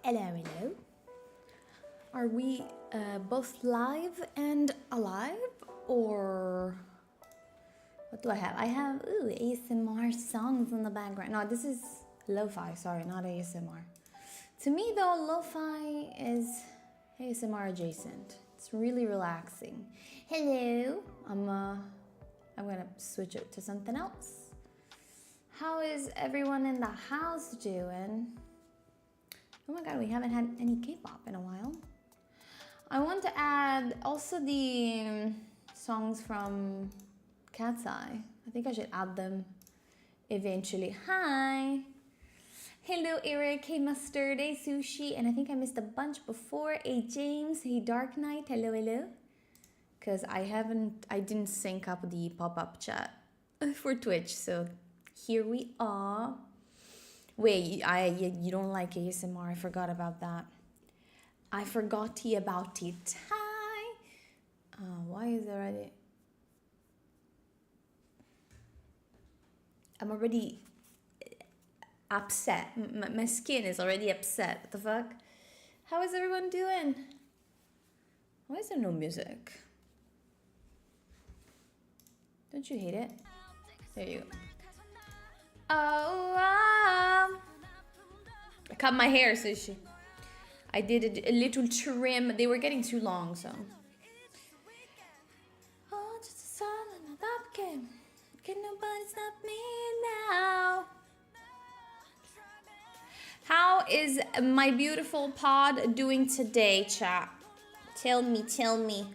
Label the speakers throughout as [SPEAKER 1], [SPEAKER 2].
[SPEAKER 1] Hello, hello. Are we both live and alive? Or what do I have? I have ASMR songs in the background. No, this is lo-fi, sorry, not ASMR. To me though, lo-fi is ASMR adjacent. It's really relaxing. Hello. I'm gonna switch it to something else. How is everyone in the house doing? Oh my god, we haven't had any K-pop in a while. I want to add also the songs from Cat's Eye. I think I should add them eventually. Hi! Hello Eric, hey Mustard, hey Sushi, and I think I missed a bunch before. Hey James, hey Dark Knight, hello, hello. Because I didn't sync up the pop-up chat for Twitch, so here we are. Wait, you don't like ASMR? I forgot about that. I forgot about it. Hi. Why is it already? I'm already upset. My skin is already upset. What the fuck? How is everyone doing? Why is there no music? Don't you hate it? There you go. Oh, I cut my hair, Sushi. I did a little trim. They were getting too long, so. Oh, just a song in a rap game. Can nobody stop me now? How is my beautiful pod doing today, chat? Tell me, tell me.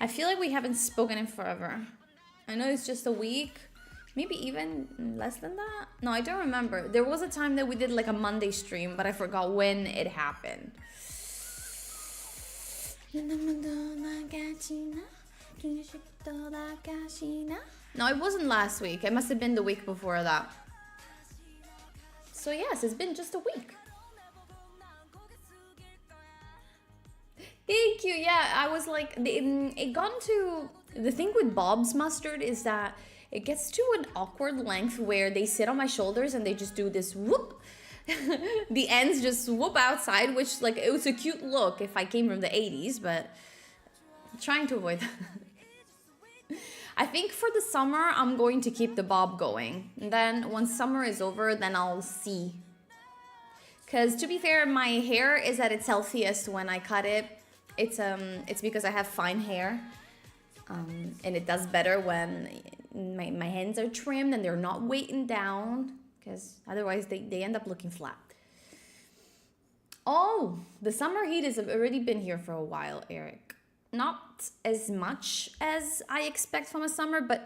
[SPEAKER 1] I feel like we haven't spoken in forever. I know it's just a week. Maybe even less than that? No, I don't remember. There was a time that we did like a Monday stream, but I forgot when it happened. No, it wasn't last week. It must have been the week before that. So yes, it's been just a week. Thank you. Yeah, I was like, it got to... The thing with Bob's Mustard is that it gets to an awkward length where they sit on my shoulders and they just do this whoop. The ends just whoop outside, which like it was a cute look if I came from the 80s, but I'm trying to avoid that. I think for the summer, I'm going to keep the bob going. And then once summer is over, then I'll see. Because to be fair, my hair is at its healthiest when I cut it. It's because I have fine hair. And it does better when my hands are trimmed and they're not weighting down, because otherwise they end up looking flat. Oh, the summer heat has already been here for a while, Eric. Not as much as I expect from a summer, but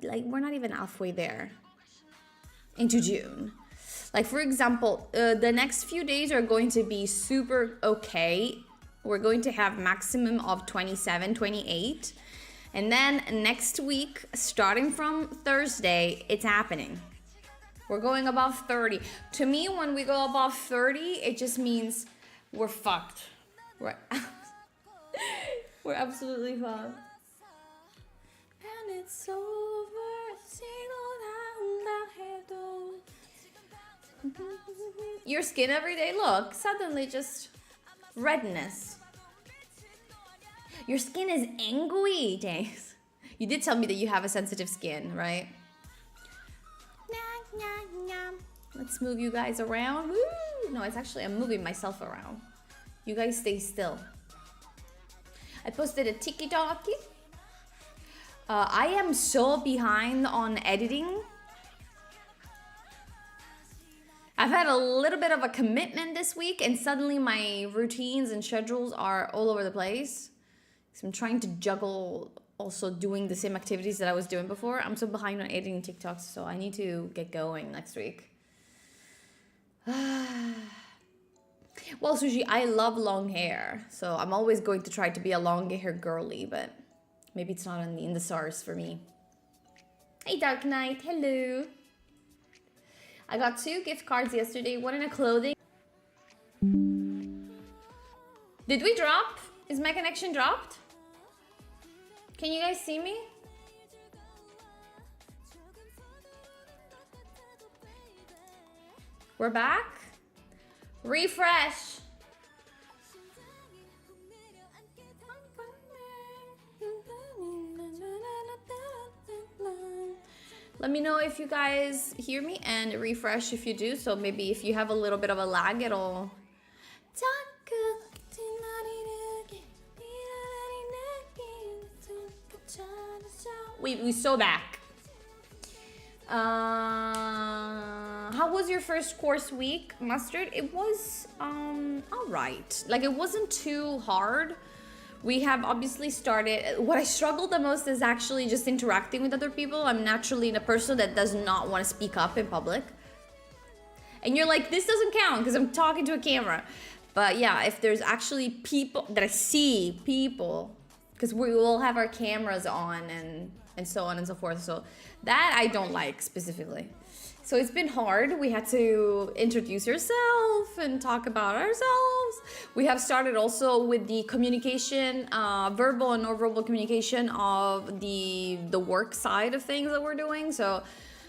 [SPEAKER 1] like we're not even halfway there into June. Like for example, the next few days are going to be super okay. We're going to have maximum of 27, 28. And then next week, starting from Thursday, it's happening. We're going above 30. To me, when we go above 30, it just means we're fucked. We're absolutely fucked. And it's over. Your skin everyday look, suddenly just redness. Your skin is angry, James. You did tell me that you have a sensitive skin, right? Let's move you guys around. Woo! No, it's actually, I'm moving myself around. You guys stay still. I posted a TikTok. I am so behind on editing. I've had a little bit of a commitment this week, and suddenly my routines and schedules are all over the place. So I'm trying to juggle also doing the same activities that I was doing before. I'm so behind on editing TikToks, so I need to get going next week. Well, Sushi, I love long hair, so I'm always going to try to be a long hair girly, but maybe it's not in the stars for me. Hey, Dark Knight, hello. I got 2 gift cards yesterday, one in a clothing. Did we drop? Is my connection dropped? Can you guys see me? We're back. Refresh. Let me know if you guys hear me and refresh if you do. So maybe if you have a little bit of a lag, it'll... We so back. How was your first course week, Mustard? It was all right. Like, it wasn't too hard. We have obviously started. What I struggled the most is actually just interacting with other people. I'm naturally a person that does not want to speak up in public. And you're like, this doesn't count because I'm talking to a camera. But yeah, if there's actually people that I see people, because we will have our cameras on and so on and so forth. So that I don't like specifically. So it's been hard. We had to introduce yourself and talk about ourselves. We have started also with the communication, verbal and non-verbal communication of the work side of things that we're doing. So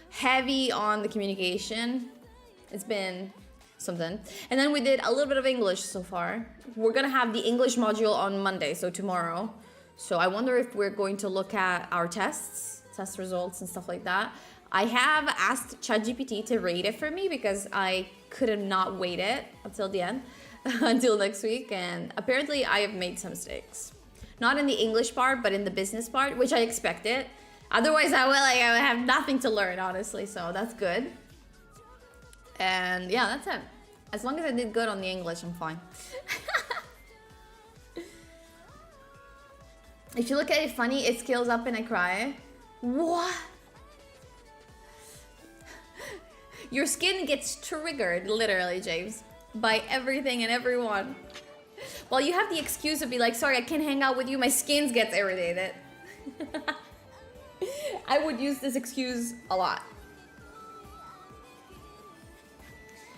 [SPEAKER 1] heavy on the communication. It's been something. And then we did a little bit of English so far. We're gonna have the English module on Monday, so tomorrow. So I wonder if we're going to look at our test results and stuff like that. I have asked ChatGPT to rate it for me because I could not wait it until the end, until next week. And apparently I have made some mistakes. Not in the English part, but in the business part, which I expected. Otherwise I would have nothing to learn, honestly. So that's good. And yeah, that's it. As long as I did good on the English, I'm fine. If you look at it funny, it scales up and I cry. What? Your skin gets triggered, literally, James, by everything and everyone. Well, you have the excuse to be like, sorry, I can't hang out with you. My skin gets irritated. I would use this excuse a lot.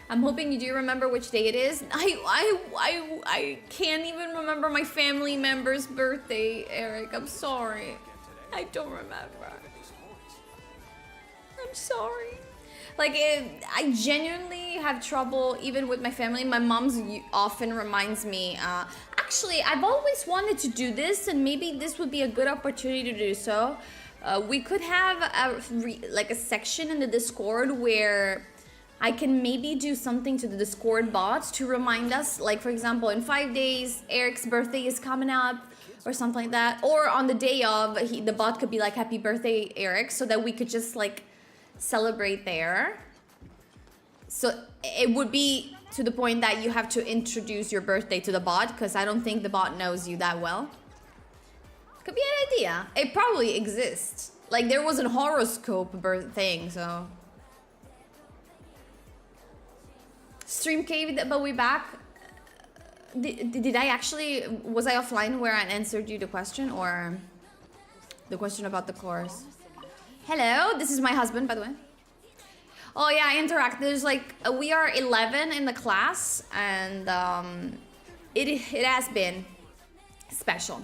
[SPEAKER 1] I'm hoping you do remember which day it is. I can't even remember my family member's birthday, Eric. I'm sorry. I don't remember. I'm sorry. Like, I genuinely have trouble even with my family. My mom's often reminds me, actually, I've always wanted to do this and maybe this would be a good opportunity to do so. We could have a section in the Discord where I can maybe do something to the Discord bots to remind us, like for example, in 5 days, Eric's birthday is coming up or something like that. Or on the day of, the bot could be like, happy birthday, Eric, so that we could just like celebrate there. So it would be to the point that you have to introduce your birthday to the bot because I don't think the bot knows you that well. Could be an idea. It probably exists. Like there was a horoscope birth thing, so... Stream cave, but we back. Did I actually, was I offline where I answered you the question or the question about the course? Hello, this is my husband, by the way. Oh yeah, I interact. There's like, we are 11 in the class and it has been special.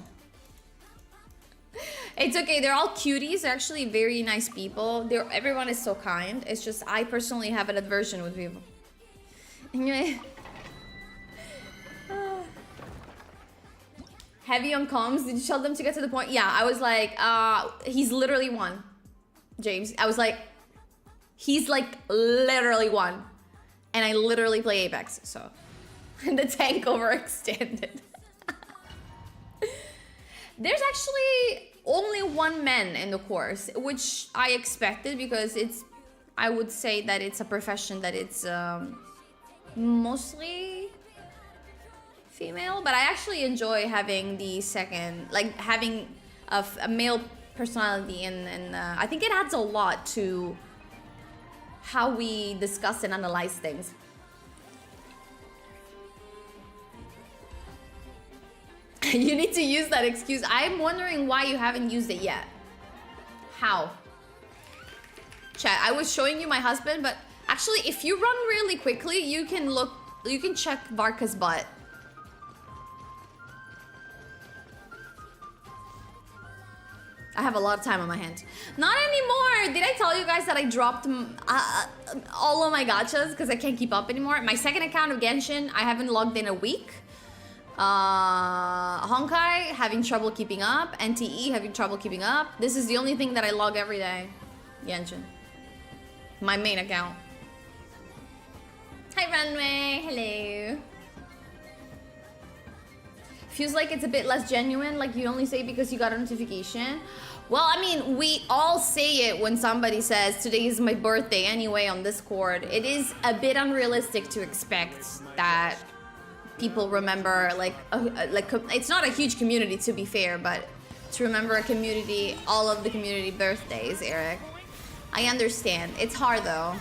[SPEAKER 1] It's okay, they're all cuties. They're actually very nice people. Everyone is so kind. It's just, I personally have an aversion with people. Anyway. Heavy on comms. Did you tell them to get to the point? Yeah, I was like, he's literally won. James. I was like, he's like literally won. And I literally play Apex, so. And the tank overextended. There's actually only one man in the course, which I expected because it's, I would say that it's a profession that it's mostly female, but I actually enjoy having the second, like having a male personality, and I think it adds a lot to how we discuss and analyze things. You need to use that excuse. I'm wondering why you haven't used it yet. How? Chat, I was showing you my husband, but actually if you run really quickly, you can check Varka's butt. I have a lot of time on my hands. Not anymore! Did I tell you guys that I dropped all of my gachas because I can't keep up anymore? My second account of Genshin, I haven't logged in a week. Honkai, having trouble keeping up. NTE, having trouble keeping up. This is the only thing that I log every day. Genshin. My main account. Hi, Runway. Hello. Feels like it's a bit less genuine, like you only say it because you got a notification. Well, I mean, we all say it when somebody says today is my birthday anyway on Discord. It is a bit unrealistic to expect that people remember, like it's not a huge community to be fair, but to remember a community, all of the community birthdays, Eric. I understand. It's hard though.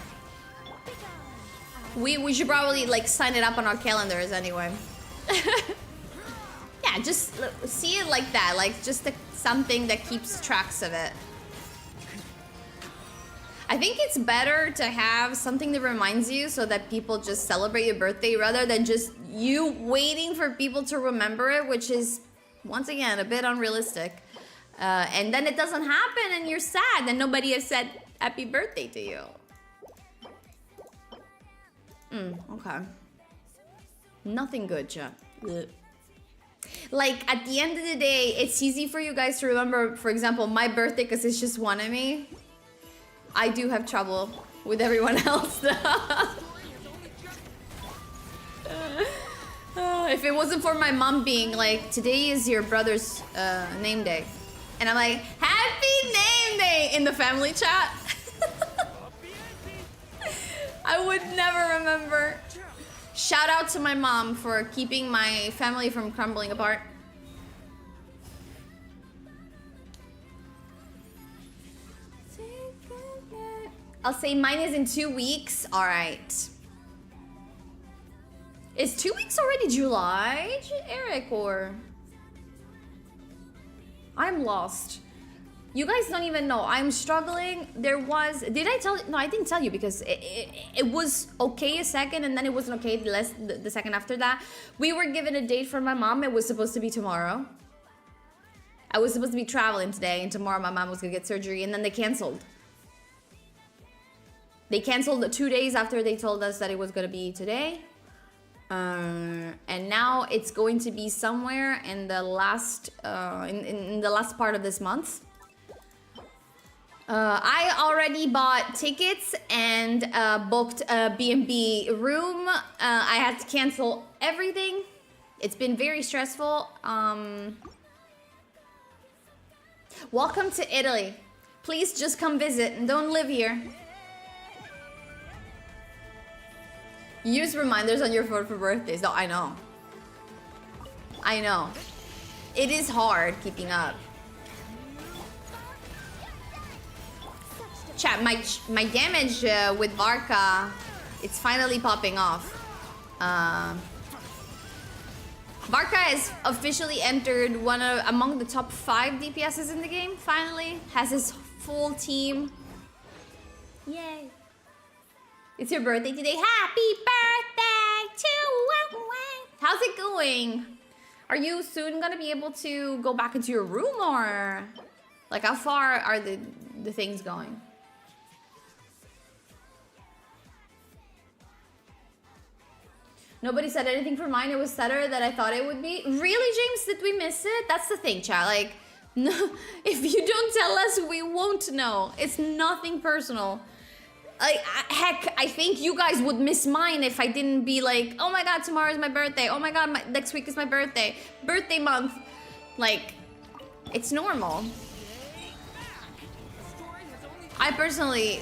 [SPEAKER 1] We should probably like sign it up on our calendars anyway. Yeah, just see it like that, like just something that keeps tracks of it. I think it's better to have something that reminds you so that people just celebrate your birthday rather than just you waiting for people to remember it, which is, once again, a bit unrealistic. And then it doesn't happen and you're sad and nobody has said happy birthday to you. Okay. Nothing good, chat. Like, at the end of the day, it's easy for you guys to remember, for example, my birthday because it's just one of me. I do have trouble with everyone else. If it wasn't for my mom being like, today is your brother's name day. And I'm like, happy name day in the family chat. I would never remember. Shout out to my mom for keeping my family from crumbling apart. I'll say mine is in 2 weeks. All right. Is 2 weeks already July, Eric, or? I'm lost. You guys don't even know. I'm struggling. There was... Did I tell... No, I didn't tell you because it was okay a second and then it wasn't okay the second after that. We were given a date from my mom. It was supposed to be tomorrow. I was supposed to be traveling today and tomorrow my mom was going to get surgery and then they canceled. They canceled 2 days after they told us that it was going to be today. And now it's going to be somewhere in the last in the last part of this month. I already bought tickets and booked a B&B room. I had to cancel everything. It's been very stressful. Welcome to Italy. Please just come visit and don't live here. Use reminders on your phone for birthdays. No, I know. I know. It is hard keeping up. Chat, my damage with Barca, it's finally popping off. Barca has officially entered among the top 5 DPSs in the game, finally. Has his full team. Yay. It's your birthday today. Happy birthday to you. How's it going? Are you soon gonna be able to go back into your room or like how far are the things going? Nobody said anything for mine. It was sadder than I thought it would be. Really, James? Did we miss it? That's the thing, chat. Like, no, if you don't tell us, we won't know. It's nothing personal. Heck, I think you guys would miss mine if I didn't be like, oh my god, tomorrow is my birthday. Oh my god, next week is my birthday. Birthday month. Like, it's normal. I personally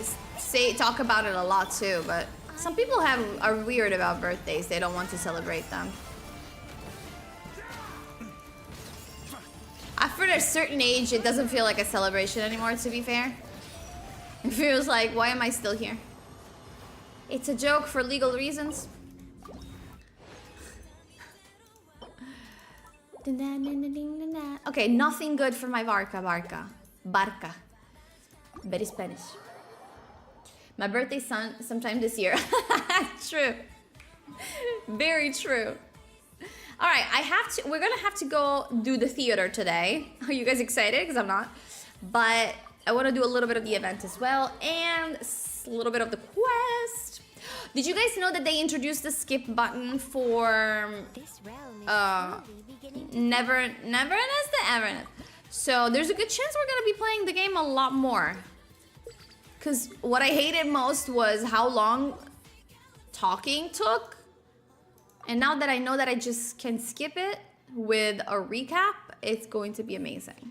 [SPEAKER 1] talk about it a lot too, but some people are weird about birthdays. They don't want to celebrate them. After a certain age, it doesn't feel like a celebration anymore, to be fair. It feels like, why am I still here? It's a joke for legal reasons. Okay, nothing good for my Barca. Very Spanish. My birthday's sometime this year. True. Very true. All right, we're gonna have to go do the theater today. Are you guys excited? Because I'm not. But I want to do a little bit of the event as well and a little bit of the quest. Did you guys know that they introduced the skip button for Never the Everness? So there's a good chance we're gonna be playing the game a lot more. Because what I hated most was how long talking took. And now that I know that I just can skip it with a recap, it's going to be amazing.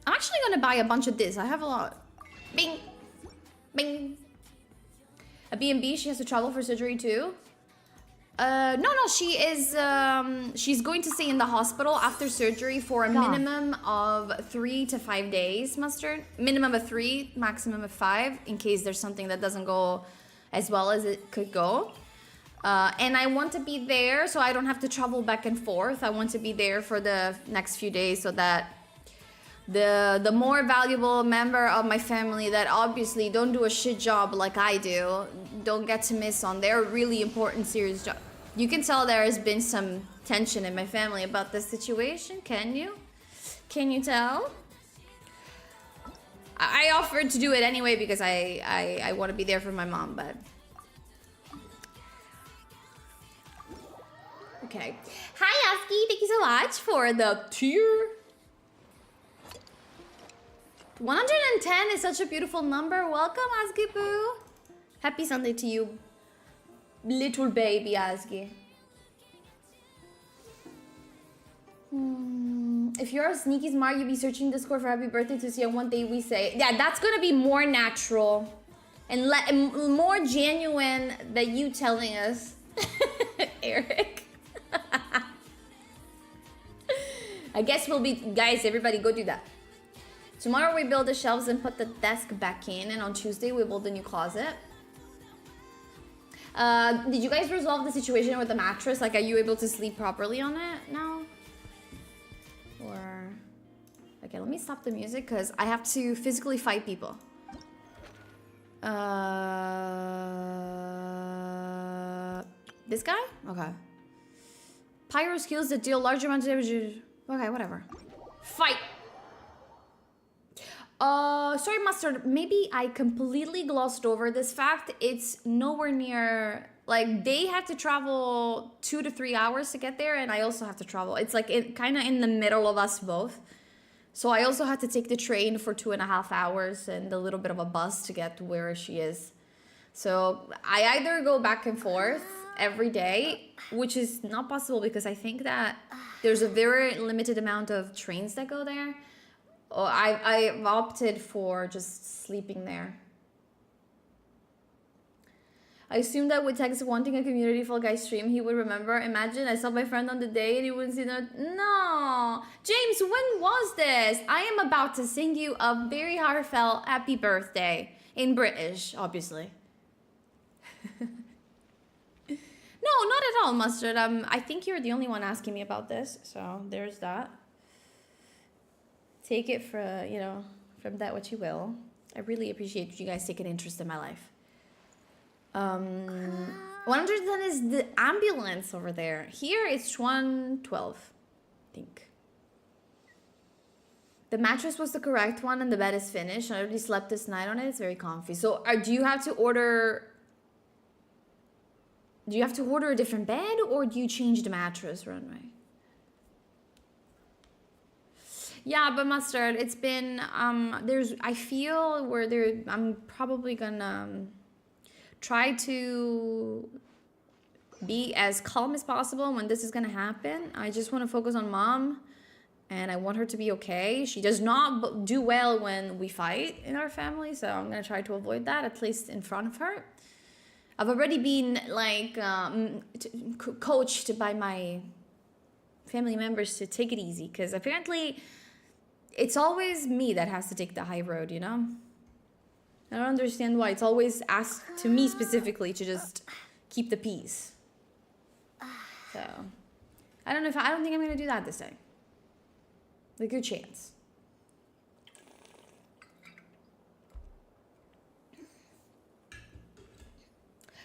[SPEAKER 1] I'm actually going to buy a bunch of this. I have a lot. Bing. Bing. A B&B, she has to travel for surgery too. No, she is, she's going to stay in the hospital after surgery for a minimum of 3 to 5 days, Mustard. Minimum of 3, maximum of 5, in case there's something that doesn't go as well as it could go. And I want to be there so I don't have to travel back and forth. I want to be there for the next few days so that the more valuable member of my family that obviously don't do a shit job like I do, don't get to miss on their really important serious job. You can tell there has been some tension in my family about this situation, can you? Can you tell? I offered to do it anyway because I want to be there for my mom, but... Okay. Hi, Aski. Thank you so much for the tier. 110 is such a beautiful number. Welcome, Aski Boo. Happy Sunday to you, little baby Aski. If you're a sneaky smart, you'll be searching Discord for happy birthday to see on what day we say. Yeah, that's gonna be more natural and more genuine than you telling us, Eric. I guess we'll be, guys, everybody go do that. Tomorrow we build the shelves and put the desk back in, and on Tuesday we build a new closet. Did you guys resolve the situation with the mattress? Like, are you able to sleep properly on it now? Or... Okay, let me stop the music because I have to physically fight people. This guy? Okay. Pyro skills that deal large amounts of damage. Okay, whatever. Fight! Sorry, Mustard. Maybe I completely glossed over this fact. It's nowhere near... Like, they have to travel 2 to 3 hours to get there, and I also have to travel. It's like kind of in the middle of us both. So I also have to take the train for 2.5 hours and a little bit of a bus to get to where she is. So I either go back and forth every day, which is not possible because I think that there's a very limited amount of trains that go there. Oh, I've opted for just sleeping there. I assume that with Tex wanting a community Fall Guys stream, he would remember. Imagine I saw my friend on the day and he wouldn't see that. No! James, when was this? I am about to sing you a very heartfelt happy birthday. In British, obviously. No, not at all, Mustard. I think you're the only one asking me about this. So there's that. Take it for, you know, from that what you will. I really appreciate you guys taking interest in my life. 110 is the ambulance over there. Here it's 112, I think. The mattress was the correct one and the bed is finished. I already slept this night on it. It's very comfy. So do you have to order... Do you have to order a different bed or do you change the mattress, Runway? Yeah, but Mustard, it's been, I feel where I'm probably gonna try to be as calm as possible when this is gonna happen. I just want to focus on Mom and I want her to be okay. She does not do well when we fight in our family, so I'm gonna try to avoid that, at least in front of her. I've already been, like, coached by my family members to take it easy, because apparently it's always me that has to take the high road, you know? I don't understand why. It's always asked to me specifically to just keep the peace. So, I don't think I'm going to do that this time. A good chance.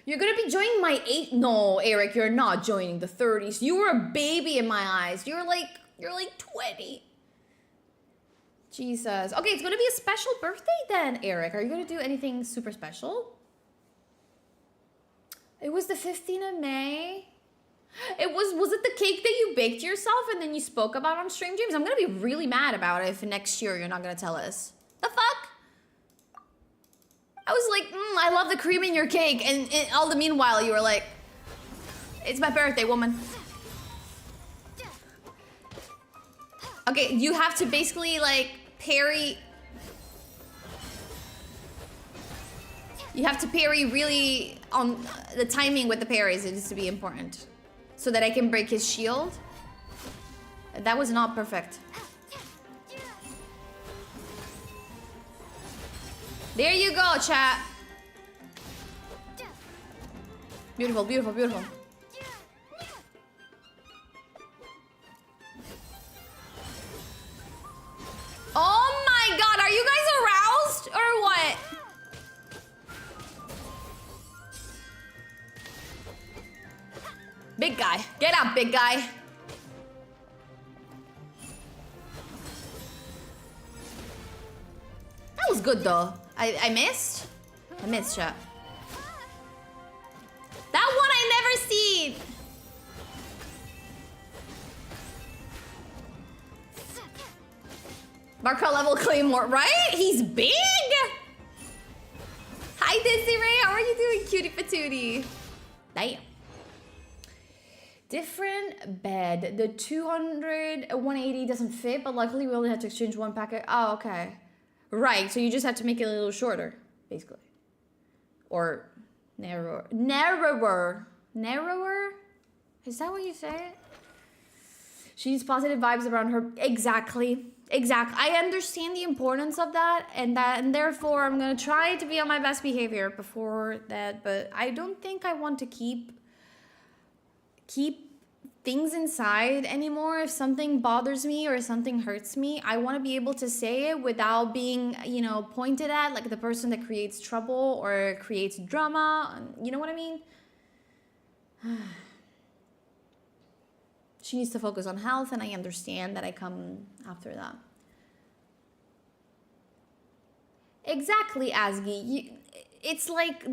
[SPEAKER 1] You're gonna be joining my 8... No, Eric, you're not joining the 30s. You were a baby in my eyes. You're like 20. Jesus. Okay, it's gonna be a special birthday then, Eric. Are you gonna do anything super special? It was the 15th of May. Was it the cake that you baked yourself and then you spoke about on stream, James? I'm gonna be really mad about it if next year you're not gonna tell us. The fuck? I was like, I love the cream in your cake, and all the meanwhile you were like, it's my birthday, woman. Okay, you have to basically like parry. You have to parry really on the timing with the parries. It needs to be important. So that I can break his shield. That was not perfect. There you go, chat. Beautiful, beautiful, beautiful. Oh my god, are you guys aroused or what? Big guy. Get up, big guy. That was good though. I missed? I missed, chat. That one I never seen. Marco level Claymore, right? He's big! Hi Desiree, how are you doing, cutie patootie? Damn. Different bed. The 200, 180 doesn't fit, but luckily we only had to exchange one packet. Oh, okay. Right, so you just have to make it a little shorter, basically. Or narrower. Narrower. Narrower? Is that what you say? She needs positive vibes around her. Exactly. Exactly. I understand the importance of that, and therefore I'm gonna try to be on my best behavior before that, but I don't think I want to keep things inside anymore. If something bothers me or something hurts me, I want to be able to say it without being, you know, pointed at like the person that creates trouble or creates drama. You know what I mean? She needs to focus on health, and I understand that I come after that. Exactly, Asgi. It's like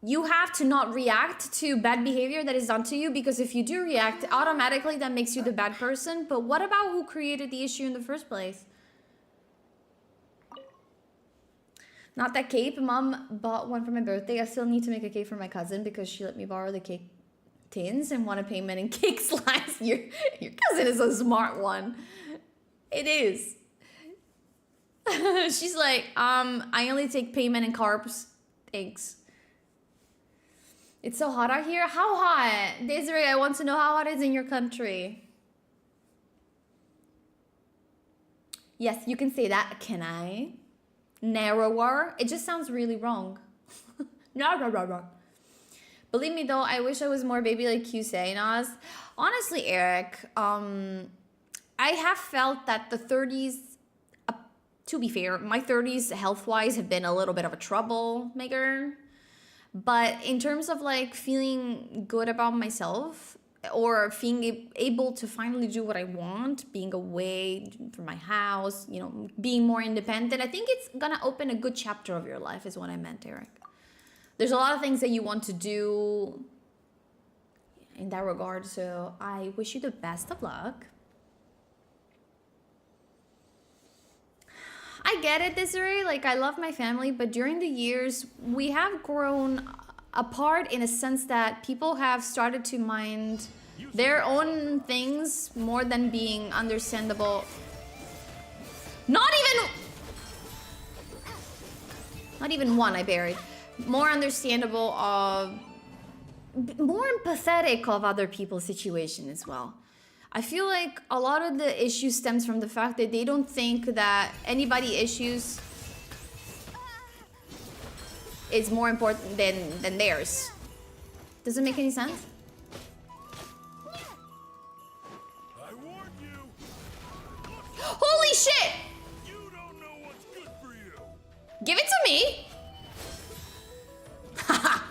[SPEAKER 1] you have to not react to bad behavior that is done to you, because if you do react, automatically that makes you the bad person. But what about who created the issue in the first place? Not that cape. Mom bought one for my birthday. I still need to make a cake for my cousin because she let me borrow the cake tins and want a payment in cake slice. Your cousin is a smart one. It is. She's like, I only take payment in carbs. Thanks. It's so hot out here. How hot? Desiree, I want to know how hot it is in your country. Yes, you can say that. Can I? Narrower? It just sounds really wrong. Narrower. Believe me though, I wish I was more baby like you say, Naz. Honestly, Eric, I have felt that the 30s, to be fair, my 30s health-wise have been a little bit of a troublemaker. But in terms of like feeling good about myself or being able to finally do what I want, being away from my house, you know, being more independent, I think it's gonna open a good chapter of your life is what I meant, Eric. There's a lot of things that you want to do in that regard, so I wish you the best of luck. I get it, Desiree. Like, I love my family, but during the years, we have grown apart in a sense that people have started to mind their own things more than being understandable. Not even one I buried. More understandable of, more empathetic of other people's situation as well. I feel like a lot of the issue stems from the fact that they don't think that anybody issues is more important than theirs. Does it make any sense?
[SPEAKER 2] I warned you.
[SPEAKER 1] Holy shit!
[SPEAKER 2] You don't know what's good for you.
[SPEAKER 1] Give it to me! Haha!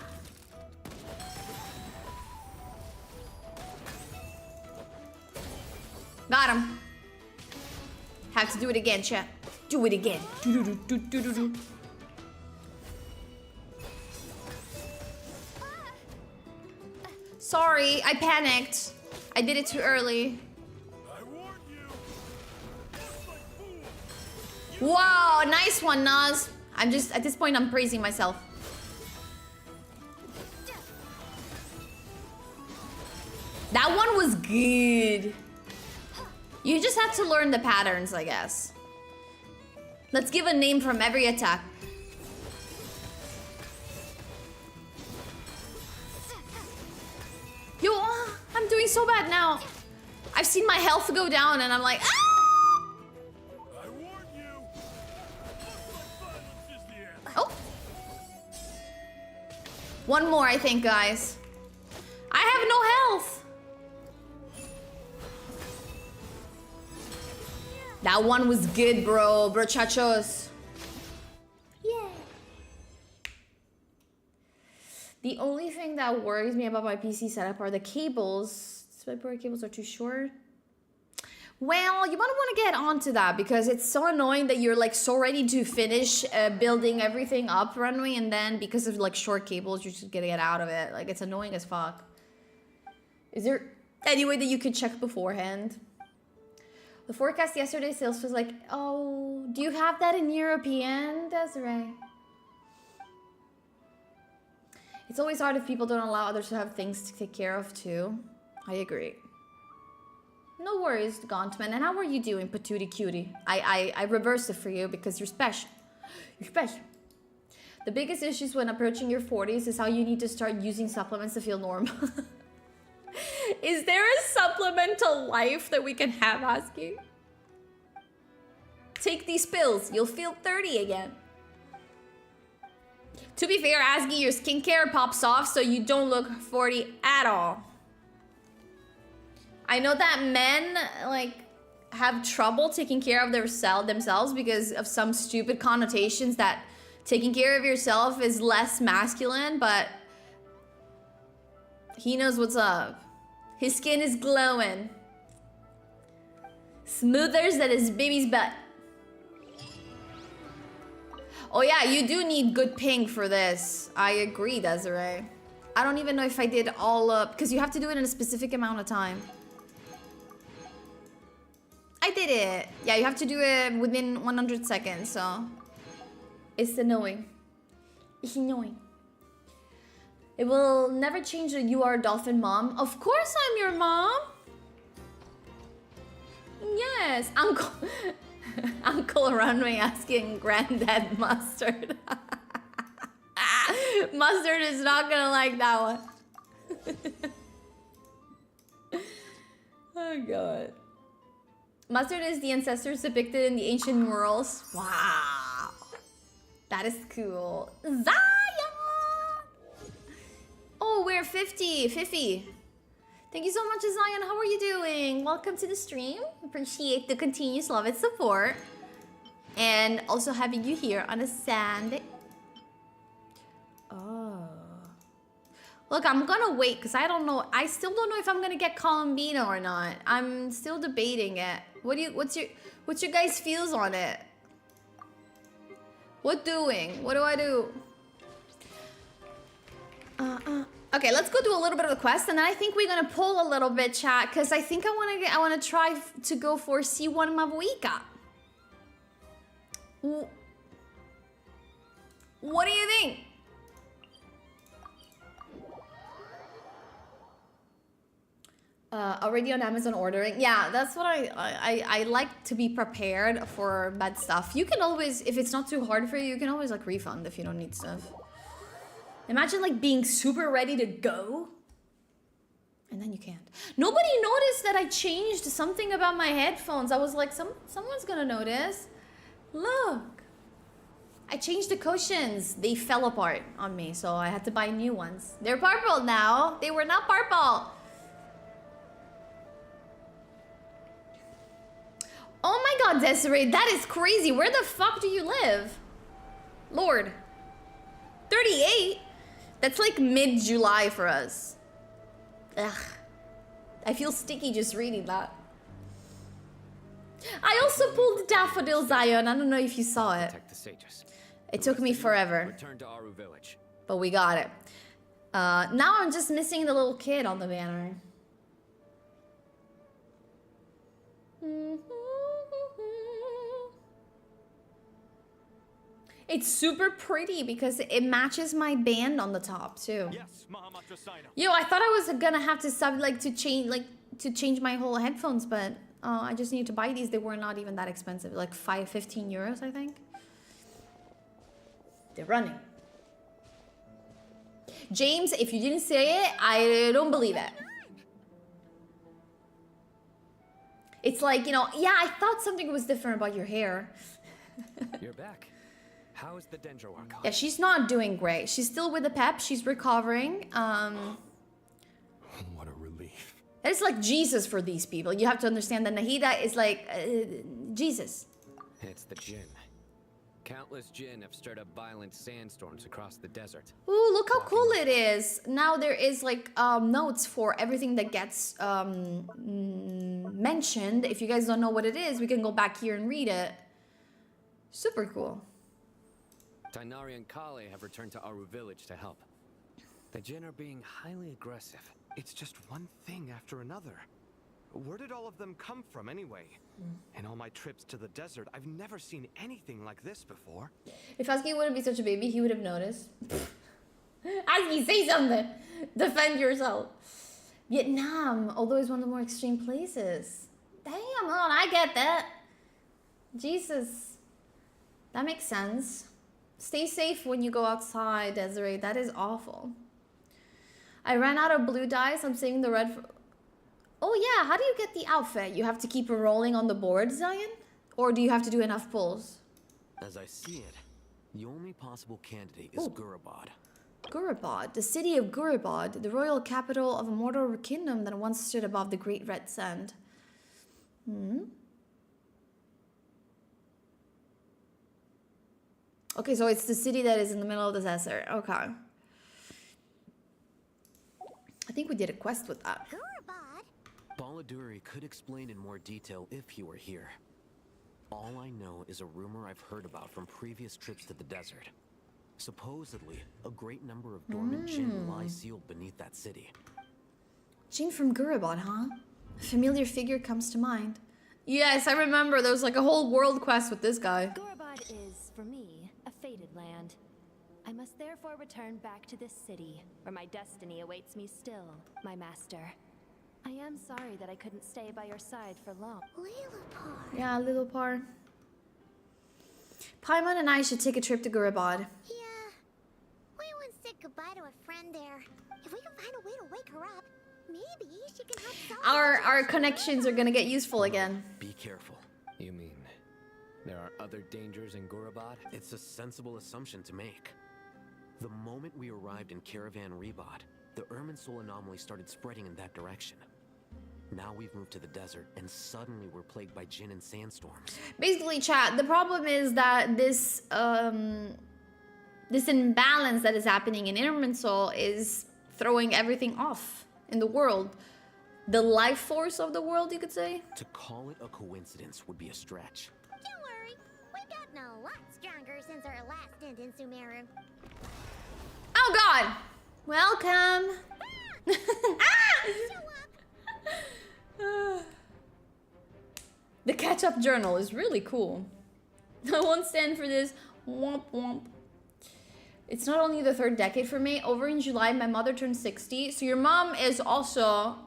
[SPEAKER 1] Got him. Have to do it again, chat. Do it again. Do. Sorry, I panicked. I did it too early.
[SPEAKER 2] I warned you. Just like fools.
[SPEAKER 1] Wow, nice one, Nas. I'm just, at this point, I'm praising myself. That one was good. You just have to learn the patterns, I guess. Let's give a name from every attack. Yo, I'm doing so bad now. I've seen my health go down and I'm like, ah!
[SPEAKER 2] I warned you. Looks like violence is the answer.
[SPEAKER 1] Oh. One more, I think, guys. I have no health. That one was good, bro. Brochachos. Yeah. The only thing that worries me about my PC setup are the cables. Threadboard cables are too short. Well, you want to get onto that because it's so annoying that you're like so ready to finish building everything up runway, and then because of like short cables, you're just gonna get out of it. Like, it's annoying as fuck. Is there any way that you could check beforehand? The forecast yesterday, sales was like, oh, do you have that in European, Desiree? It's always hard if people don't allow others to have things to take care of too. I agree. No worries, Gauntman. And how are you doing, Patootie Cutie? I reversed it for you because you're special. You're special. The biggest issues when approaching your 40s is how you need to start using supplements to feel normal. Is there a supplemental life that we can have, Aski? Take these pills. You'll feel 30 again. To be fair, Asgi, your skincare pops off so you don't look 40 at all. I know that men, like, have trouble taking care of themselves because of some stupid connotations that taking care of yourself is less masculine, but he knows what's up. His skin is glowing. Smoother than his baby's butt. Oh yeah, you do need good ping for this. I agree, Desiree. I don't even know if I did all up, because you have to do it in a specific amount of time. I did it. Yeah, you have to do it within 100 seconds, so it's annoying. It's annoying. It will never change that you are a dolphin mom. Of course I'm your mom. Yes, Uncle Uncle Runway asking Granddad Mustard. Mustard is not gonna like that one. Oh god. Mustard is the ancestors depicted in the ancient murals. Wow. That is cool. Zion! Oh, we're 50. Thank you so much, Zion. How are you doing? Welcome to the stream. Appreciate the continuous love and support. And also having you here on a Sunday. Oh. Look, I'm gonna wait because I don't know. I still don't know if I'm gonna get Colombino or not. I'm still debating it. What's your guys' feels on it? What doing? What do I do? Okay, let's go do a little bit of the quest, and then I think we're gonna pull a little bit, chat, because I think I wanna try to go for C1 Mavuika. What do you think? Already on Amazon ordering. Yeah, that's what I like to be prepared for bad stuff. You can always, if it's not too hard for you, you can always like refund if you don't need stuff. Imagine like being super ready to go and then you can't. Nobody noticed that I changed something about my headphones. I was like, someone's gonna notice. Look, I changed the cushions. They fell apart on me, so I had to buy new ones. They're purple now. They were not purple. Oh my god, Desiree, that is crazy. Where the fuck do you live? Lord. 38? That's like mid-July for us. Ugh. I feel sticky just reading that. I also pulled Daffodil Zion. I don't know if you saw it.
[SPEAKER 3] Protect the sages.
[SPEAKER 1] It took me forever,
[SPEAKER 3] Return to Aru village.
[SPEAKER 1] but we got it. Now I'm just missing the little kid on the banner. It's super pretty because it matches my band on the top too.
[SPEAKER 2] Yes, Mahamatra Sino.
[SPEAKER 1] Yo, I thought I was gonna have to to change my whole headphones, but I just needed to buy these. They were not even that expensive, like 15 euros, I think. They're running. James, if you didn't say it, I don't believe it. It's like, you know, yeah, I thought something was different about your hair.
[SPEAKER 3] You're back. How is the Dendro Archon?
[SPEAKER 1] Yeah, she's not doing great. She's still with the pep. She's recovering.
[SPEAKER 2] What a relief.
[SPEAKER 1] It's like Jesus for these people. You have to understand that Nahida is like Jesus.
[SPEAKER 3] It's the Jinn. Countless Jinn have stirred up violent sandstorms across the desert.
[SPEAKER 1] Ooh, look how cool it is. Now there is like notes for everything that gets mentioned. If you guys don't know what it is, we can go back here and read it. Super cool.
[SPEAKER 3] Tainari and Kale have returned to Aru village to help. The Jinn are being highly aggressive.
[SPEAKER 4] It's just one thing after another. Where did all of them come from anyway? In all my trips to the desert, I've never seen anything like this before.
[SPEAKER 1] If Husky wouldn't be such a baby, he would have noticed. Husky, say something. Defend yourself. Vietnam, although it's one of the more extreme places. Damn, on, I get that. Jesus. That makes sense. Stay safe when you go outside, Desiree. That is awful. I ran out of blue dyes. I'm seeing the red. Oh yeah, how do you get the outfit? You have to keep rolling on the board, Zion? Or do you have to do enough pulls?
[SPEAKER 5] As I see it, the only possible candidate is Gurabad.
[SPEAKER 1] Gurabad, the city of Gurabad, the royal capital of a mortal kingdom that once stood above the Great Red Sand. Okay, so it's the city that is in the middle of the desert. Okay. I think we did a quest with that.
[SPEAKER 5] Baladuri could explain in more detail if he were here. All I know is a rumor I've heard about from previous trips to the desert. Supposedly, a great number of dormant Jinn lie sealed beneath that city.
[SPEAKER 1] Jinn from Gurabad, huh? A familiar figure comes to mind. Yes, I remember. There was like a whole world quest with this guy.
[SPEAKER 6] Gurabad is, for me, a fated land. I must therefore return back to this city, where my destiny awaits me still, my master. I am sorry that I couldn't stay by your side for long.
[SPEAKER 1] Yeah, little par. Paimon and I should take a trip to Gurabad.
[SPEAKER 7] Yeah. We once said goodbye to a friend there. If we can find a way to wake her up, maybe she can help solve
[SPEAKER 1] Our connections are gonna get useful again.
[SPEAKER 5] Be careful.
[SPEAKER 3] You mean there are other dangers in Gurabad?
[SPEAKER 5] It's a sensible assumption to make. The moment we arrived in Caravan Rebod, the Irminsul anomaly started spreading in that direction. Now we've moved to the desert, and suddenly we're plagued by Jinn and sandstorms.
[SPEAKER 1] Basically, chat, the problem is that this this imbalance that is happening in Irminsul is throwing everything off in the world. The life force of the world, you could say.
[SPEAKER 5] To call it a coincidence would be a stretch.
[SPEAKER 7] Don't worry. We've gotten a lot stronger since our last stint in Sumeru.
[SPEAKER 1] Oh god! Welcome! The catch-up journal is really cool. I won't stand for this. Womp womp. It's not only the third decade for me. Over in July, my mother turned 60. So your mom is also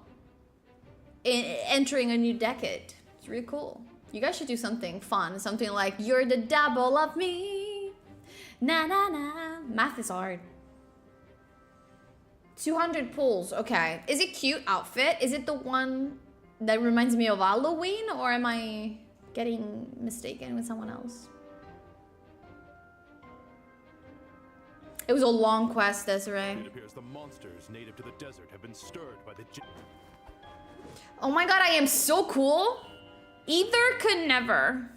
[SPEAKER 1] entering a new decade. It's really cool. You guys should do something fun. Something like, you're the double of me. Na na na. Math is hard. 200 pulls. Okay. Is it cute outfit? Is it the one that reminds me of Halloween? Or am I getting mistaken with someone else? It was a long quest, Desiree.
[SPEAKER 2] It appears the monsters native to the desert have been stirred by the Jinn.
[SPEAKER 1] Oh my god, I am so cool. Either could never.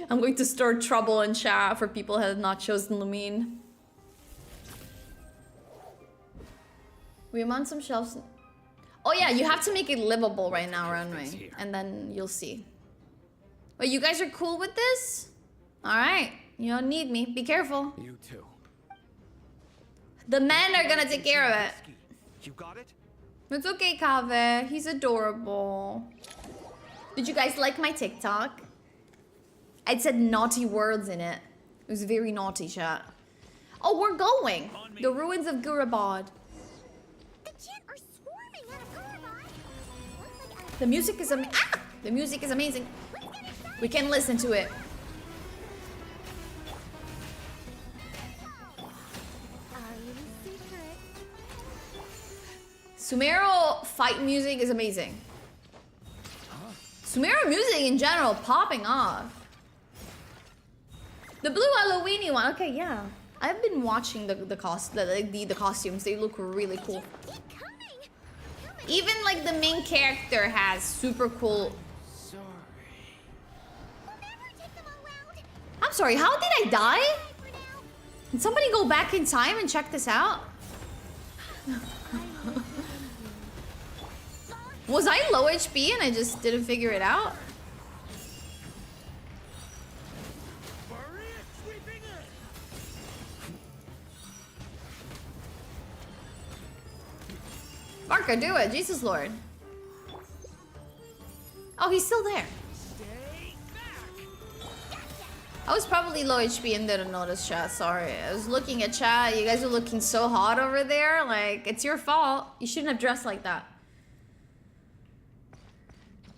[SPEAKER 1] I'm going to stir trouble in chat for people who have not chosen Lumine. We want some shelves. Oh yeah, you have to make it livable right now, Runway. And then you'll see. Wait, you guys are cool with this? Alright. You don't need me. Be careful.
[SPEAKER 3] You too.
[SPEAKER 1] The men are gonna take care of it.
[SPEAKER 4] You got it?
[SPEAKER 1] It's okay, Kave. He's adorable. Did you guys like my TikTok? I said naughty words in it. It was very naughty, chat. Oh, we're going. The ruins of Gurabad.
[SPEAKER 7] The Jinn are swarming out of Gurabad. Looks like
[SPEAKER 1] The music is the music is amazing. We can listen to it. Sumero fight music is amazing. Sumero music in general popping off. The blue Halloweeny one. Okay, yeah. I've been watching the costumes. They look really cool. Even like the main character has super cool. I'm sorry, how did I die? Can somebody go back in time and check this out? Was I low HP and I just didn't figure it out? Marco, do it. Jesus Lord. Oh, he's still there. I was probably low HP and didn't notice chat. Sorry. I was looking at chat. You guys are looking so hot over there. Like, it's your fault. You shouldn't have dressed like that.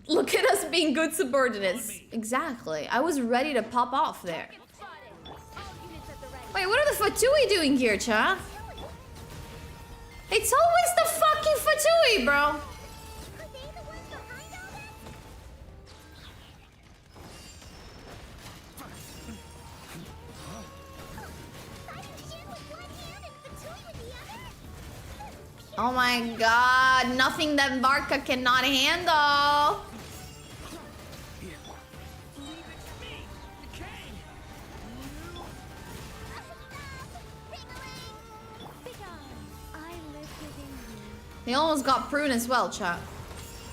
[SPEAKER 1] Look at us being good subordinates. Exactly. I was ready to pop off there. Wait, what are the Fatui doing here, chat? It's always the fucking Fatui, bro. Oh my god, nothing that Varka cannot handle. They almost got prune as well, chat.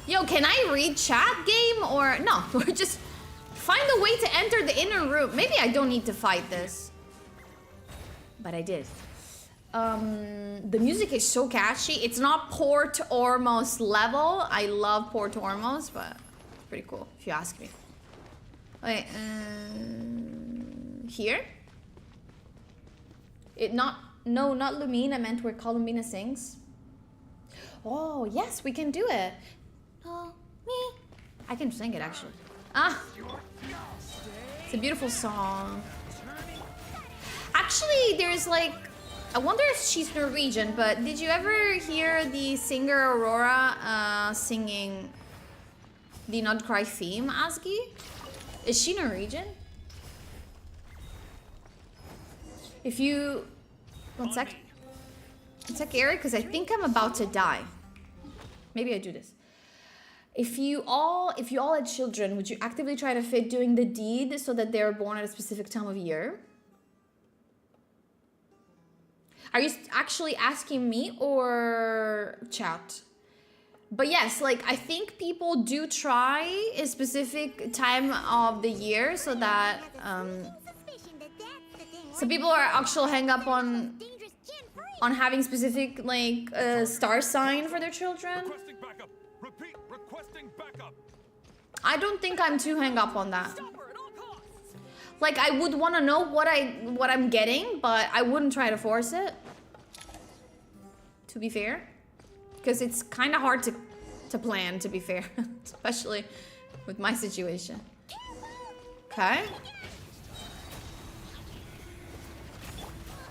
[SPEAKER 1] Yo, can I read chat game or no? Or just find a way to enter the inner room. Maybe I don't need to fight this. But I did. The music is so catchy. It's not Port Ormos level. I love Port Ormos, but it's pretty cool if you ask me. Wait, here? No, not Lumine. I meant where Columbina sings. Oh, yes, we can do it. Oh, me. I can sing it, actually. Ah. It's a beautiful song. Actually, there's like... I wonder if she's Norwegian, but did you ever hear the singer Aurora singing the Not Cry theme, Asgi? Is she Norwegian? If you... One sec, Eric, because I think I'm about to die. Maybe I do this. If you all had children, would you actively try to fit doing the deed so that they're born at a specific time of year? Are you actually asking me or chat? But yes, like I think people do try a specific time of the year so that so people are actually hang up on having specific like star sign for their children.
[SPEAKER 2] Requesting backup. Repeat, requesting backup.
[SPEAKER 1] I don't think I'm too hang up on that. Like I would want to know what I'm getting, but I wouldn't try to force it. To be fair, because it's kind of hard to plan. To be fair, especially with my situation. Okay.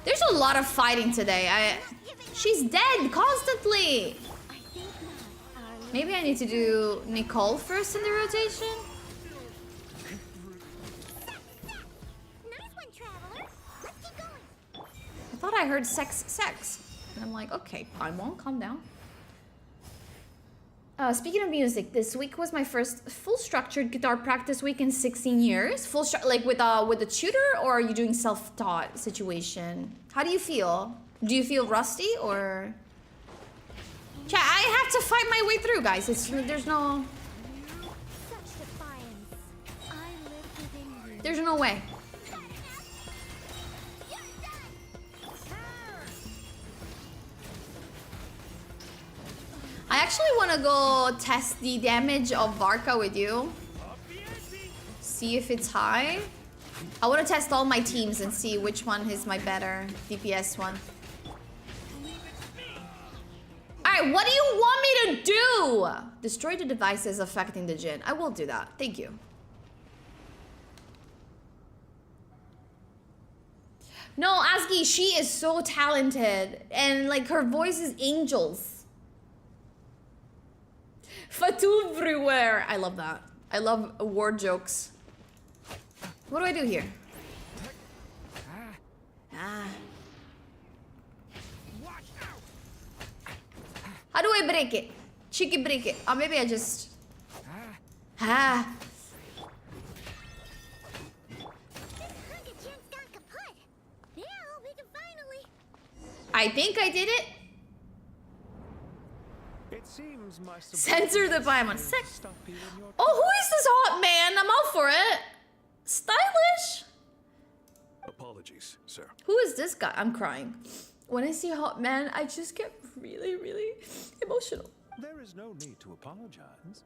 [SPEAKER 1] There's a lot of fighting today. She's dead constantly. Maybe I need to do Nicole first in the rotation. I thought I heard sex. And I'm like, okay, I won't calm down. Speaking of music, this week was my first full structured guitar practice week in 16 years. Like with a tutor, or are you doing self-taught situation? How do you feel? Do you feel rusty or? Chat, I have to fight my way through, guys. There's no way. actually want to go test the damage of Varka with you. See if it's high. I want to test all my teams and see which one is my better DPS one. Alright, what do you want me to do? Destroy the devices affecting the Jinn. I will do that. Thank you. No, Aski, she is so talented. And like her voice is angels. Fatou everywhere. I love that. I love word jokes. What do I do here? Ah. How do I break it? Cheeky break it. Or maybe I just... Ah. I think I did it.
[SPEAKER 4] It seems my
[SPEAKER 1] Censor the Paimon. Oh, who is this hot man? I'm all for it. Stylish.
[SPEAKER 2] Apologies, sir.
[SPEAKER 1] Who is this guy? I'm crying. When I see a hot man, I just get really, really emotional.
[SPEAKER 8] There is no need to apologize.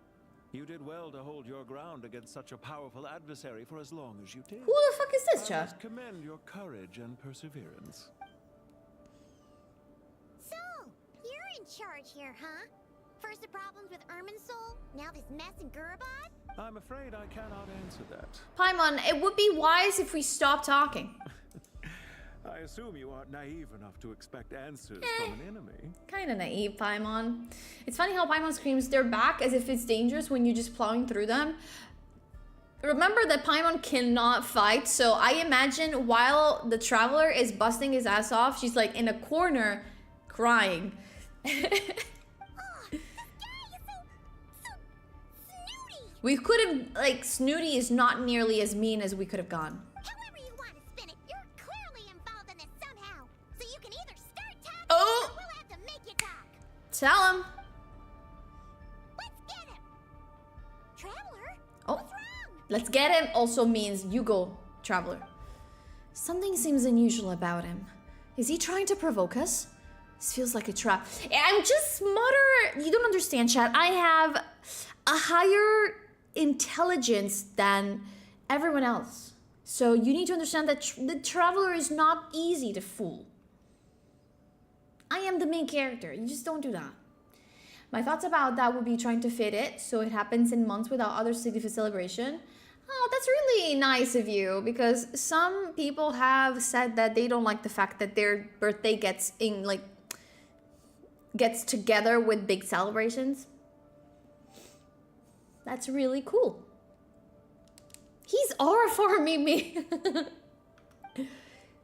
[SPEAKER 8] You did well to hold your ground against such a powerful adversary for as long as you did.
[SPEAKER 1] Who the fuck is this,
[SPEAKER 8] I
[SPEAKER 1] Char?
[SPEAKER 8] must commend your courage and perseverance.
[SPEAKER 7] So, you're in charge here, huh? First the problems with Irminsul, now this mess in Gurabad?
[SPEAKER 8] I'm afraid I cannot answer that.
[SPEAKER 1] Paimon, it would be wise if we stopped talking.
[SPEAKER 8] I assume you aren't naive enough to expect answers from an enemy.
[SPEAKER 1] Kinda naive, Paimon. It's funny how Paimon screams their back as if it's dangerous when you're just plowing through them. Remember that Paimon cannot fight, so I imagine while the Traveler is busting his ass off, she's like in a corner crying. We could have, like, Snooty is not nearly as mean as we could have gone.
[SPEAKER 7] However you want to spin it, you're clearly involved in this somehow. So you can either start talking
[SPEAKER 1] Oh!
[SPEAKER 7] or we'll have to make you talk.
[SPEAKER 1] Tell him.
[SPEAKER 7] Let's get him. Traveler?
[SPEAKER 1] Oh,
[SPEAKER 7] What's wrong?
[SPEAKER 1] let's get him also means you go, Traveler. Something seems unusual about him. Is he trying to provoke us? This feels like a trap. I'm just smarter. You don't understand, chat. I have a higher intelligence than everyone else. So you need to understand that the Traveler is not easy to fool. I am the main character. You just don't do that. My thoughts about that would be trying to fit it so it happens in months without other city for celebration. Oh, that's really nice of you, because some people have said that they don't like the fact that their birthday gets together with big celebrations. That's really cool. He's aura farming me.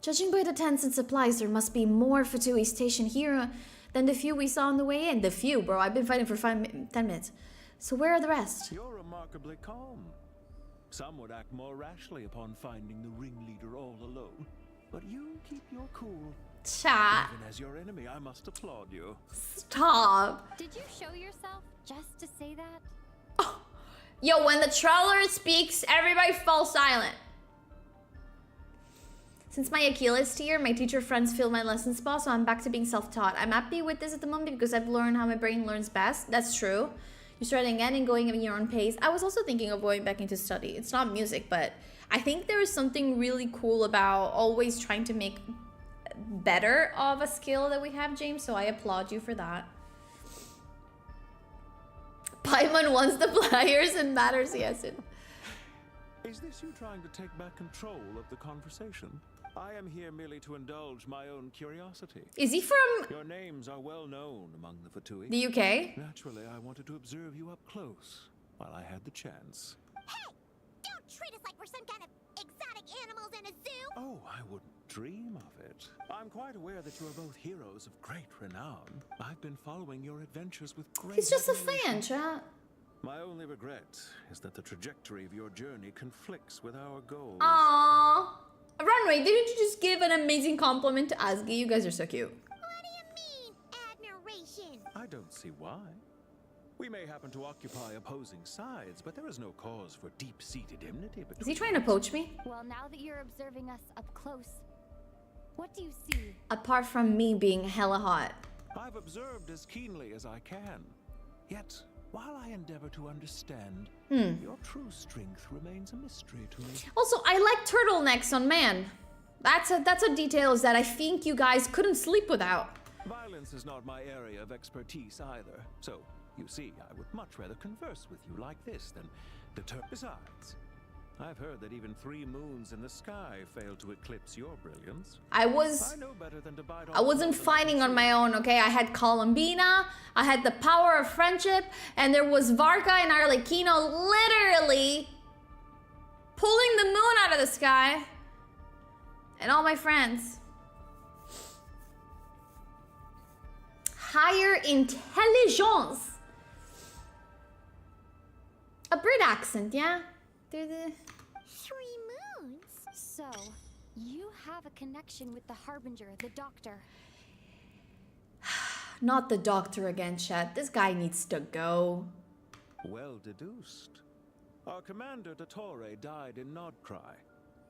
[SPEAKER 1] Judging by the tents and supplies, there must be more Fatui stationed here than the few we saw on the way in. The few, bro. I've been fighting for 10 minutes. So where are the rest?
[SPEAKER 8] You're remarkably calm. Some would act more rashly upon finding the ringleader all alone. But you keep your cool.
[SPEAKER 1] Chat.
[SPEAKER 8] Even as your enemy, I must applaud you.
[SPEAKER 1] Stop.
[SPEAKER 6] Did you show yourself just to say that?
[SPEAKER 1] Yo, when the Traveler speaks, everybody falls silent. Since my Achilles tear, my teacher friends filled my lesson spot, so I'm back to being self-taught. I'm happy with this at the moment because I've learned how my brain learns best. That's true. You're starting again and going at your own pace. I was also thinking of going back into study. It's not music, but I think there is something really cool about always trying to make better of a skill that we have, James, so I applaud you for that. Paimon wants the players and matters, yes.
[SPEAKER 8] Is this you trying to take back control of the conversation? I am here merely to indulge my own curiosity.
[SPEAKER 1] Is he from
[SPEAKER 8] Your names are well known among the Fatui.
[SPEAKER 1] the UK?
[SPEAKER 8] Naturally, I wanted to observe you up close while I had the chance.
[SPEAKER 7] Hey! Don't treat us like we're some kind of exotic animals in a zoo!
[SPEAKER 8] Oh, I wouldn't dream of it. I'm quite aware that you are both heroes of great renown. I've been following your adventures with great
[SPEAKER 1] He's just a
[SPEAKER 8] admiration.
[SPEAKER 1] fan, chat.
[SPEAKER 8] My only regret is that the trajectory of your journey conflicts with our goals.
[SPEAKER 1] Aww. Runway, didn't you just give an amazing compliment to Asgi? You guys are so cute.
[SPEAKER 7] What do you mean, admiration?
[SPEAKER 8] I don't see why. We may happen to occupy opposing sides, but there is no cause for deep-seated enmity between
[SPEAKER 1] Is he trying to poach me?
[SPEAKER 6] Well, now that you're observing us up close, what do you see?
[SPEAKER 1] Apart from me being hella hot.
[SPEAKER 8] I've observed as keenly as I can. Yet, while I endeavor to understand, your true strength remains a mystery to me.
[SPEAKER 1] Also, I like turtlenecks on man. That's a detail that I think you guys couldn't sleep without.
[SPEAKER 8] Violence is not my area of expertise either. So, you see, I would much rather converse with you like this than deter. Besides, I've heard that even 3 moons in the sky fail to eclipse your brilliance.
[SPEAKER 1] I
[SPEAKER 8] know better than to bite
[SPEAKER 1] I wasn't fighting on my own, okay? I had Columbina, I had the power of friendship, and there was Varka and Arlecchino literally pulling the moon out of the sky. And all my friends. Higher intelligence. A Brit accent, yeah?
[SPEAKER 7] 3 moons?
[SPEAKER 6] So, you have a connection with the Harbinger, the Doctor.
[SPEAKER 1] Not the Doctor again, Chet. This guy needs to go.
[SPEAKER 8] Well deduced. Our commander, Dottore, died in Nordcry.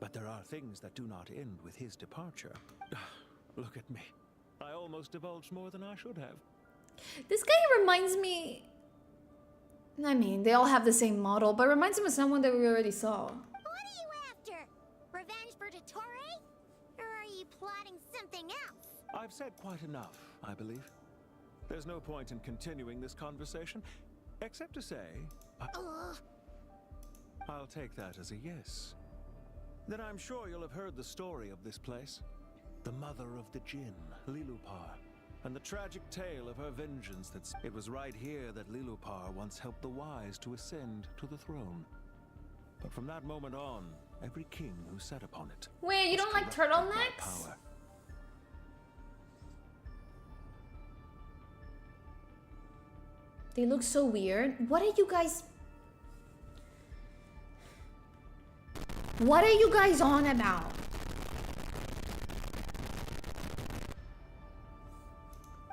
[SPEAKER 8] But there are things that do not end with his departure. Look at me. I almost divulged more than I should have.
[SPEAKER 1] This guy reminds me... I mean, they all have the same model, but reminds him of someone that we already saw.
[SPEAKER 7] What are you after? Revenge for Dottore? Or are you plotting something else?
[SPEAKER 8] I've said quite enough, I believe. There's no point in continuing this conversation, except to say... I'll take that as a yes. Then I'm sure you'll have heard the story of this place. The mother of the Jinn, Lilupar, and the tragic tale of her vengeance. It was right here that Lilupar once helped the wise to ascend to the throne. But from that moment on, every king who sat upon it...
[SPEAKER 1] Wait, you don't like turtlenecks? They look so weird. What are you guys... What are you guys on about?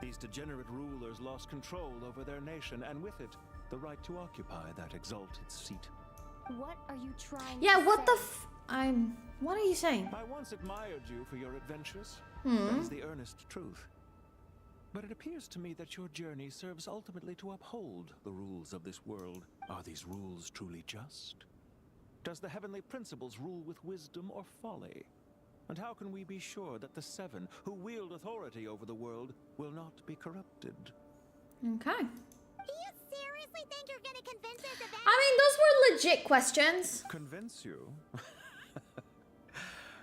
[SPEAKER 8] These degenerate rulers lost control over their nation, and with it, the right to occupy that exalted seat.
[SPEAKER 6] What are you trying
[SPEAKER 1] Yeah,
[SPEAKER 6] to
[SPEAKER 1] what
[SPEAKER 6] say?
[SPEAKER 1] the what are you saying?
[SPEAKER 8] I once admired you for your adventures. That is the earnest truth. But it appears to me that your journey serves ultimately to uphold the rules of this world. Are these rules truly just? Does the heavenly principles rule with wisdom or folly? And how can we be sure that the 7 who wield authority over the world will not be corrupted?
[SPEAKER 1] Okay.
[SPEAKER 7] Do you seriously think you're gonna convince us of that?
[SPEAKER 1] I mean, those were legit questions.
[SPEAKER 8] Convince you?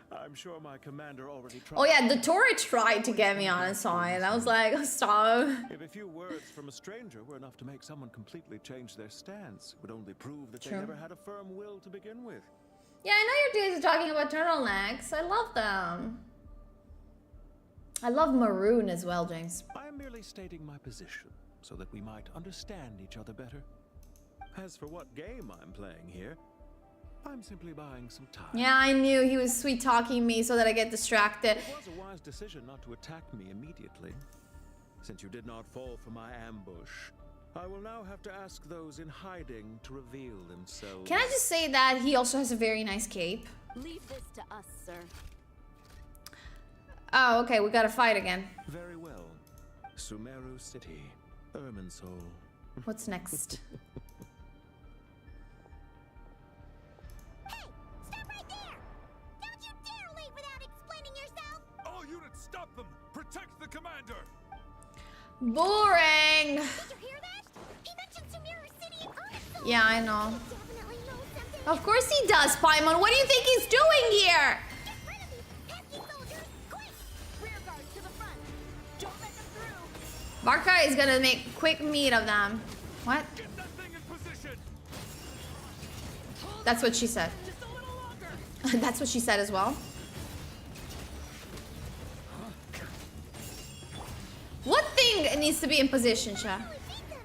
[SPEAKER 8] I'm sure my commander already tried.
[SPEAKER 1] Oh yeah, the Tori tried to get me on a song, and I was like, oh, stop.
[SPEAKER 8] If a few words from a stranger were enough to make someone completely change their stance, it would only prove that
[SPEAKER 1] True.
[SPEAKER 8] they never had a firm will to begin with.
[SPEAKER 1] Yeah, I know you guys are talking about turtlenecks. I love them. I love maroon as well, James.
[SPEAKER 8] I am merely stating my position, so that we might understand each other better. As for what game I'm playing here, I'm simply buying some time.
[SPEAKER 1] Yeah, I knew he was sweet-talking me so that I get distracted.
[SPEAKER 8] It was a wise decision not to attack me immediately. Since you did not fall for my ambush, I will now have to ask those in hiding to reveal themselves.
[SPEAKER 1] Can I just say that he also has a very nice cape?
[SPEAKER 9] Leave this to us, sir.
[SPEAKER 1] Oh, okay, we gotta fight again.
[SPEAKER 8] Very well. Sumeru City, Irminsul.
[SPEAKER 1] What's next?
[SPEAKER 7] Hey! Stop right there! Don't you dare leave without explaining yourself!
[SPEAKER 2] All units, stop them! Protect the commander!
[SPEAKER 1] Boring!
[SPEAKER 7] Did you hear that? He mentioned Sumeru City and Irminsul!
[SPEAKER 1] Yeah, I know.
[SPEAKER 7] He definitely knows something!
[SPEAKER 1] Of course he does, Paimon. What do you think he's doing here?
[SPEAKER 7] Get rid of these pesky soldiers! Quick!
[SPEAKER 9] Rear guard to the front. Don't let them through.
[SPEAKER 1] Barca is gonna make quick meat of them. What?
[SPEAKER 2] Get that thing in position!
[SPEAKER 1] That's what she said.
[SPEAKER 9] Just a little longer.
[SPEAKER 1] That's what she said as well. What thing needs to be in position, Char?
[SPEAKER 7] We beat them!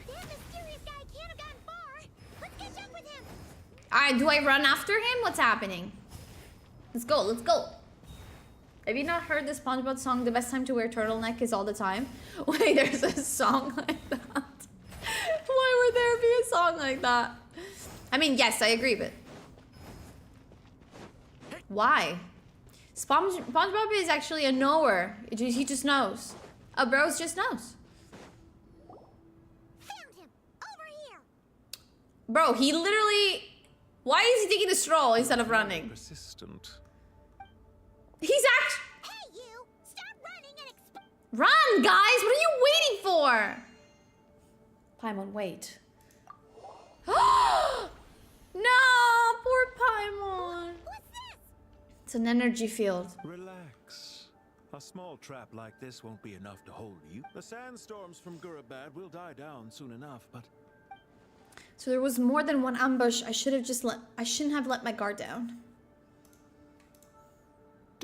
[SPEAKER 7] That mysterious guy can't have gotten far! Let's catch up with him!
[SPEAKER 1] Alright, do I run after him? What's happening? Let's go, let's go. Have you not heard the SpongeBob song, The Best Time to Wear Turtleneck is All the Time? Wait, there's a song like that. Why would there be a song like that? I mean, yes, I agree, but... Why? SpongeBob is actually a knower. He just knows. A bros just knows.
[SPEAKER 7] Found
[SPEAKER 1] Bro, he literally... Why is he taking a stroll instead of running?
[SPEAKER 8] Persistent.
[SPEAKER 1] He's actually...
[SPEAKER 7] Hey, you! Stop running and
[SPEAKER 1] Run, guys! What are you waiting for? Paimon, wait. No, poor Paimon.
[SPEAKER 7] What's this?
[SPEAKER 1] It's an energy field.
[SPEAKER 8] Relax. A small trap like this won't be enough to hold you. The sandstorms from Gurabad will die down soon enough, but
[SPEAKER 1] So there was more than one ambush. I shouldn't have let my guard down.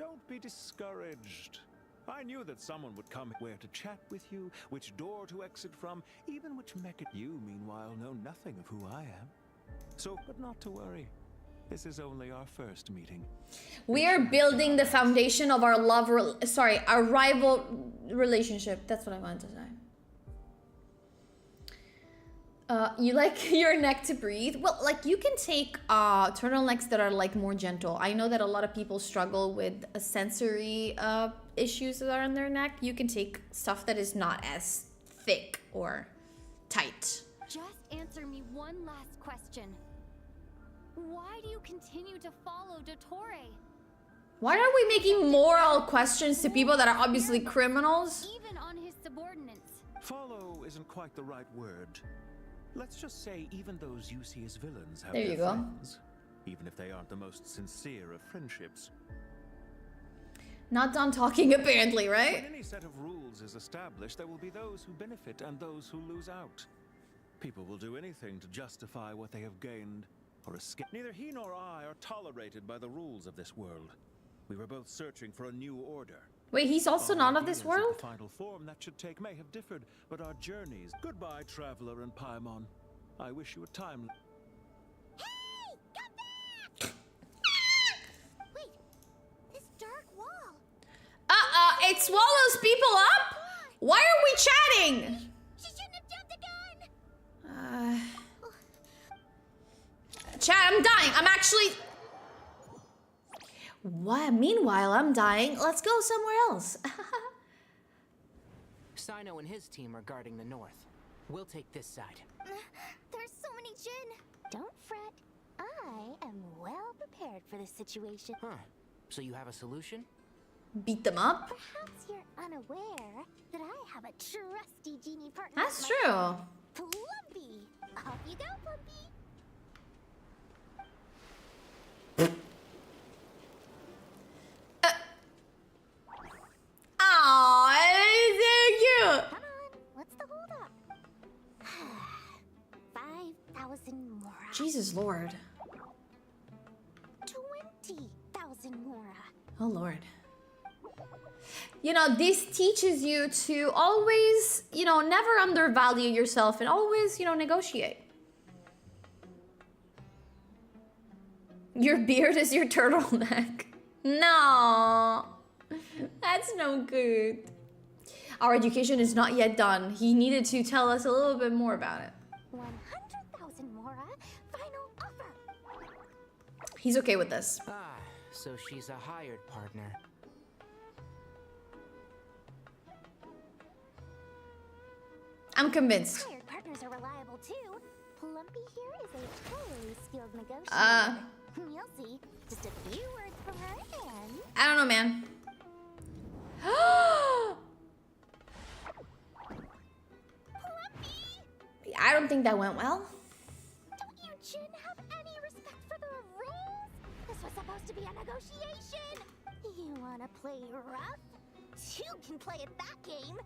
[SPEAKER 8] don't be discouraged. I knew that someone would come where to chat with you, which door to exit from, even which mech. You, meanwhile, know nothing of who I am. So, but not to worry. This is only our first meeting.
[SPEAKER 1] We are building the foundation of our our rival relationship. That's what I wanted to say. You like your neck to breathe? Well, like you can take turtlenecks that are like more gentle. I know that a lot of people struggle with sensory issues that are in their neck. You can take stuff that is not as thick or tight.
[SPEAKER 6] Just answer me one last question. Why do you continue to follow Dottore?
[SPEAKER 1] Why are we making moral questions to people that are obviously criminals?
[SPEAKER 6] Even on his subordinates.
[SPEAKER 8] Follow isn't quite the right word. Let's just say even those you see as villains have
[SPEAKER 1] There
[SPEAKER 8] their
[SPEAKER 1] you go.
[SPEAKER 8] friends, even if they aren't the most sincere of friendships.
[SPEAKER 1] Not done talking apparently, right?
[SPEAKER 8] When any set of rules is established, there will be those who benefit and those who lose out. People will do anything to justify what they have gained or escape. Neither he nor I are tolerated by the rules of this world. We were both searching for a new order.
[SPEAKER 1] Wait, he's also
[SPEAKER 8] Our
[SPEAKER 1] not of this
[SPEAKER 8] ideas
[SPEAKER 1] world?
[SPEAKER 8] The final form that should take may have differed, but our journeys. Goodbye, traveler and Paimon. I wish you a time.
[SPEAKER 7] Hey! Come back! Wait, this dark wall.
[SPEAKER 1] It swallows people up? Why are we chatting?
[SPEAKER 7] She shouldn't have jumped the gun!
[SPEAKER 1] Chat, I'm dying. I'm actually... What? Meanwhile, I'm dying. Let's go somewhere else.
[SPEAKER 5] Sino and his team are guarding the north. We'll take this side.
[SPEAKER 7] There's so many Jin. Don't fret. I am well prepared for this situation.
[SPEAKER 5] Huh. So you have a solution?
[SPEAKER 1] Beat them up?
[SPEAKER 7] Perhaps you're unaware that I have a trusty genie partner.
[SPEAKER 1] That's
[SPEAKER 7] of my
[SPEAKER 1] true.
[SPEAKER 7] own. Plumpy. Off you go, Plumpy.
[SPEAKER 1] Aw, it's so cute.
[SPEAKER 7] Come on, what's the holdup? 5,000 mora.
[SPEAKER 1] Jesus Lord.
[SPEAKER 7] 20,000 mora.
[SPEAKER 1] Oh Lord. You know, this teaches you to always, you know, never undervalue yourself and always, you know, negotiate. Your beard is your turtleneck. No. That's no good. Our education is not yet done. He needed to tell us a little bit more about it.
[SPEAKER 7] 100,000 mora. Final offer.
[SPEAKER 1] He's okay with this.
[SPEAKER 5] Ah, so she's a hired partner.
[SPEAKER 1] I'm convinced.
[SPEAKER 7] Hired partners are reliable too. Plumpy here is a totally skilled negotiator. You'll see. Just a few words from her and...
[SPEAKER 1] I don't know, man.
[SPEAKER 7] Plumpy!
[SPEAKER 1] I don't think that went well.
[SPEAKER 7] Don't you Jin have any respect for the rules? This was supposed to be a negotiation. You wanna play rough? You can play at that game.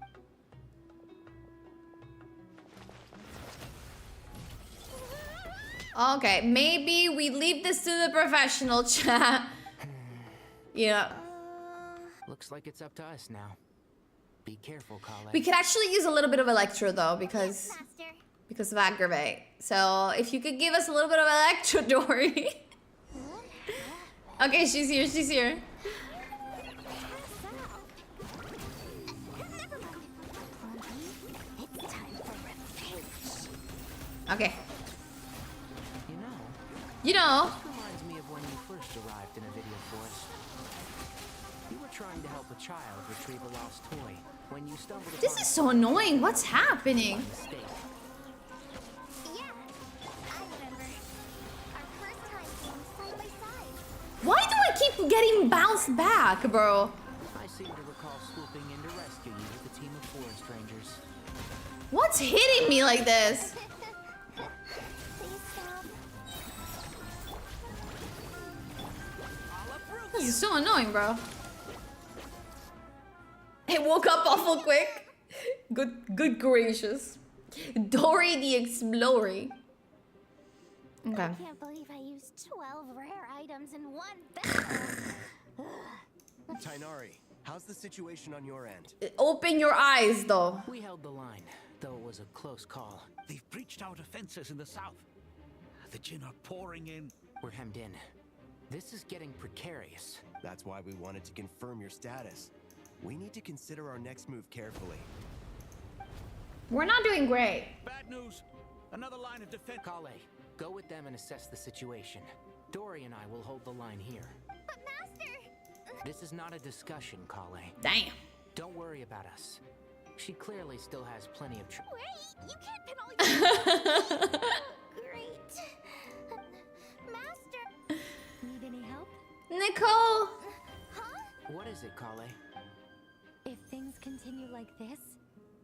[SPEAKER 1] Okay, maybe we leave this to the professional chat. Yeah.
[SPEAKER 5] Looks like it's up to us now. Be careful, Kale.
[SPEAKER 1] We could actually use a little bit of Electro though, because
[SPEAKER 7] Master.
[SPEAKER 1] of Aggravate. So if you could give us a little bit of Electro, Dory. Okay, she's here, she's here.
[SPEAKER 7] It's time for revenge.
[SPEAKER 1] Okay.
[SPEAKER 5] You know,
[SPEAKER 1] You know,
[SPEAKER 5] this reminds me of when you first arrived in a video forest. You were trying to help a child retrieve a lost toy when you stumbled upon
[SPEAKER 1] this is so annoying. What's happening?
[SPEAKER 5] a mistake.
[SPEAKER 7] Yeah, I remember
[SPEAKER 1] keep getting bounced back, bro?
[SPEAKER 5] I seem to recall swooping in to rescue you with a team of forest rangers.
[SPEAKER 1] What's hitting me like this?
[SPEAKER 7] Please stop.
[SPEAKER 1] This is so annoying, bro. It woke up awful quick. Good gracious. Dory the Explorer. Okay.
[SPEAKER 7] I can't believe I used 12 rare items in one battle.
[SPEAKER 10] Tainari, how's the situation on your end?
[SPEAKER 1] Open your eyes, though.
[SPEAKER 5] We held the line, though it was a close call.
[SPEAKER 2] They've breached our defenses in the south. The Jin are pouring in.
[SPEAKER 5] We're hemmed in. This is getting precarious.
[SPEAKER 10] That's why we wanted to confirm your status. We need to consider our next move carefully.
[SPEAKER 1] We're not doing great.
[SPEAKER 2] Bad news. Another line of defense.
[SPEAKER 5] Kale, go with them and assess the situation. Dory and I will hold the line here.
[SPEAKER 7] But Master!
[SPEAKER 5] This is not a discussion, Kale.
[SPEAKER 1] Damn.
[SPEAKER 5] Don't worry about us. She clearly still has plenty of
[SPEAKER 7] Wait, you can't pin all your... Great. Master!
[SPEAKER 6] Need any help?
[SPEAKER 1] Nicole!
[SPEAKER 7] Huh?
[SPEAKER 5] What is it, Kale?
[SPEAKER 6] If things continue like this,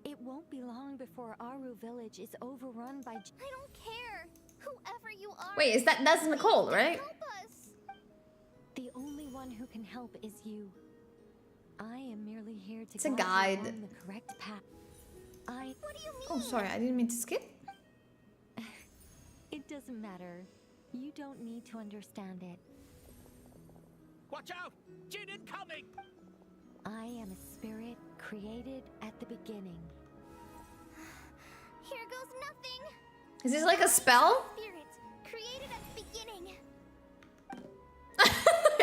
[SPEAKER 6] it won't be long before Aru village is overrun by...
[SPEAKER 7] I don't care. Whoever you are...
[SPEAKER 1] Wait, that's Nicole, right?
[SPEAKER 7] Help us.
[SPEAKER 6] The only one who can help is you. I am merely here to
[SPEAKER 1] It's a
[SPEAKER 6] guide you
[SPEAKER 1] guide.
[SPEAKER 6] along the correct path.
[SPEAKER 7] What do you mean?
[SPEAKER 1] Oh, sorry, I didn't mean to skip.
[SPEAKER 6] It doesn't matter. You don't need to understand it.
[SPEAKER 2] Watch out! Jin incoming!
[SPEAKER 6] I am a spirit created at the beginning.
[SPEAKER 7] Here goes nothing.
[SPEAKER 1] Is this like a spell?
[SPEAKER 7] Spirit, created at the beginning.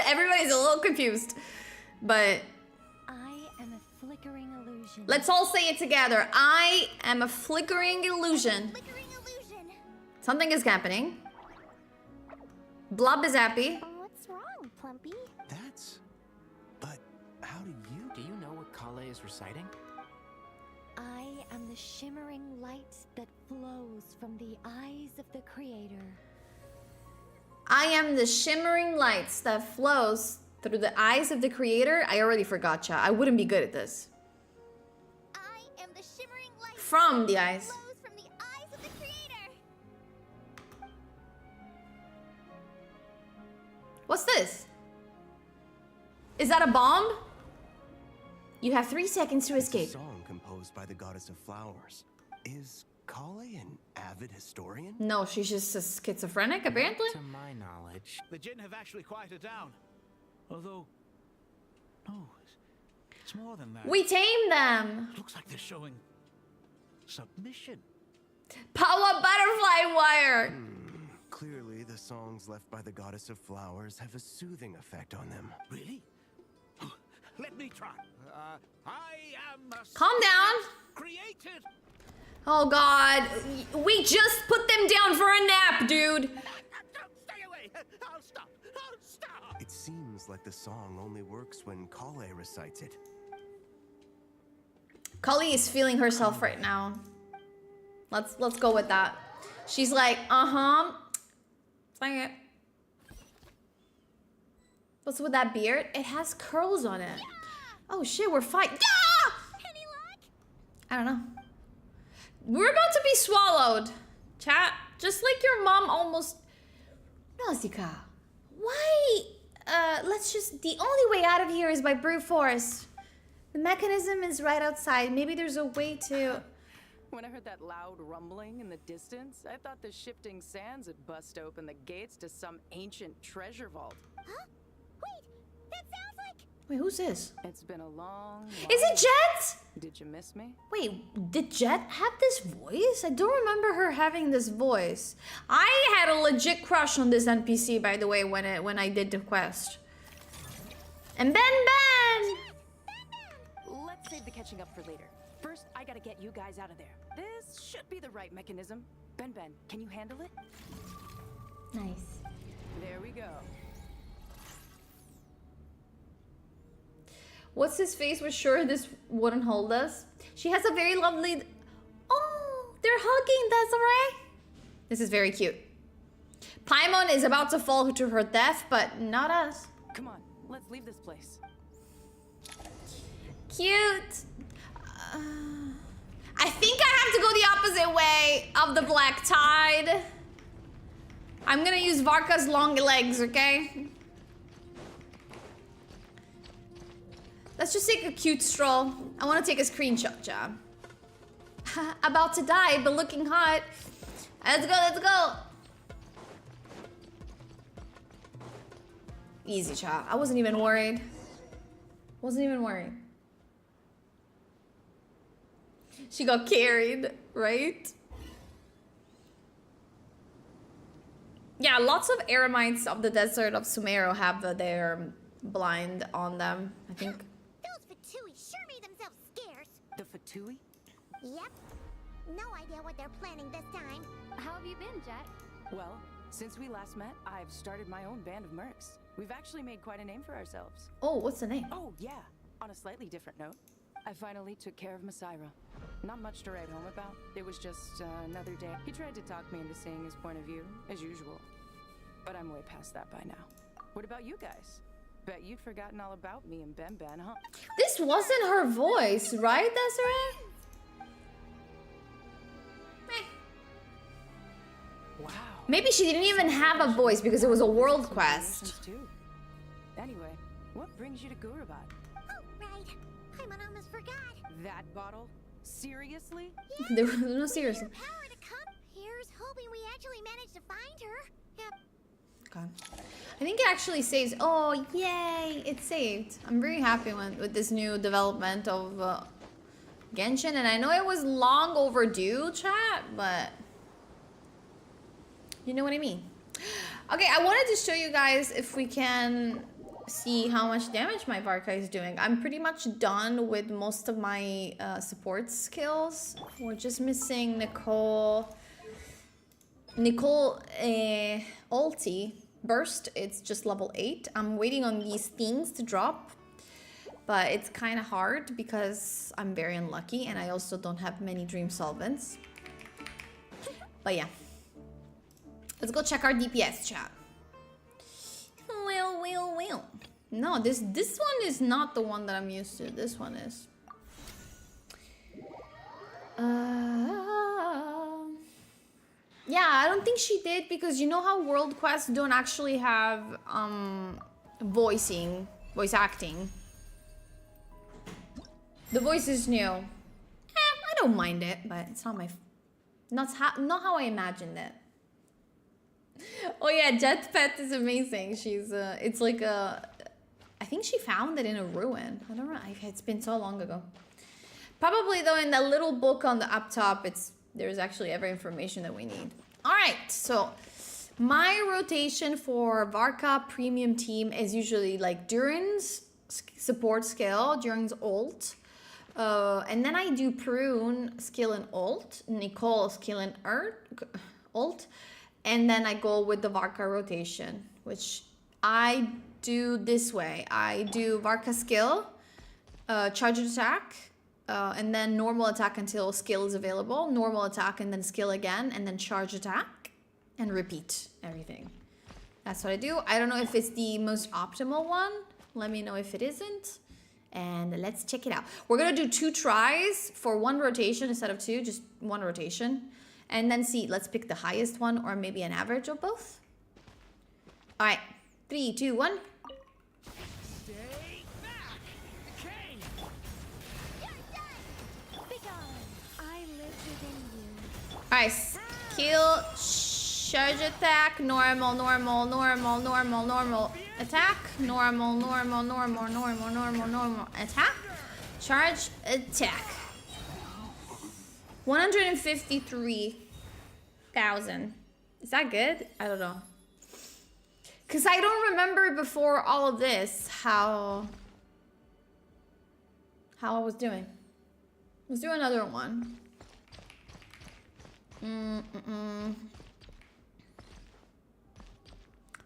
[SPEAKER 1] Everybody's a little confused. But
[SPEAKER 6] I am a flickering illusion.
[SPEAKER 1] let's all say it together. I am a flickering illusion.
[SPEAKER 7] Flickering illusion.
[SPEAKER 1] Something is happening. Blob is happy.
[SPEAKER 7] What's wrong, Plumpy?
[SPEAKER 10] That's... But how do you...
[SPEAKER 5] Do you know what Kale is reciting?
[SPEAKER 6] I am the shimmering light that flows from the eyes of the Creator.
[SPEAKER 1] I am the shimmering lights that flows through the eyes of the creator. I already forgot, chat. I wouldn't be good at this.
[SPEAKER 7] I am the shimmering light
[SPEAKER 1] From the
[SPEAKER 7] that
[SPEAKER 1] eyes.
[SPEAKER 7] flows from the eyes of the Creator.
[SPEAKER 1] What's this? Is that a bomb? You have 3 seconds to escape.
[SPEAKER 10] Song composed by the goddess of flowers. Is Kale an avid historian?
[SPEAKER 1] No, she's just a schizophrenic, apparently.
[SPEAKER 5] To my knowledge.
[SPEAKER 2] The Jin have actually quieted down. Although... No, it's more than that.
[SPEAKER 1] We tamed them.
[SPEAKER 2] Looks like they're showing... submission.
[SPEAKER 1] Power butterfly wire.
[SPEAKER 10] Clearly, the songs left by the goddess of flowers have a soothing effect on them.
[SPEAKER 2] Really? Let me try. I am a
[SPEAKER 1] Calm down.
[SPEAKER 2] created.
[SPEAKER 1] Oh God, we just put them down for a nap, dude.
[SPEAKER 2] Don't stay away. I'll stop. I'll stop.
[SPEAKER 10] It seems like the song only works when Kale recites it.
[SPEAKER 1] Kali is feeling herself right now. Let's go with that. She's like, Sing it. What's with that beard? It has curls on it. Oh shit, we're fighting. Yeah!
[SPEAKER 7] Any luck?
[SPEAKER 1] I don't know. We're about to be swallowed. Chat, just like your mom almost... Nausicaa, why? Let's just... The only way out of here is by brute force. The mechanism is right outside. Maybe there's a way to...
[SPEAKER 9] When I heard that loud rumbling in the distance, I thought the shifting sands had bust open the gates to some ancient treasure vault.
[SPEAKER 7] Huh? Wait, that sounds like...
[SPEAKER 1] Wait, who's this?
[SPEAKER 9] It's been a long,
[SPEAKER 1] Is it Jet?
[SPEAKER 9] Did you miss me?
[SPEAKER 1] Wait, did Jet have this voice? I don't remember her having this voice. I had a legit crush on this NPC, by the way, when I did the quest. And Ben!
[SPEAKER 9] Let's save the catching up for later. First, I gotta get you guys out of there. This should be the right mechanism. Ben, can you handle it?
[SPEAKER 1] Nice.
[SPEAKER 9] There we go.
[SPEAKER 1] What's his face was sure this wouldn't hold us. She has a very lovely... Oh, they're hugging, that's alright. This is very cute. Paimon is about to fall to her death, but not us.
[SPEAKER 9] Come on, let's leave this place.
[SPEAKER 1] Cute. I think I have to go the opposite way of the Black Tide. I'm gonna use Varka's long legs, okay? Let's just take a cute stroll. I want to take a screenshot, job. About to die, but looking hot. Let's go, let's go. Easy, child. I wasn't even worried. Wasn't even worried. She got carried, right? Yeah, lots of eremites of the desert of Sumeru have their blind on them, I think.
[SPEAKER 7] Those Fatui sure made themselves scarce.
[SPEAKER 9] The Fatui?
[SPEAKER 7] Yep. No idea what they're planning this time.
[SPEAKER 6] How have you been, Jet?
[SPEAKER 9] Well, since we last met, I've started my own band of mercs. We've actually made quite a name for ourselves.
[SPEAKER 1] Oh, what's the name?
[SPEAKER 9] Oh, yeah. On a slightly different note, I finally took care of Masaira. Not much to write home about. It was just another day. He tried to talk me into seeing his point of view, as usual. But I'm way past that by now. What about you guys? Bet you've forgotten all about me and Ben, huh?
[SPEAKER 1] This wasn't her voice, right, Desiree?
[SPEAKER 9] Wow.
[SPEAKER 1] Maybe she didn't even have a voice because it was a world quest.
[SPEAKER 9] Too. Anyway, what brings you to Gurabad?
[SPEAKER 7] Oh, right. Paimon almost forgot.
[SPEAKER 9] That bottle? Seriously?
[SPEAKER 1] There was no seriously.
[SPEAKER 7] Power to come. Here's hoping we actually managed to find her. Yep.
[SPEAKER 1] Okay. I think it actually saves. Oh, yay! It saved. I'm very happy with this new development of Genshin, and I know it was long overdue, chat, but you know what I mean. Okay, I wanted to show you guys if we can see how much damage my Varka is doing. I'm pretty much done with most of my support skills. We're just missing Nicole ulti burst. It's just level 8. I'm waiting on these things to drop, but it's kind of hard because I'm very unlucky and I also don't have many dream solvents. But yeah, let's go check our DPS, chat. Well. No, this one is not the one that I'm used to. This one is. Yeah, I don't think she did because you know how world quests don't actually have voice acting. The voice is new. I don't mind it, but it's not my not how I imagined it. Oh yeah, Jet Pet is amazing. She's it's like a, I think she found it in a ruin. I don't know. It's been so long ago. Probably though, in that little book on the up top, there's actually every information that we need. All right, so my rotation for Varka premium team is usually like Durin's support skill, Durin's ult, and then I do Prune skill and ult, Nicole skill and ult, and then I go with the Varka rotation, which I do this way. I do Varka skill, charge attack, and then normal attack until skill is available, normal attack and then skill again, and then charge attack, and repeat everything. That's what I do. I don't know if it's the most optimal one. Let me know if it isn't, and let's check it out. We're gonna do 2 tries for 1 rotation instead of 2, just 1 rotation, and then see, let's pick the highest one or maybe an average of both. All right, 3, 2, 1.
[SPEAKER 2] Stay back! Decay!
[SPEAKER 6] I live within you.
[SPEAKER 1] All right, skill, charge attack, normal, attack, normal, attack, charge attack. 153,000. Is that good? I don't know. Because I don't remember before all of this how I was doing. Let's do another one.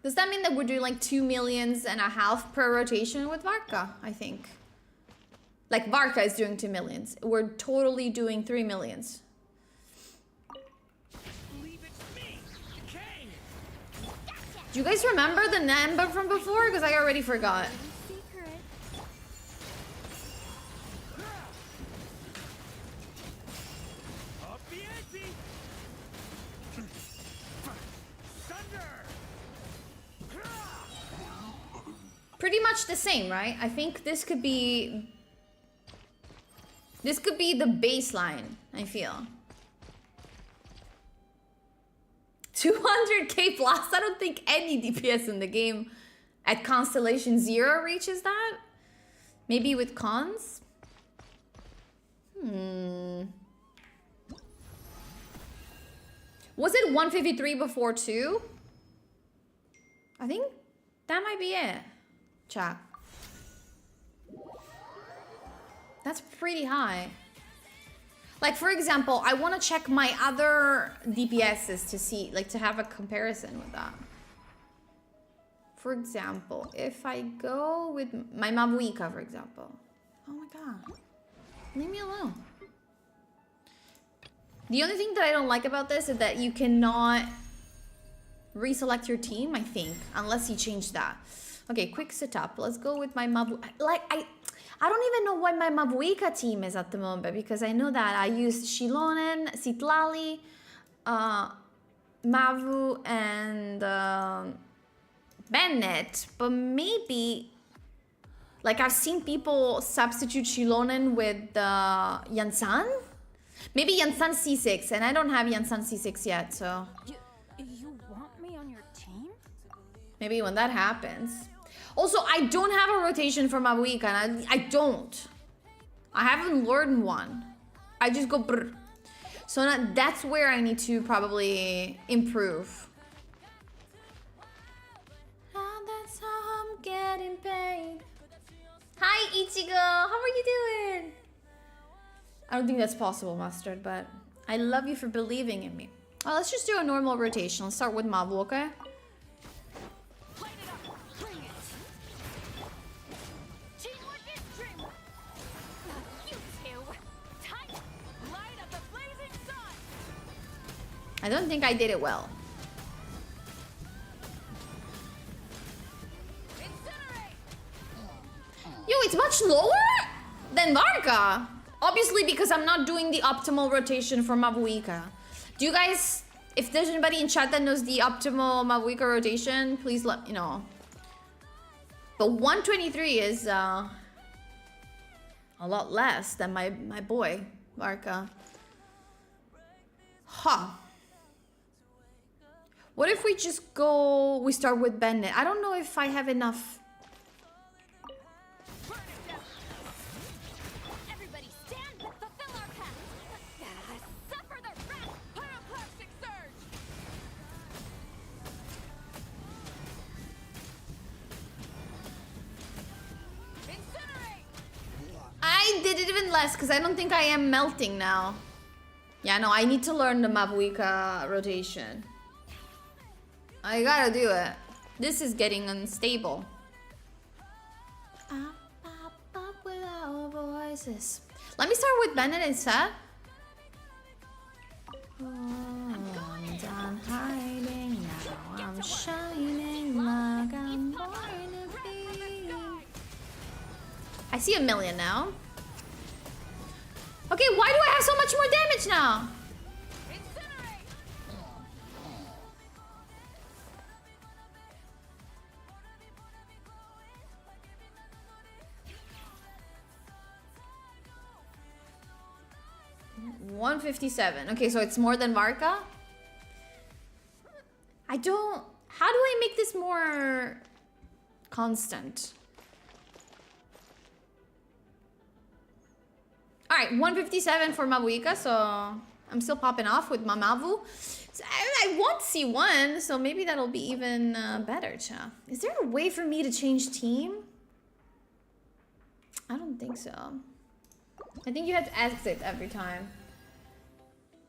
[SPEAKER 1] Does that mean that we're doing like 2.5 million per rotation with Varka? I think. Like Varka is doing 2 million. We're totally doing 3 million.
[SPEAKER 2] Leave it to me! Decay!
[SPEAKER 7] Gotcha!
[SPEAKER 1] Do you guys remember the number from before? Because I already forgot.
[SPEAKER 7] Secret.
[SPEAKER 2] Up the ante! Thunder!
[SPEAKER 1] Pretty much the same, right? I think this could be... This could be the baseline, I feel. 200k plus? I don't think any DPS in the game at Constellation 0 reaches that. Maybe with cons? Was it 153 before too? I think that might be it. Chat. That's pretty high. Like, for example, I want to check my other DPSs to see, like, to have a comparison with that. For example, if I go with my Mabuika, for example. Oh my god. Leave me alone. The only thing that I don't like about this is that you cannot reselect your team, I think, unless you change that. Okay, quick setup. Let's go with my Mabu. Like, I don't even know what my Mabuika team is at the moment, because I know that I used Shilonen, Citlali, Mavu, and Bennett. But maybe, like, I've seen people substitute Shilonen with Yansan. Maybe Yansan C6, and I don't have Yansan C6 yet, so...
[SPEAKER 7] You want me on your team?
[SPEAKER 1] Maybe when that happens. Also, I don't have a rotation for Mabuika, and I don't. I haven't learned one. I just go brr. So that's where I need to probably improve. And that's how I'm getting paid. Hi, Ichigo. How are you doing? I don't think that's possible, Mustard, but I love you for believing in me. Well, let's just do a normal rotation. Let's start with Mabu, okay? I don't think I did it well. Yo, it's much lower than Varka. Obviously, because I'm not doing the optimal rotation for Mabuika. Do you guys, if there's anybody in chat that knows the optimal Mabuika rotation, please let me know. But 123 is a lot less than my boy, Varka. Huh. What if we just go, we start with Bennett? I don't know if I have enough.
[SPEAKER 7] Everybody stand, fulfill our path. Suffer the wrath, pyroclastic surge. Incinerate.
[SPEAKER 1] I did it even less because I don't think I am melting now. Yeah, no, I need to learn the Mabuika rotation. I gotta do it. This is getting unstable. Up, up, up with our voices. Let me start with Bennett instead. Oh, I'm done hiding now. I'm shining like I'm born to be. I see 1,000,000 now. Okay, why do I have so much more damage now? 157. Okay, so it's more than Varka? I don't... How do I make this more constant? Alright, 157 for Mabuika, so I'm still popping off with Mamavu. So I want C1, so maybe that'll be even better, Cha. Is there a way for me to change team? I don't think so. I think you have to exit every time.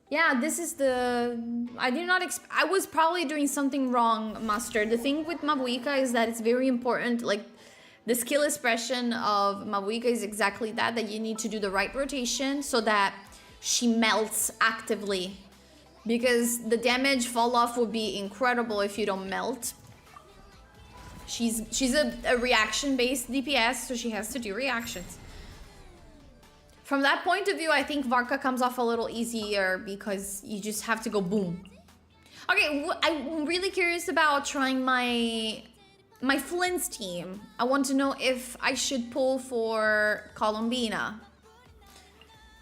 [SPEAKER 1] Yeah, this is the... I did not I was probably doing something wrong, Mustard. The thing with Mabuika is that it's very important, like, the skill expression of Mabuika is exactly that, that you need to do the right rotation so that she melts actively. Because the damage fall off would be incredible if you don't melt. She's a reaction-based DPS, so she has to do reactions. From that point of view, I think Varka comes off a little easier because you just have to go boom. Okay, I'm really curious about trying my Flint's team. I want to know if I should pull for Colombina.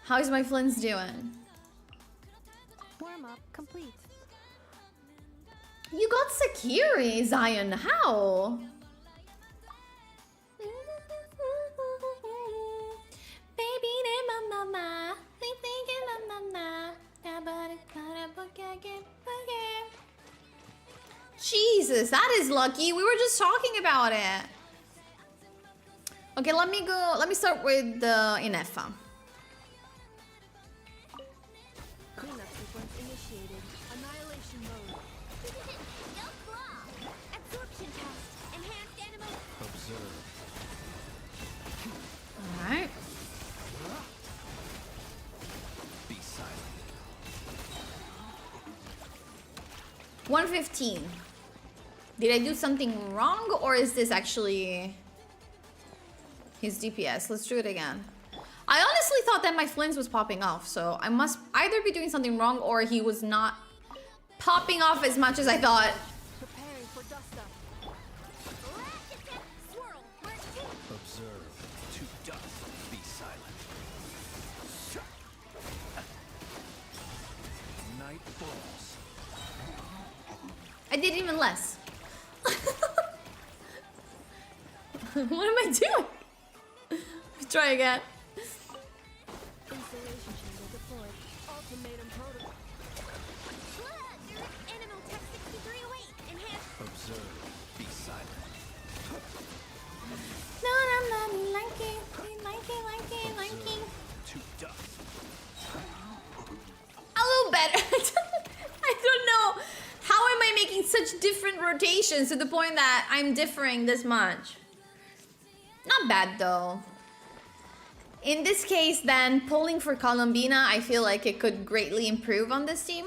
[SPEAKER 1] How is my Flint's doing?
[SPEAKER 6] Warm up complete.
[SPEAKER 1] You got Sakiri, Zion. How? Baby, mama, Jesus, that is lucky. We were just talking about it. Okay, let me go. Let me start with the Inefa.
[SPEAKER 6] Cleanup sequence initiated. Annihilation mode.
[SPEAKER 7] No flaw. Absorption test. Enhanced animal.
[SPEAKER 5] Observe.
[SPEAKER 1] All right.
[SPEAKER 5] Be silent.
[SPEAKER 1] 115. Did I do something wrong, or is this actually his DPS? Let's do it again. I honestly thought that my Flint was popping off, so I must either be doing something wrong or he was not popping off as much as I thought.
[SPEAKER 6] Preparing for dust up.
[SPEAKER 7] Last attempt. Swirl. Mark 2.
[SPEAKER 5] Observe. To dust. Be silent.
[SPEAKER 8] Night falls.
[SPEAKER 1] I did even less. What am I doing? Let's try again.
[SPEAKER 6] Installation chamber deployed. Ultimatum protocol.
[SPEAKER 7] Animal tech 6308. Enhanced.
[SPEAKER 5] Observe. Be silent.
[SPEAKER 1] No, liking.
[SPEAKER 5] To dust.
[SPEAKER 1] A little better. I don't know. How am I making such different rotations to the point that I'm differing this much? Not bad though. In this case then, pulling for Colombina, I feel like it could greatly improve on this team.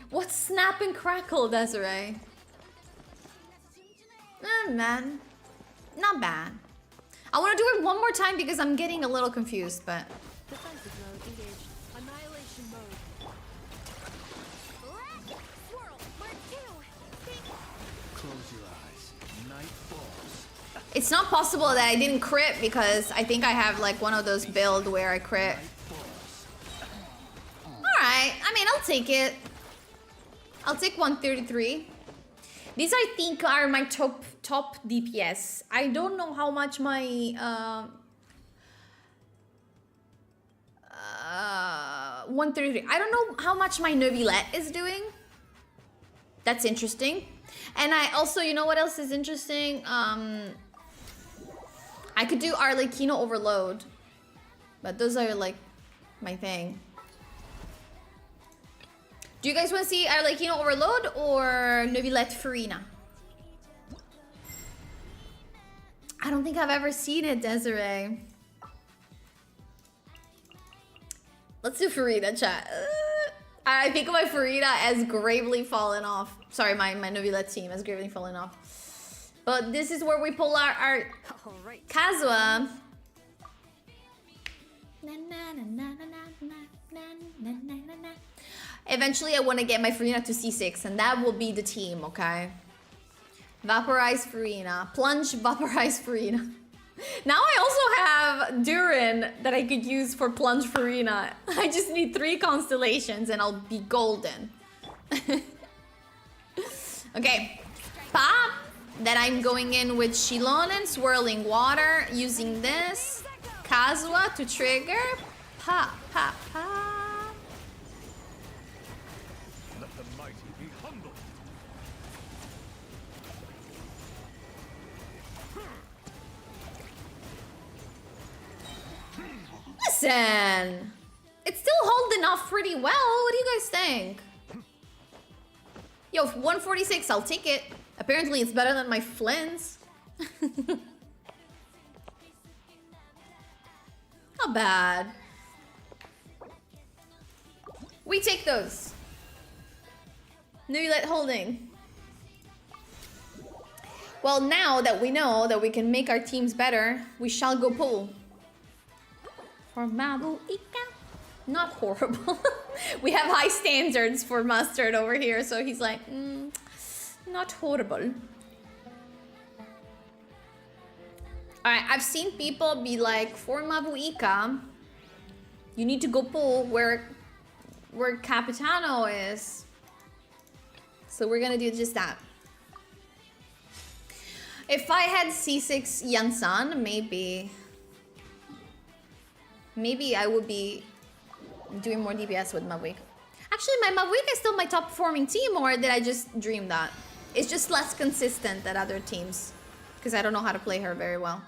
[SPEAKER 1] What's Snap and Crackle, Desiree? Man. Not bad. I want to do it one more time because I'm getting a little confused, but...
[SPEAKER 6] Defensive mode engaged. Annihilation mode.
[SPEAKER 7] Swirl. Mark 2.
[SPEAKER 8] Close your eyes. Night falls.
[SPEAKER 1] It's not possible that I didn't crit because I think I have like one of those builds where I crit. Alright, I mean, I'll take it. I'll take 133. These I think are my top DPS. I don't know how much my 133. I don't know how much my Neuvillette is doing. That's interesting. And I also, you know what else is interesting? I could do Arlecchino Overload. But those are like my thing. Do you guys want to see Arlecchino Overload or Neuvillette Farina? I don't think I've ever seen it, Desiree. Let's do Farina, chat. I think of my Farina as gravely fallen off. Sorry, my Neuvillette team has gravely fallen off. But this is where we pull our
[SPEAKER 6] Alright.
[SPEAKER 1] Kazuha. Eventually, I want to get my Farina to C6, and that will be the team, okay? Vaporize Farina. Plunge, Vaporize Farina. Now I also have Durin that I could use for Plunge Farina. I just need 3 constellations and I'll be golden. Okay. Pop. Then I'm going in with Shilonen, Swirling Water, using this. Kazuha to trigger. Pop, pop, pop.
[SPEAKER 2] Let the mighty be humbled.
[SPEAKER 1] Listen, it's still holding off pretty well. What do you guys think? Yo, 146, I'll take it. Apparently, it's better than my Flynn's. Not bad. We take those. Nulet holding. Well, now that we know that we can make our teams better, we shall go pull. For Mabu Ika. Not horrible. We have high standards for Mustard over here, so he's like, not horrible. Alright, I've seen people be like, for Mabu Ika, you need to go pull where Capitano is. So we're gonna do just that. If I had C6 Yansan, maybe I would be doing more DPS with Mavwik. Actually, my Mavwik is still my top performing team, or did I just dream that? It's just less consistent than other teams because I don't know how to play her very well.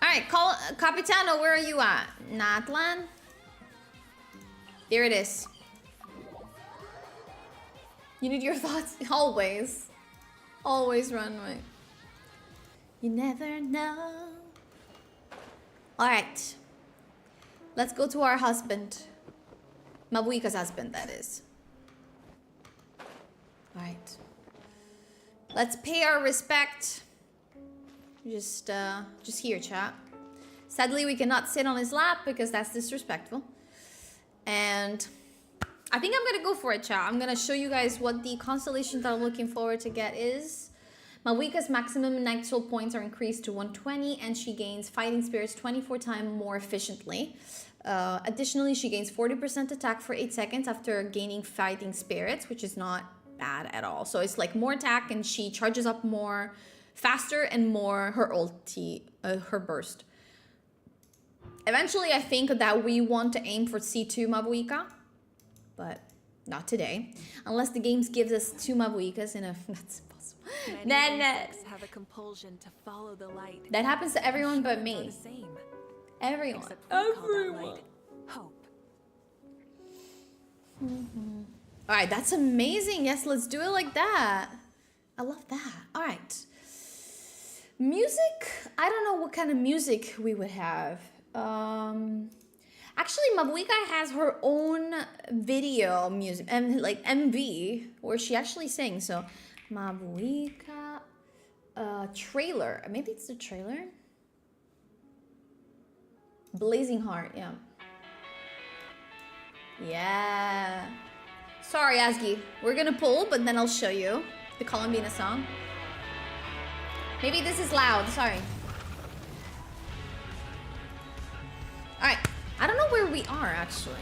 [SPEAKER 1] All right, call Capitano, where are you at? Natlan? There it is. You need your thoughts always. Always run right. You never know. All right. Let's go to our husband. Mabuika's husband, that is. All right. Let's pay our respect. Just here, chat. Sadly, we cannot sit on his lap because that's disrespectful. And I think I'm gonna go for it, chat. I'm gonna show you guys what the constellation that I'm looking forward to get is. Mabuika's maximum nitro points are increased to 120, and she gains fighting spirits 24 times more efficiently. Additionally, she gains 40% attack for 8 seconds after gaining fighting spirits, which is not bad at all. So it's like more attack, and she charges up more faster and more her ulti, her burst. Eventually, I think that we want to aim for C2 Mabuika, but not today. Unless the game gives us 2 Mabuikas in a... That's impossible. Then
[SPEAKER 11] have a compulsion to follow the light.
[SPEAKER 1] That happens to everyone but me. Everyone. Everyone.
[SPEAKER 11] Hope.
[SPEAKER 1] All right, that's amazing. Yes, let's do it like that. I love that. All right. Music. I don't know what kind of music we would have. Actually, Mabuika has her own video music and like MV where she actually sings. So, Mabuika trailer. Maybe it's the trailer. Blazing Heart, yeah. Yeah. Sorry, Asgi. We're gonna pull, but then I'll show you the Colombina song. Maybe this is loud, sorry. Alright, I don't know where we are actually.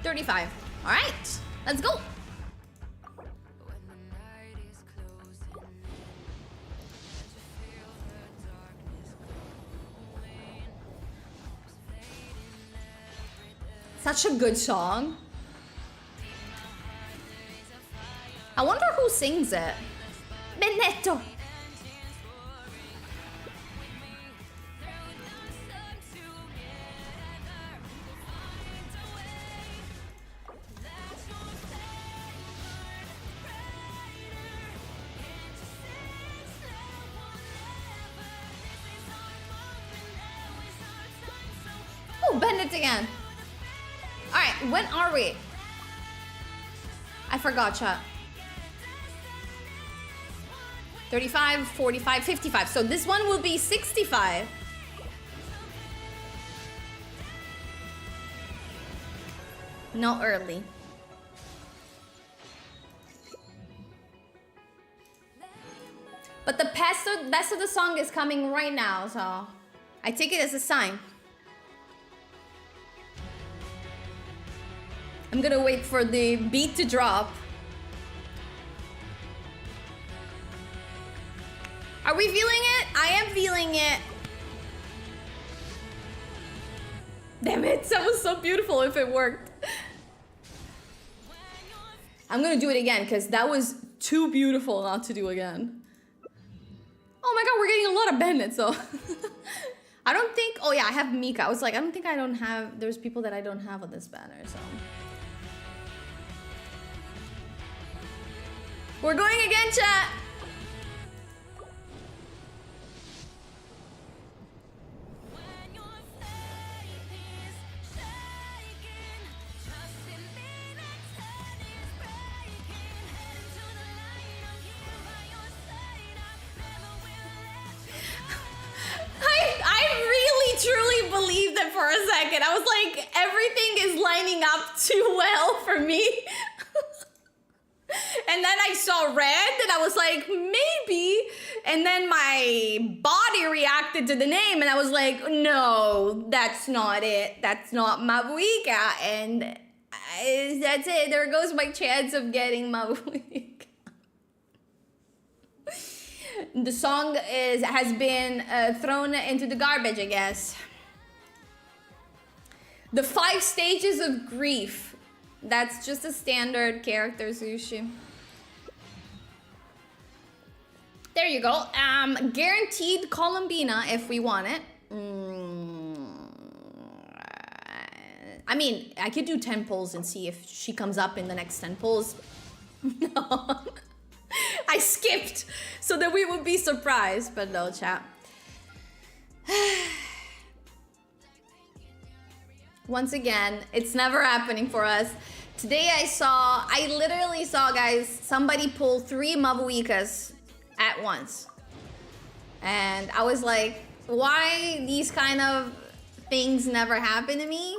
[SPEAKER 1] $35. Alright, let's go. Such a good song. I wonder who sings it. Benetto. Oh, Bennett again. Alright, when are we? I forgot, chat. 35, 45, 55. So this one will be 65. No early. But the best of the song is coming right now, so I take it as a sign. I'm gonna wait for the beat to drop. Are we feeling it? I am feeling it. Damn it, that was so beautiful if it worked. I'm gonna do it again because that was too beautiful not to do again. Oh my god, we're getting a lot of Bennett, so. I don't think, oh yeah, I have Mika. I was like, I don't think I don't have, there's people that I don't have on this banner, so. We're going again, chat. up too well for me. And then I saw red and I was like, maybe. And then my body reacted to the name and I was like, no, that's not it. That's not Mabuika. And that's it. There goes my chance of getting Mabuika. The song has been thrown into the garbage, I guess. The 5 stages of grief. That's just a standard character, Sushi. There you go. Guaranteed Columbina if we want it. I mean, I could do 10 pulls and see if she comes up in the next 10 pulls. No. I skipped so that we would be surprised, but no, chat. Once again, it's never happening for us. Today I literally saw, guys, somebody pull 3 Mabuikas at once. And I was like, why these kind of things never happen to me?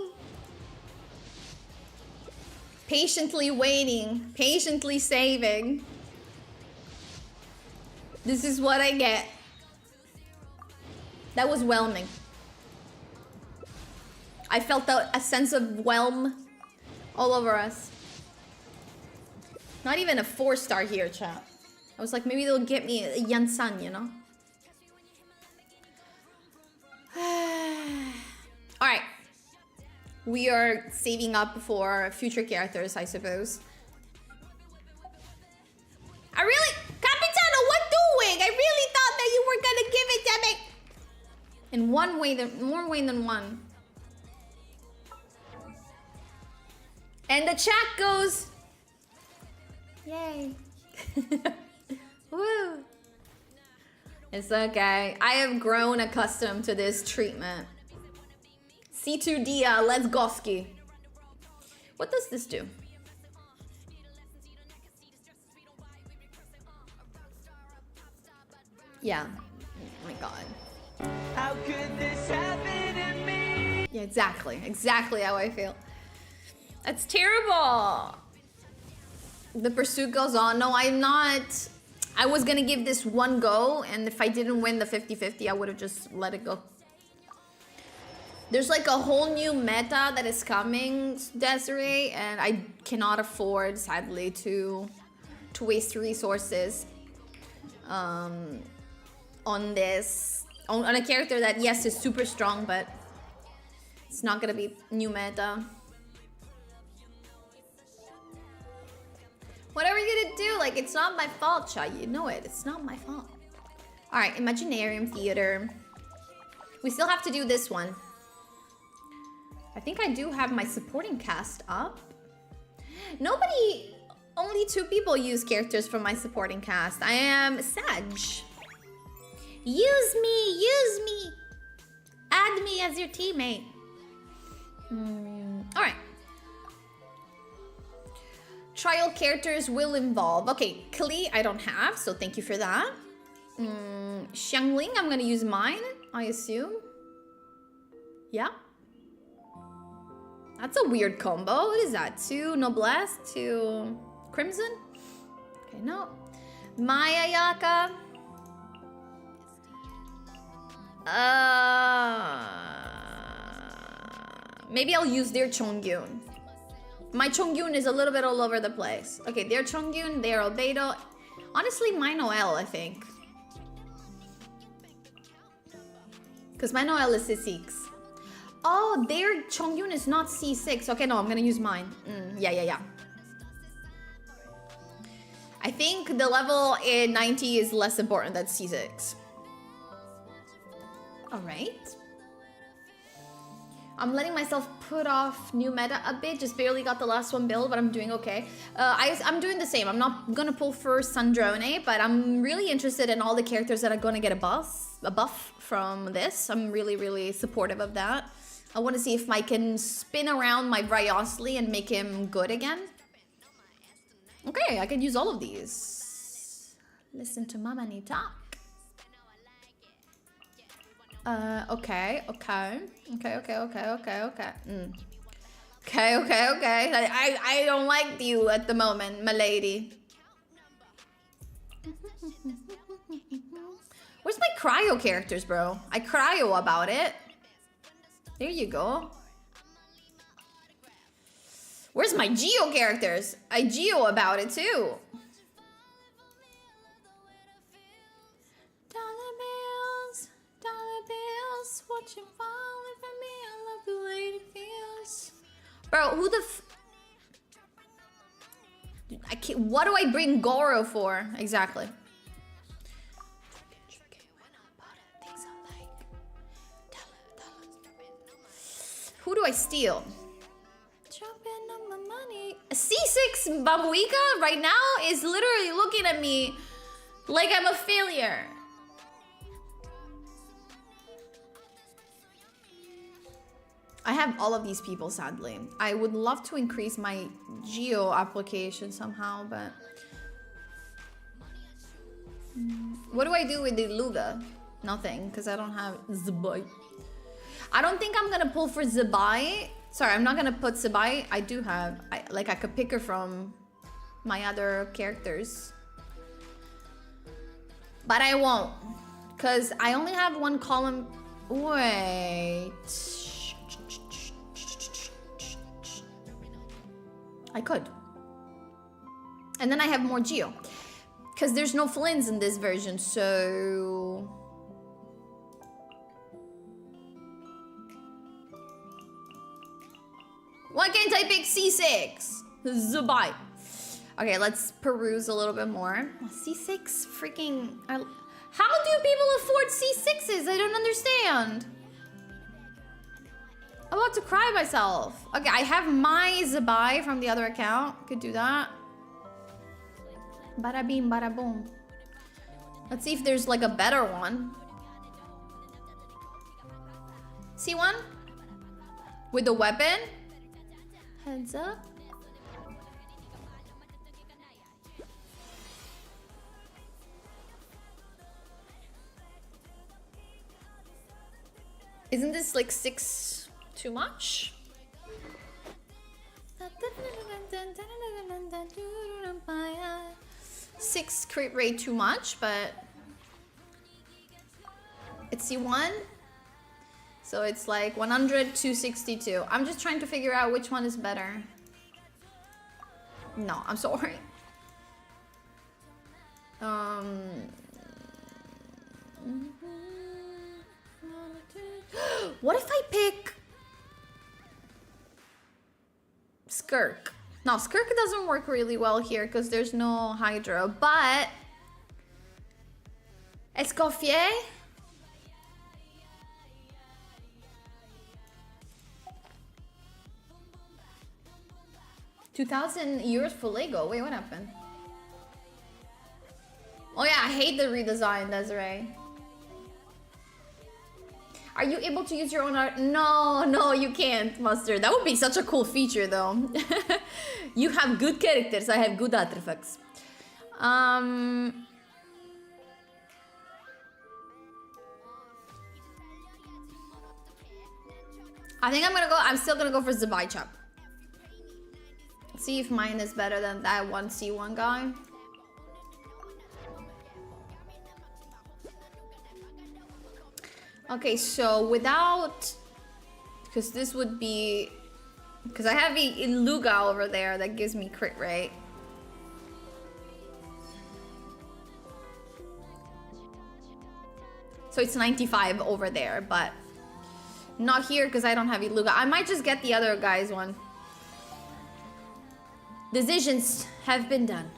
[SPEAKER 1] Patiently waiting, patiently saving. This is what I get. That was whelming. I felt a sense of whelm all over us. Not even a 4-star here, chat. I was like, maybe they'll get me a Yansan, you know? Alright. We are saving up for future characters, I suppose. I really... Capitano, what doing? I really thought that you were gonna give it to me. In one way, more way than one. And the chat goes... Yay. Woo. It's okay. I have grown accustomed to this treatment. C2D, let's go ski. What does this do? Yeah. Oh my god. How could this happen to me? Yeah, exactly. Exactly how I feel. That's terrible. The pursuit goes on. No, I'm not. I was gonna give this one go, and if I didn't win the 50-50, I would have just let it go. There's like a whole new meta that is coming, Desiree, and I cannot afford, sadly, to waste resources on this, on a character that, yes, is super strong, but it's not gonna be new meta. What are we gonna do? Like, it's not my fault, Cha. You know it. It's not my fault. All right, Imaginarium Theater. We still have to do this one. I think I do have my supporting cast up. Nobody, only 2 people use characters from my supporting cast. I am Sag. Use me. Add me as your teammate. All right. Trial characters will involve. Okay, Klee I don't have, so thank you for that. Xiangling, I'm gonna use mine, I assume. Yeah. That's a weird combo. What is that? 2 Noblesse, 2 Crimson? Okay, no. Maya Yaka. Maybe I'll use their Chongyun. My Chongyun is a little bit all over the place. Okay, their Chongyun, their Albedo. Honestly, my Noel, I think. Because my Noel is C6. Oh, their Chongyun is not C6. Okay, no, I'm gonna use mine. Yeah. I think the level in 90 is less important than C6. Alright. I'm letting myself put off new meta a bit. Just barely got the last one build, but I'm doing okay. I'm doing the same. I'm not gonna pull for Sandrone, but I'm really interested in all the characters that are gonna get a buff from this. I'm really, really supportive of that. I want to see if I can spin around my Bryosly and make him good again. Okay, I can use all of these. Listen to Mama Ni talk. Okay. Okay, okay, okay. I don't like you at the moment, my lady. Where's my cryo characters, bro? I cryo about it. There you go. Where's my Geo characters? I Geo about it too. Dollar bills, watching falling from me. I love the way it feels. Bro, who the f— Dude, I can't— what do I bring Goro for? Exactly. Who do I steal? Jumping on my money. C6 Babuika right now is literally looking at me like I'm a failure. I have all of these people, sadly. I would love to increase my Geo application somehow, but... What do I do with the Luga? Nothing, because I don't have Zabai. I don't think I'm gonna pull for Zabai. Sorry, I'm not gonna put Zabai. I do have... I could pick her from my other characters. But I won't. Because I only have one column... Wait... I could. And then I have more Geo. Because there's no Flynn's in this version, so... Why can't I pick C6? Zubai. Okay, let's peruse a little bit more. C6 freaking... How do people afford C6s? I don't understand. I'm about to cry myself. Okay, I have my Zabai from the other account. Could do that. Bada beam, bada boom. Let's see if there's like a better one. See one? With the weapon? Heads up. Isn't this like 6 too much? Six crit rate too much, but it's C1. So it's like 100, 262. I'm just trying to figure out which one is better. No, I'm sorry. What if I pick Skirk? No, Skirk doesn't work really well here because there's no Hydro, but Escoffier? €2,000 for Lego. Wait, what happened? Oh yeah, I hate the redesign, Desiree. Are you able to use your own art? No, no, you can't, Mustard. That would be such a cool feature, though. You have good characters. I have good artifacts. I think I'm still gonna go for Zabai Chop. See if mine is better than that 1C1 guy. Okay, so without, because this would be, because I have a Luga over there that gives me crit rate. So it's 95 over there, but not here because I don't have a Luga. I might just get the other guy's one. Decisions have been done.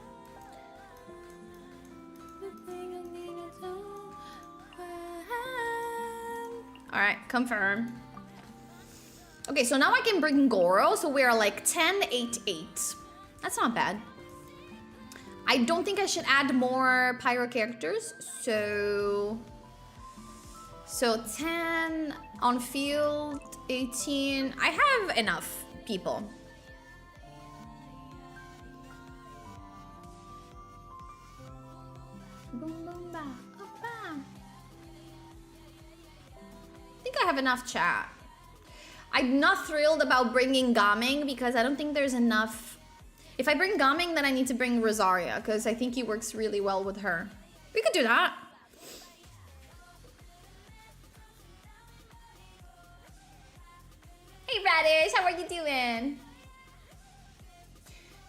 [SPEAKER 1] Alright, confirm. Okay, so now I can bring Goro, so we're like 10, 8, 8. That's not bad. I don't think I should add more Pyro characters, so 10 on field, 18. I have enough people. I think I have enough chat. I'm not thrilled about bringing Gaming because I don't think there's enough. If I bring Gaming, then I need to bring Rosaria because I think he works really well with her. We could do that. Hey Radish, how are you doing?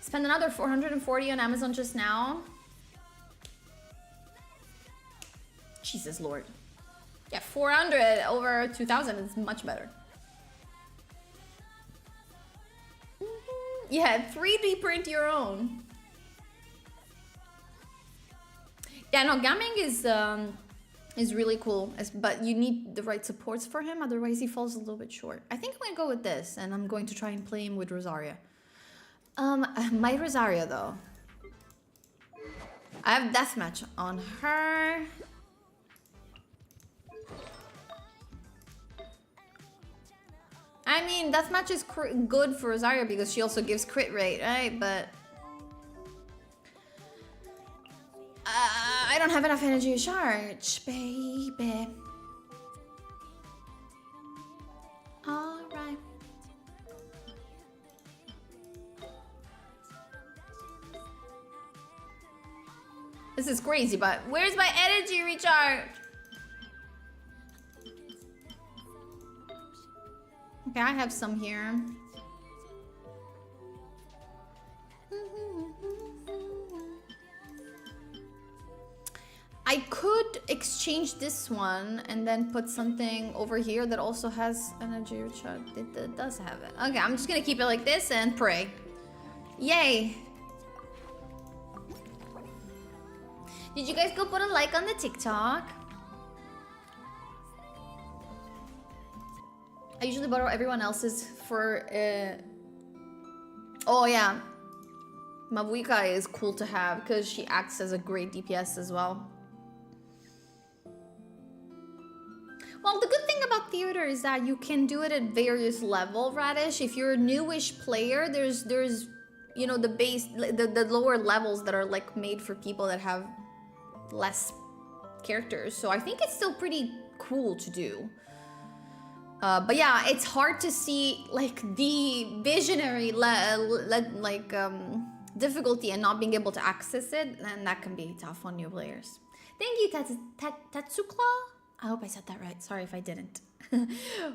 [SPEAKER 1] Spend another 440 on Amazon just now. Jesus Lord. Yeah, 400 over 2,000 is much better. Yeah, 3D print your own. Yeah, no, Gaming is really cool, but you need the right supports for him, otherwise he falls a little bit short. I think I'm gonna go with this, and I'm going to try and play him with Rosaria. My Rosaria though. I have deathmatch on her. I mean, deathmatch is good for Rosaria because she also gives crit rate, right? But I don't have enough energy to charge, baby. Alright. This is crazy, but where's my energy recharge? Okay, I have some here. I could exchange this one and then put something over here that also has energy recharge. It does have it. Okay, I'm just gonna keep it like this and pray. Yay! Did you guys go put a like on the TikTok? I usually borrow everyone else's for oh yeah, Mavuika is cool to have because she acts as a great DPS as well. Well, the good thing about theater is that you can do it at various level, Radish. If you're a newish player, there's you know, the base, the lower levels that are like made for people that have less characters. So I think it's still pretty cool to do. But yeah, it's hard to see like the visionary difficulty and not being able to access it, and that can be tough on new players. Thank you, Tatsukla. I hope I said that right. Sorry if I didn't.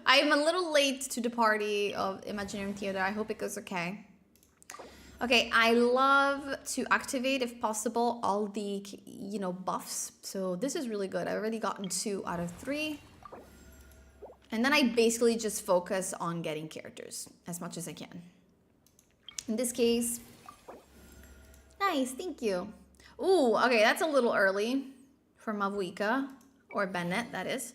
[SPEAKER 1] I am a little late to the party of Imaginarium Theater. I hope it goes okay. Okay, I love to activate, if possible, all the, you know, buffs. So this is really good. I've already gotten 2 out of 3. And then I basically just focus on getting characters as much as I can. In this case, nice, thank you. Ooh, okay, that's a little early for Mavuika, or Bennett, that is.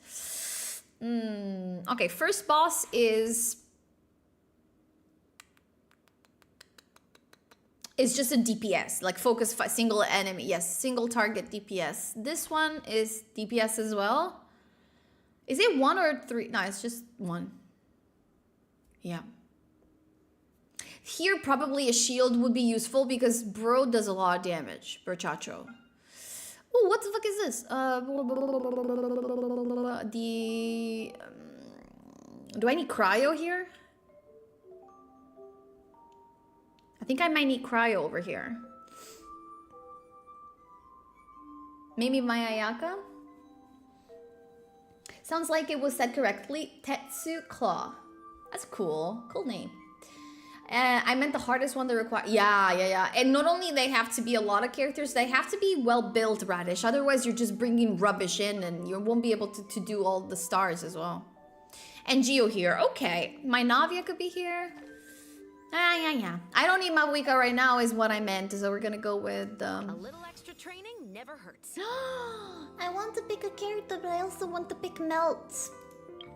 [SPEAKER 1] Okay, first boss is just a DPS, like focus single enemy. Yes, single target DPS. This one is DPS as well. Is it 1 or 3? No, it's just 1. Yeah. Here, probably a shield would be useful because bro does a lot of damage. Brochacho. Oh, what the fuck is this? Do I need cryo here? I think I might need cryo over here. Maybe my Ayaka? Sounds like it was said correctly. Tetsu Claw. That's cool. Cool name. I meant the hardest one to require. Yeah. And not only they have to be a lot of characters, they have to be well built, Radish. Otherwise, you're just bringing rubbish in and you won't be able to do all the stars as well. And Geo here. Okay. My Navia could be here. Yeah. I don't need Mavuika right now is what I meant. So we're going to go with...
[SPEAKER 11] A little extra training never hurts.
[SPEAKER 7] I want to pick a character, but I also want to pick Melt.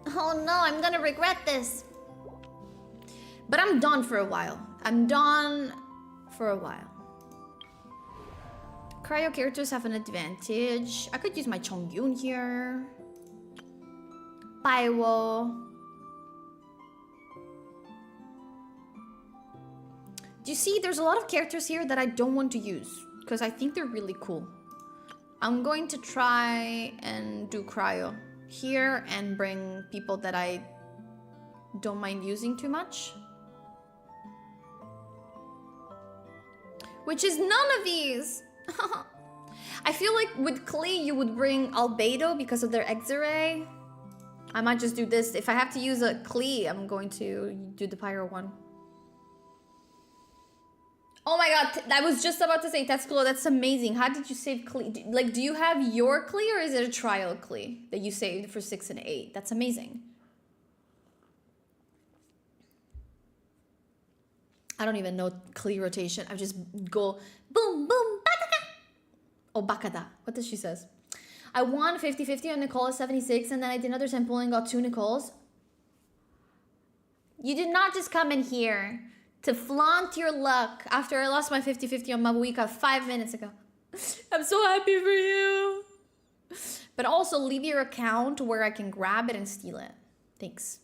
[SPEAKER 7] Oh no, I'm gonna regret this.
[SPEAKER 1] But I'm done for a while. Cryo characters have an advantage. I could use my Chongyun here. Baiwo. Do you see, there's a lot of characters here that I don't want to use because I think they're really cool. I'm going to try and do cryo here and bring people that I don't mind using too much. Which is none of these. I feel like with Klee you would bring Albedo because of their X-ray. I might just do this. If I have to use a Klee, I'm going to do the Pyro one. Oh my god, I was just about to say, Tetsuko, that's amazing. How did you save Klee? Like, do you have your Klee or is it a trial Klee that you saved for 6 and 8? That's amazing. I don't even know Klee rotation. I just go boom, boom, bakada. Oh, bakada. What does she says? I won 50-50 on Nicole 76 and then I did another sample and got 2 Nicoles. You did not just come in here to flaunt your luck after I lost my 50-50 on Mabuika 5 minutes ago. I'm so happy for you. But also leave your account where I can grab it and steal it. Thanks.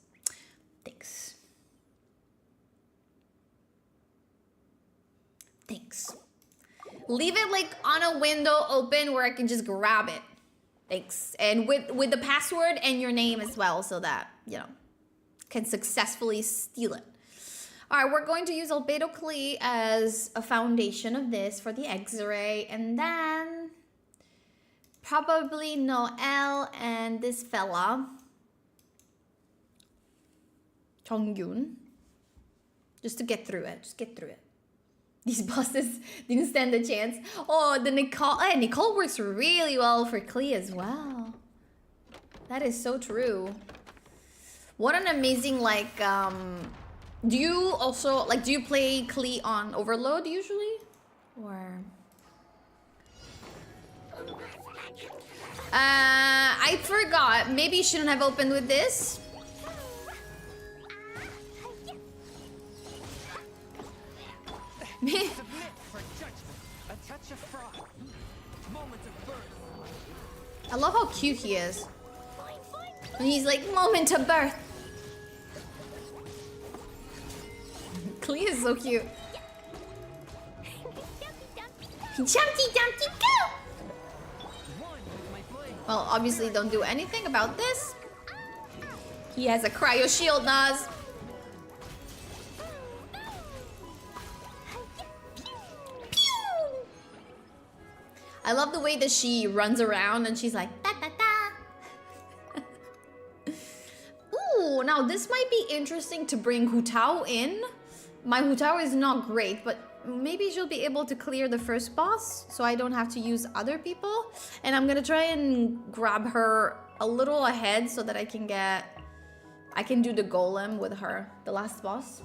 [SPEAKER 1] Thanks. Thanks. Leave it like on a window open where I can just grab it. Thanks. And with the password and your name as well so that, you know, can successfully steal it. All right, we're going to use Albedo Klee as a foundation of this for the X-ray, and then probably Noel and this fella, Chongyun, just to get through it. Just get through it. These bosses didn't stand a chance. Oh, the Nicole. Hey, Nicole works really well for Klee as well. That is so true. What an amazing, like, do you also, like, do you play Klee on Overload usually? Or... I forgot. Maybe you shouldn't have opened with this. I love how cute he is. And he's like, moment of birth. Klee is so cute. Jumpy Dumpty go! Well, obviously don't do anything about this. He has a cryo shield, Naz. I love the way that she runs around and she's like, da da da. Ooh, now this might be interesting to bring Hu Tao in. My Hu Tao is not great, but maybe she'll be able to clear the first boss so I don't have to use other people. And I'm gonna try and grab her a little ahead so that I can do the golem with her, the last boss.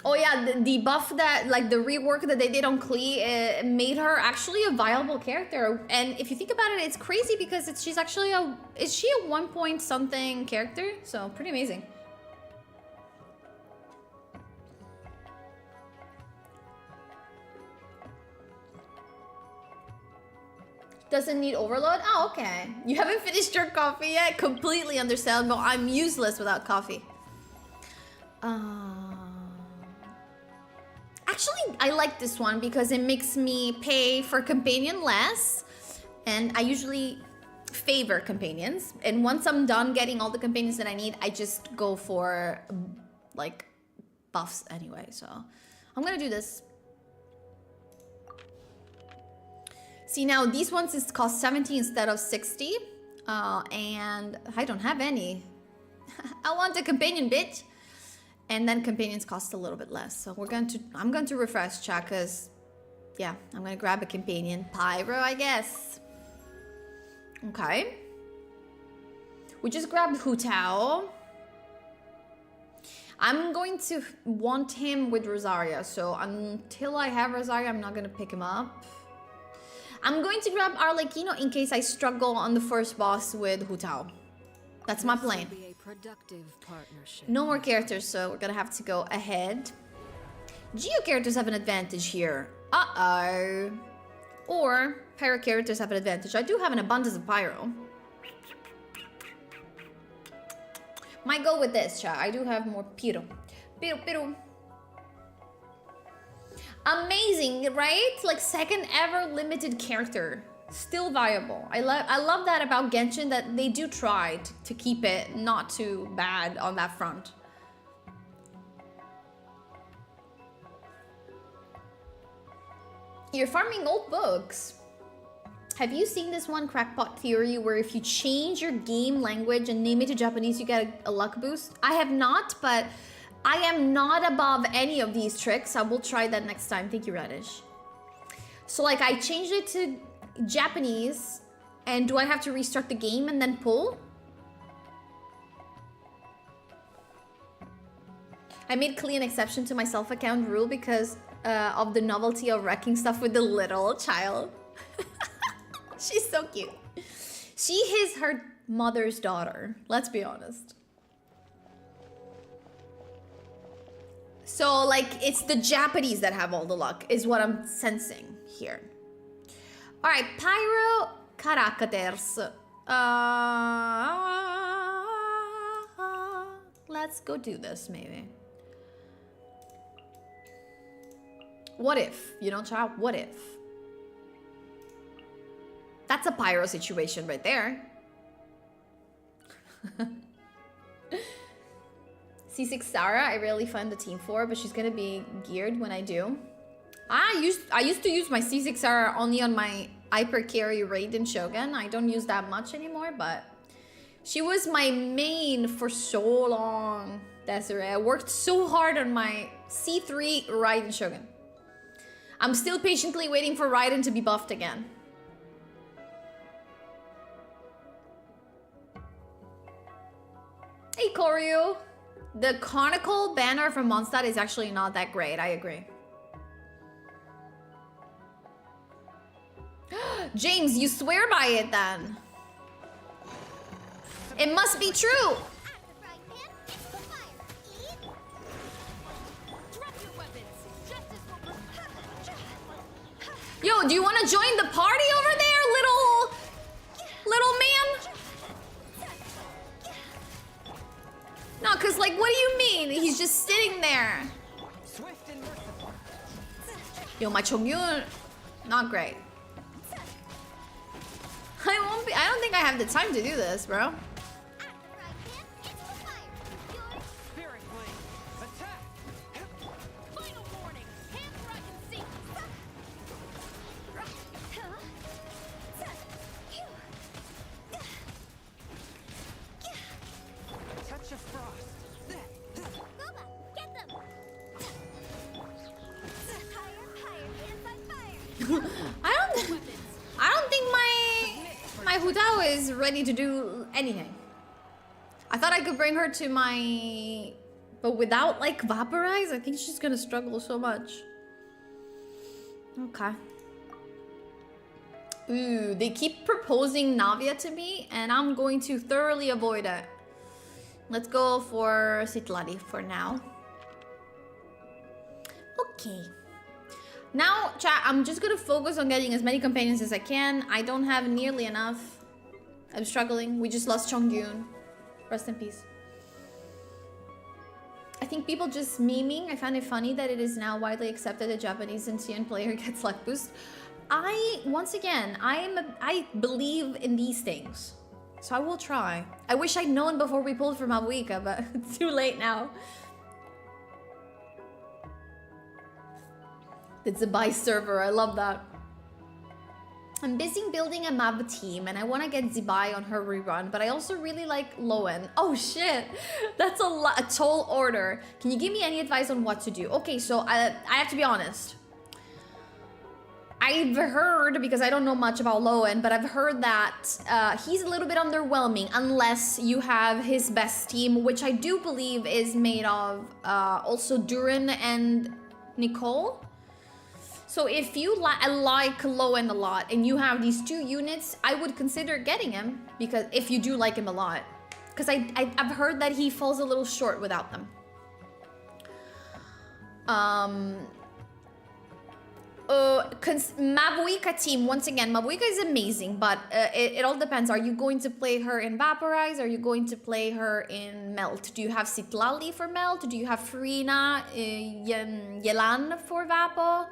[SPEAKER 1] Oh yeah, the buff that, like the rework that they did on Klee made her actually a viable character. And if you think about it, it's crazy because she's actually is she a 1 point something character? So pretty amazing. Doesn't need overload? Oh, okay. You haven't finished your coffee yet? Completely understandable. I'm useless without coffee. Actually, I like this one because it makes me pay for companion less. And I usually favor companions. And once I'm done getting all the companions that I need, I just go for, like, buffs anyway. So, I'm gonna do this. See, now these ones is cost 70 instead of 60. And I don't have any. I want a companion, bitch. And then companions cost a little bit less. So I'm going to refresh chat because, yeah, I'm going to grab a companion. Pyro, I guess. Okay. We just grabbed Hu Tao. I'm going to want him with Rosaria. So until I have Rosaria, I'm not going to pick him up. I'm going to grab Arlecchino in case I struggle on the first boss with Hu Tao. That's my plan. No more characters, so we're gonna have to go ahead. Geo characters have an advantage here. Uh-oh. Or Pyro characters have an advantage. I do have an abundance of Pyro. Might go with this, chat. I do have more Pyro. Pyro. Amazing, right? Like second ever limited character. Still viable. I love that about Genshin, that they do try to keep it not too bad on that front. You're farming old books. Have you seen this one crackpot theory where if you change your game language and name it to Japanese, you get a luck boost? I have not, but I am not above any of these tricks. I will try that next time. Thank you, Radish. So like I changed it to Japanese, and do I have to restart the game and then pull? I made clean exception to my self-account rule because of the novelty of wrecking stuff with the little child. She's so cute. She is her mother's daughter, let's be honest. So like it's the Japanese that have all the luck is what I'm sensing here. All right, Pyro Characters. Let's go do this maybe. What if, you know, child, what if? That's a pyro situation right there. C6 Sarah, I rarely find the team for, but she's gonna be geared when I do. I used to use my C6 Sarah only on my hyper carry Raiden Shogun. I don't use that much anymore, but she was my main for so long. Desiree, I worked so hard on my C3 Raiden Shogun. I'm still patiently waiting for Raiden to be buffed again. Hey Koryu! The conical banner from Mondstadt is actually not that great, I agree. James, you swear by it then. It must be true! Yo, do you want to join the party over there, little man? No, cause like, what do you mean? He's just sitting there. Yo, my Chongyun, not great. I don't think I have the time to do this, bro. I don't think my Hutao is ready to do anything. I thought I could bring her to my, but without like vaporize, I think she's gonna struggle so much. Okay. Ooh, they keep proposing Navia to me, and I'm going to thoroughly avoid it. Let's go for Citlali for now. Okay. Now, chat, I'm just gonna focus on getting as many companions as I can. I don't have nearly enough. I'm struggling. We just lost Chongyun. Rest in peace. I think people just memeing. I find it funny that it is now widely accepted that Japanese Sentient player gets luck boost. Once again, I believe in these things. So I will try. I wish I'd known before we pulled from Mabuika, but it's too late now. It's a buy server, I love that. I'm busy building a Mab team and I want to get Zibai on her rerun, but I also really like Lowen. Oh shit, that's a tall order. Can you give me any advice on what to do? Okay, so I have to be honest. I've heard, because I don't know much about Lowen, but I've heard that he's a little bit underwhelming unless you have his best team, which I do believe is made of also Durin and Nicole. So if you like Lowen a lot and you have these two units, I would consider getting him, because if you do like him a lot. Because I've heard that he falls a little short without them. Mabuika team, once again, Mabuika is amazing, but it all depends. Are you going to play her in Vaporize? Are you going to play her in Melt? Do you have Citlali for Melt? Do you have Frina, Yelan for Vapo?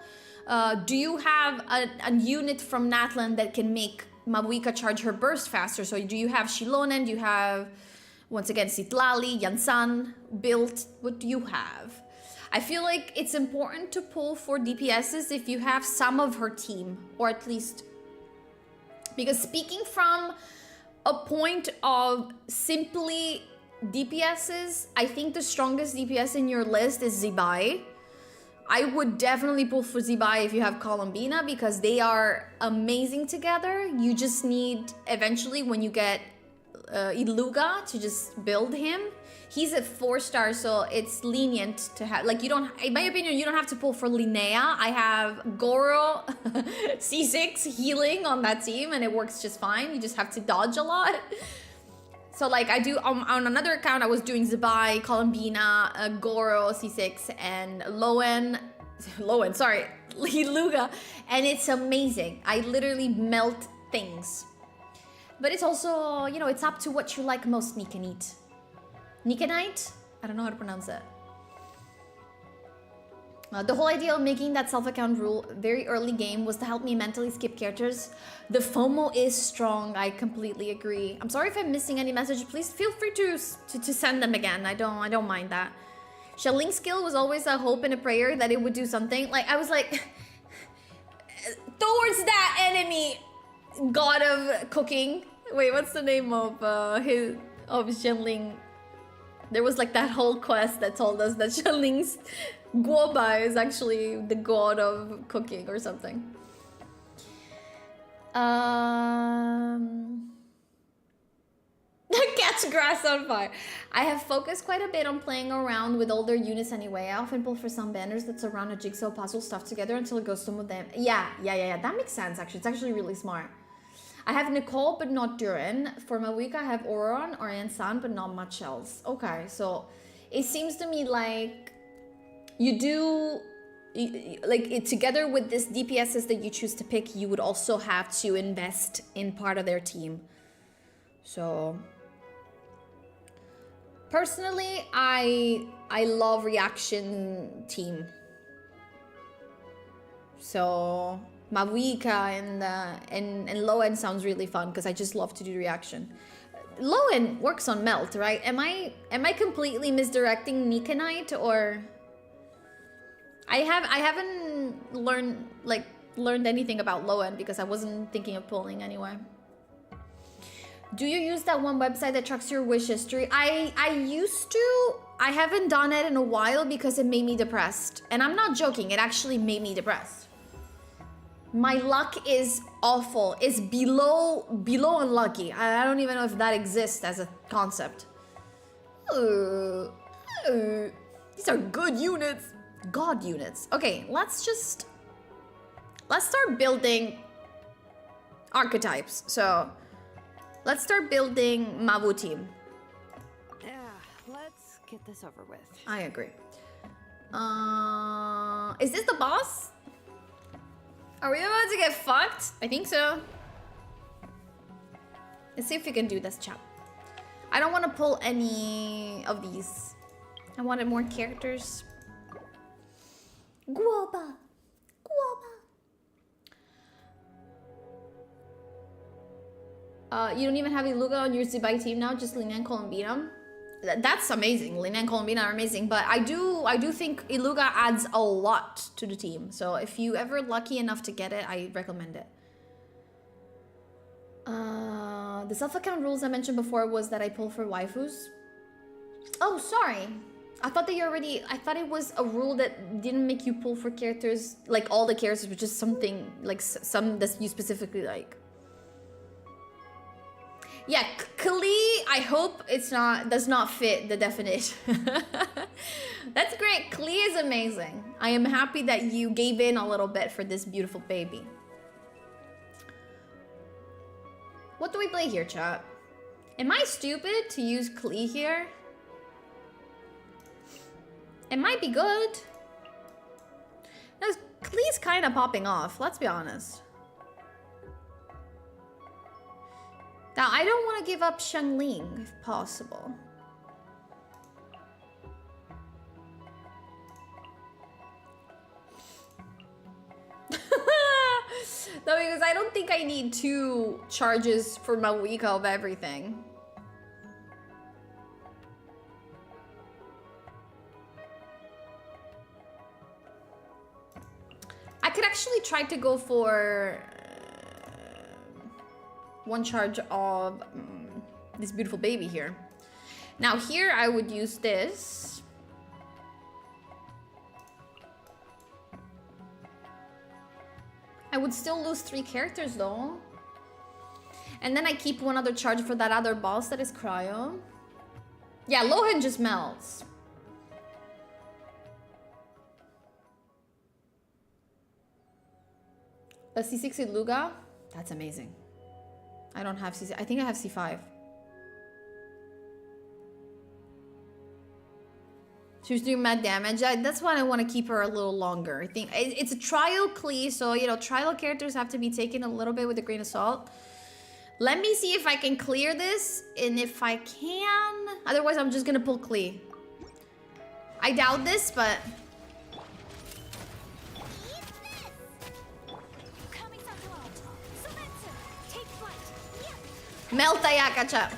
[SPEAKER 1] Do you have a unit from Natlan that can make Mabuika charge her burst faster? So do you have Shilonen? Do you have, once again, Sitlali, Yansan built? What do you have? I feel like it's important to pull for DPSs if you have some of her team, or at least, because speaking from a point of simply DPSs, I think the strongest DPS in your list is Zibai. I would definitely pull for Zibai if you have Columbina, because they are amazing together. You just need, eventually, when you get Iluga, to just build him. He's a 4-star, so it's lenient to have, like, you don't, in my opinion, you don't have to pull for Linnea. I have Goro C6 healing on that team, and it works just fine. You just have to dodge a lot. So, like, I do, on another account, I was doing Zibai, Columbina, Goro C6, and Liluga, and it's amazing. I literally melt things. But it's also, you know, it's up to what you like most, Nikanite. Nikanite? I don't know how to pronounce it. The whole idea of making that self-account rule very early game was to help me mentally skip characters. The FOMO is strong. I completely agree. I'm sorry if I'm missing any message. Please feel free to send them again. I don't mind that. Shelling skill was always a hope and a prayer that it would do something. Like, I was like, towards that enemy god of cooking. Wait, what's the name of Shelling? There was like that whole quest that told us that Shelling's Guoba is actually the god of cooking or something. Catch grass on fire. I have focused quite a bit on playing around with older units anyway. I often pull for some banners that surround a jigsaw puzzle stuff together until it goes some of them. Yeah. That makes sense, actually. It's actually really smart. I have Nicole, but not Durin. For Mabuika, I have Auron or Yansan, but not much else. Okay, so it seems to me like you do, together with this DPSs that you choose to pick, you would also have to invest in part of their team. So, personally, I love reaction team. So Mabuika and Lowen sounds really fun because I just love to do reaction. Lowen works on melt, right? Am I completely misdirecting Nikanite, or I haven't learned anything about Lowen because I wasn't thinking of pulling anyway. Do you use that one website that tracks your wish history? I used to. I haven't done it in a while because it made me depressed. And I'm not joking, it actually made me depressed. My luck is awful. It's below unlucky. I don't even know if that exists as a concept. These are good units. God units. Okay, let's start building archetypes. So let's start building Mabu team.
[SPEAKER 9] Yeah, let's get this over with.
[SPEAKER 1] I agree. Is this the boss? Are we about to get fucked? I think so. Let's see if we can do this, chap. I don't want to pull any of these. I wanted more characters. Guoba. You don't even have Iluga on your Zibai team now, just Lina and Columbina. That's amazing. Lina and Columbina are amazing, but I do think Iluga adds a lot to the team. So if you ever lucky enough to get it, I recommend it. The self-account rules I mentioned before was that I pull for waifus. Oh, sorry. I thought it was a rule that didn't make you pull for characters, like all the characters, but just something, like some that you specifically like. Yeah, Klee, I hope does not fit the definition. That's great. Klee is amazing. I am happy that you gave in a little bit for this beautiful baby. What do we play here, chat? Am I stupid to use Klee here? It might be good. No, Klee's kind of popping off, let's be honest. Now, I don't want to give up Shangling, if possible. No, because I don't think I need 2 charges for Mawika of everything. I could actually try to go for 1 charge of this beautiful baby here. Now here I would use this. I would still lose 3 characters though. And then I keep 1 other charge for that other boss that is cryo. Yeah, Lohan just melts. A C6 in Luga? That's amazing. I don't have C6. I think I have C5. She was doing mad damage. That's why I want to keep her a little longer. I think it's a trial Klee, so you know, trial characters have to be taken a little bit with a grain of salt. Let me see if I can clear this, and if I can, otherwise I'm just gonna pull Klee. I doubt this, but Melta Yakacha.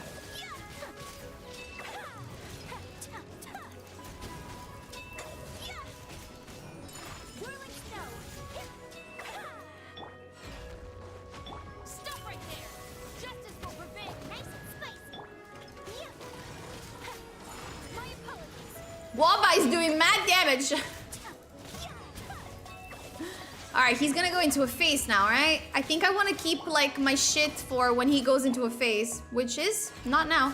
[SPEAKER 1] Wamba is doing mad damage. Alright, he's gonna go into a phase now, right? I think I want to keep like my shit for when he goes into a phase, which is not now.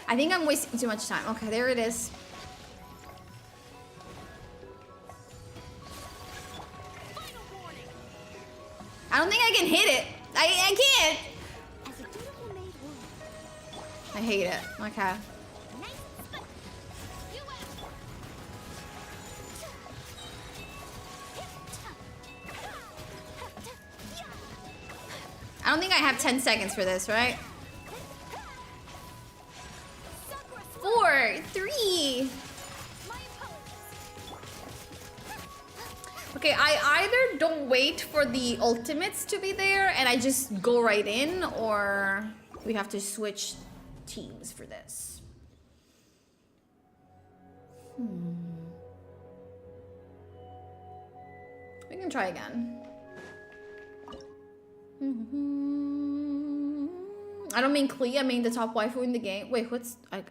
[SPEAKER 1] I think I'm wasting too much time. Okay, there it is. I don't think I can hit it. I can't. I hate it. Okay. I don't think I have 10 seconds for this, right? 4, 3. Okay, I either don't wait for the ultimates to be there and I just go right in, or we have to switch teams for this. We can try again. I don't mean Klee, I mean the top waifu in the game. Wait,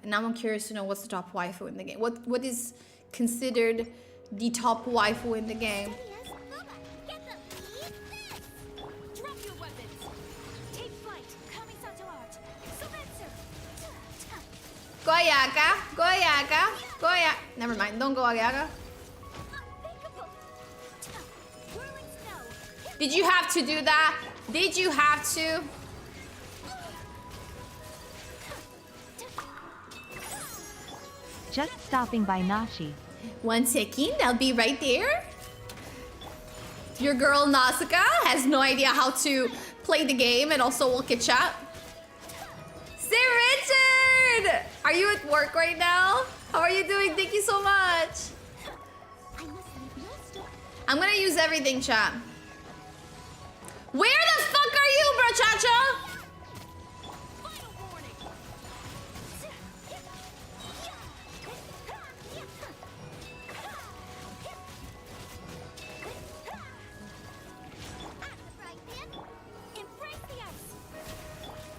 [SPEAKER 1] now I'm curious to know what's the top waifu in the game. What is considered the top waifu in the game? Go Ayaka, go Ayaka, go Ayaka. Never mind, don't go Ayaka. Did you have to do that? Did you have to?
[SPEAKER 12] Just stopping by Nashi.
[SPEAKER 1] 1 second, I'll be right there. Your girl Nausicaa has no idea how to play the game and also will catch up. Sir Richard! Are you at work right now? How are you doing? Thank you so much. I'm gonna use everything, chat. Where the fuck are you, Brachacha?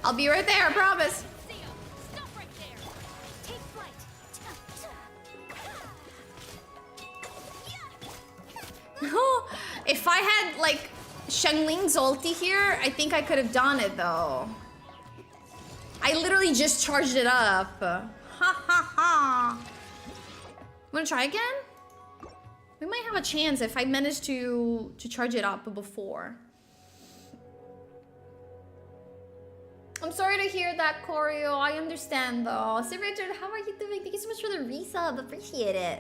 [SPEAKER 1] I'll be right there, I promise. If I had like Shengling's ulti here, I think I could have done it though. I literally just charged it up. Ha ha ha. Wanna try again? We might have a chance if I manage to charge it up before. I'm sorry to hear that, Choreo. I understand though. Sir Richard, how are you doing? Thank you so much for the resub. Appreciate it.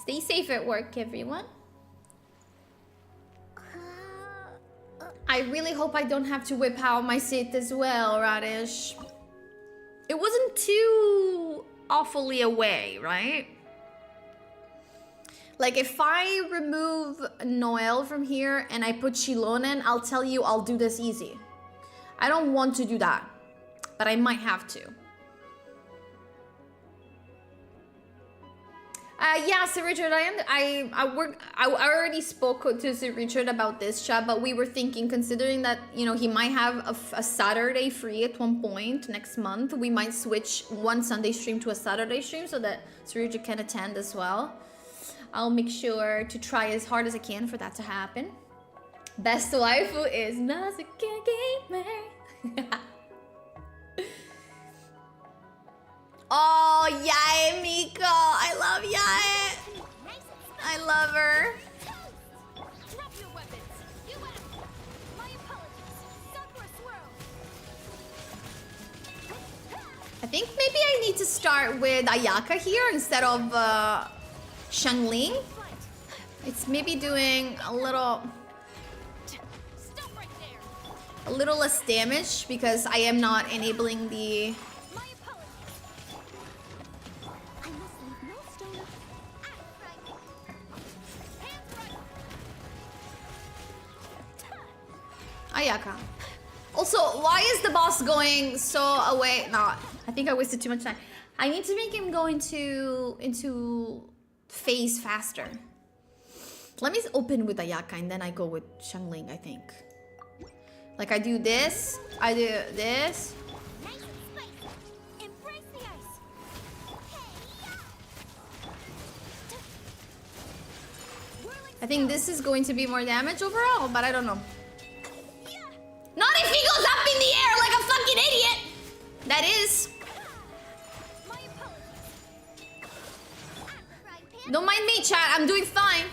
[SPEAKER 1] Stay safe at work, everyone. I really hope I don't have to whip out my Sith as well, Radish. It wasn't too awfully away, right? Like if I remove Noel from here and I put Shilonen, I'll tell you I'll do this easy. I don't want to do that, but I might have to. Yeah, Sir Richard, I already spoke to Sir Richard about this, chat, but we were thinking, considering that, you know, he might have a Saturday free at one point next month, we might switch one Sunday stream to a Saturday stream so that Sir Richard can attend as well. I'll make sure to try as hard as I can for that to happen. Best waifu is Nazuka Gamer. Oh, Yae Miko. I love Yae. I love her. I think maybe I need to start with Ayaka here instead of Shangling. It's maybe doing a little less damage because I am not enabling the Ayaka. Also, why is the boss going so away? No, I think I wasted too much time. I need to make him go into phase faster. Let me open with Ayaka and then I go with Shangling, I think. Like I do this, I do this. I think this is going to be more damage overall, but I don't know. Not if he goes up in the air like a fucking idiot! That is. Don't mind me, chat. I'm doing fine.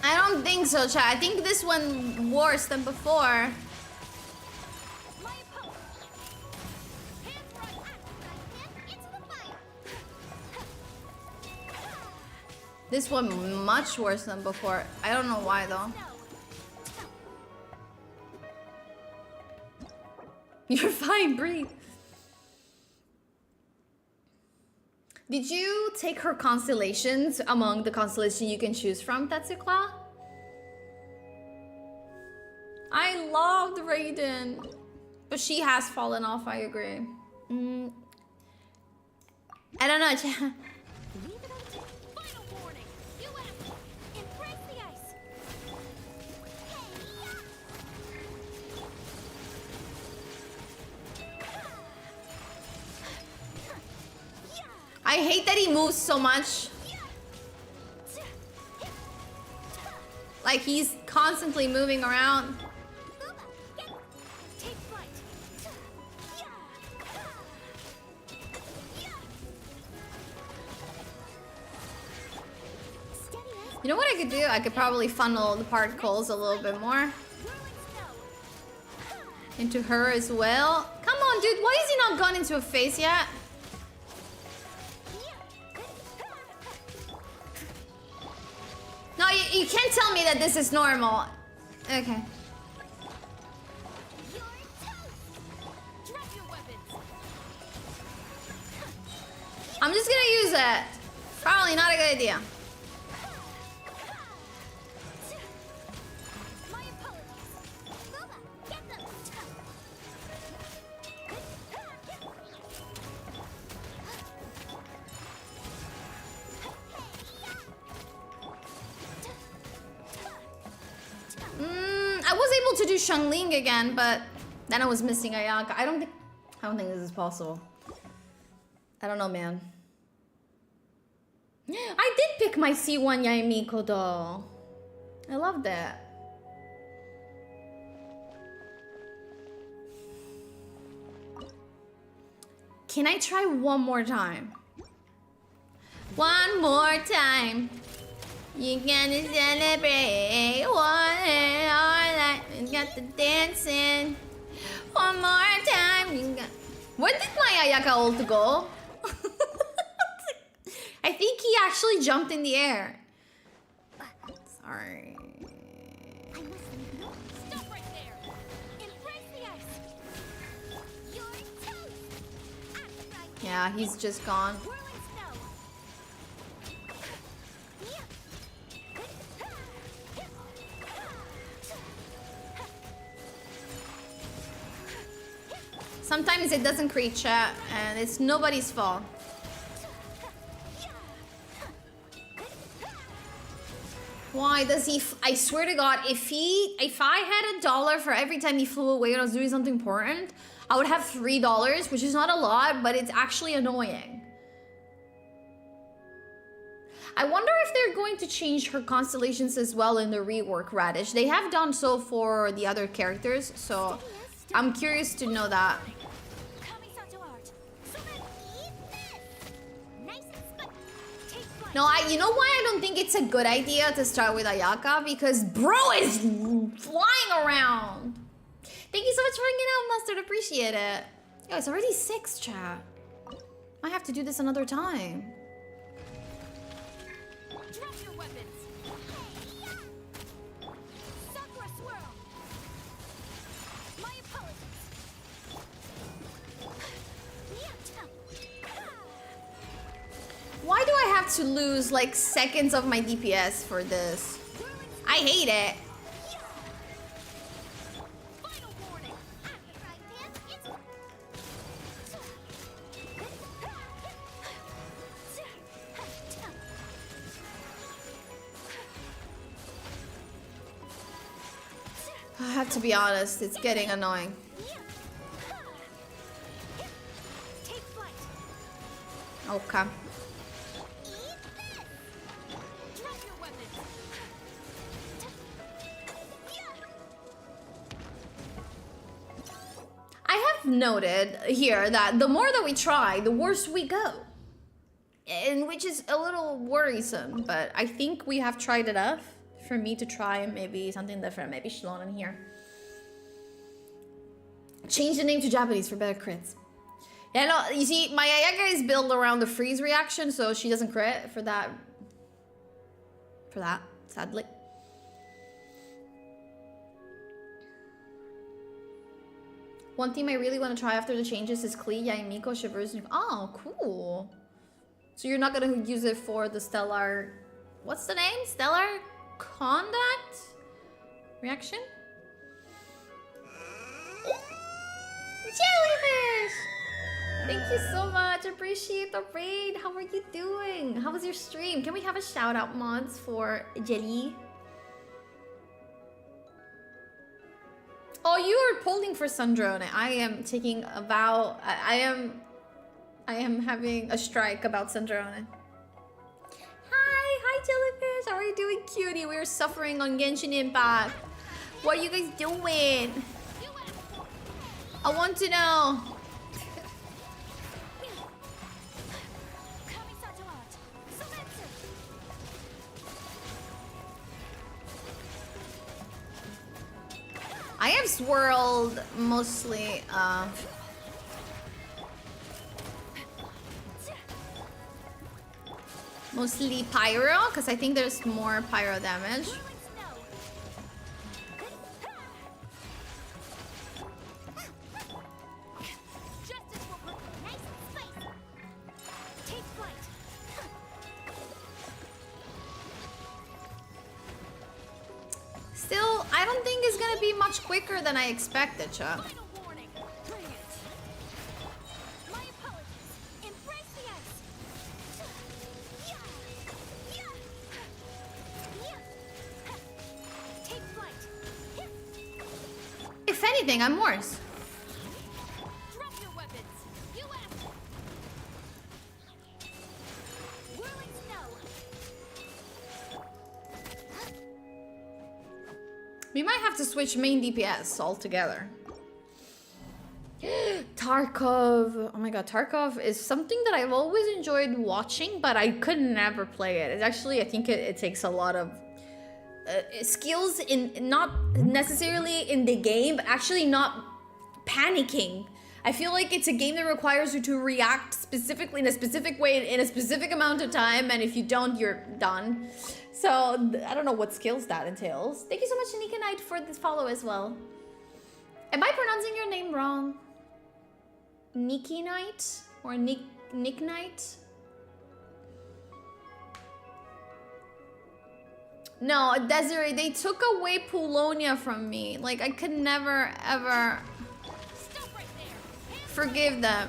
[SPEAKER 1] I don't think so, chat. I think this one worse than before. This one much worse than before. I don't know why though. You're fine, breathe. Did you take her constellations among the constellation you can choose from, Tetsukla? I loved Raiden, but she has fallen off, I agree. I don't know. I hate that he moves so much. Like he's constantly moving around. You know what I could do? I could probably funnel the particles a little bit more into her as well. Come on, dude. Why is he not gone into a face yet? No, you can't tell me that this is normal. Okay. I'm just gonna use it. Probably not a good idea. I was able to do Shangling again, but then I was missing Ayaka. I don't think this is possible. I don't know, man. I did pick my C1 Yaemiko though. I love that. Can I try one more time? One more time. You gotta celebrate one and all that. You got the dancing. One more time. You got... Where did my Ayaka ult go? I think he actually jumped in the air. Sorry.
[SPEAKER 7] Stop right there. Embrace the ice. You're toast.
[SPEAKER 1] Yeah, he's just gone.
[SPEAKER 7] Whirling snow.
[SPEAKER 1] Sometimes it doesn't create chat, and it's nobody's fault. Why does he? I swear to God, if I had $1 for every time he flew away when I was doing something important, I would have $3, which is not a lot, but it's actually annoying. I wonder if they're going to change her constellations as well in the rework, Radish. They have done so for the other characters, so I'm curious to know that. No, you know why I don't think it's a good idea to start with Ayaka? Because bro is flying around. Thank you so much for hanging out, Mustard. Appreciate it. Yo, it's already 6, chat. I have to do this another time.
[SPEAKER 7] Drop your weapons. Sakura swirl. My apologies.
[SPEAKER 1] Why do I have to lose like seconds of my DPS for this? I hate it. I have to be honest, it's getting annoying. Okay. I have noted here that the more that we try, the worse we go. And which is a little worrisome, but I think we have tried enough for me to try maybe something different, maybe Shalon in here. Change the name to Japanese for better crits. Yeah, no, you see, my Ayaka is built around the freeze reaction, so she doesn't crit for that. Sadly. One theme I really want to try after the changes is Klee, Yaimiko, Shivers. Oh, cool. So you're not going to use it for the Stellar... What's the name? Stellar Conduct? Reaction? Jellyfish! Thank you so much. Appreciate the raid. How are you doing? How was your stream? Can we have a shout out, mods, for Jelly? Oh, you are pulling for Sundrone. I am taking a vow. I am having a strike about Sundrone. Hi, Jellyfish. How are you doing, cutie? We are suffering on Genshin Impact. What are you guys doing? I want to know. I have swirled mostly mostly pyro, because I think there's more pyro damage. Still, I don't think it's gonna be much quicker than I expected, chat. If anything, I'm worse. We might have to switch main DPS altogether. Tarkov. Oh my god, Tarkov is something that I've always enjoyed watching, but I could never play it. It's actually, I think it takes a lot of skills in, not necessarily in the game, but actually not panicking. I feel like it's a game that requires you to react specifically in a specific way in a specific amount of time, and if you don't, you're done. So I don't know what skills that entails. Thank you so much, Nika Knight, for this follow as well. Am I pronouncing your name wrong? Nikki Knight or Nick Knight? No, Desiree, they took away Polonia from me. Like, I could never, ever forgive them.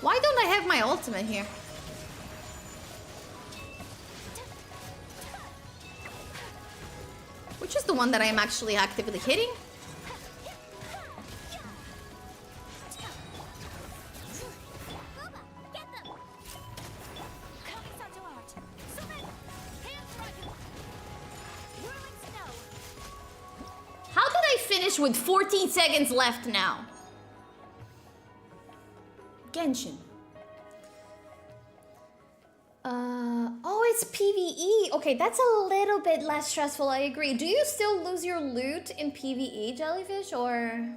[SPEAKER 1] Why don't I have my ultimate here? Which is the one that I am actually actively hitting? How did I finish with 14 seconds left now? Genshin. Oh, it's PvE. Okay, that's a little bit less stressful, I agree. Do you still lose your loot in PvE, Jellyfish, or?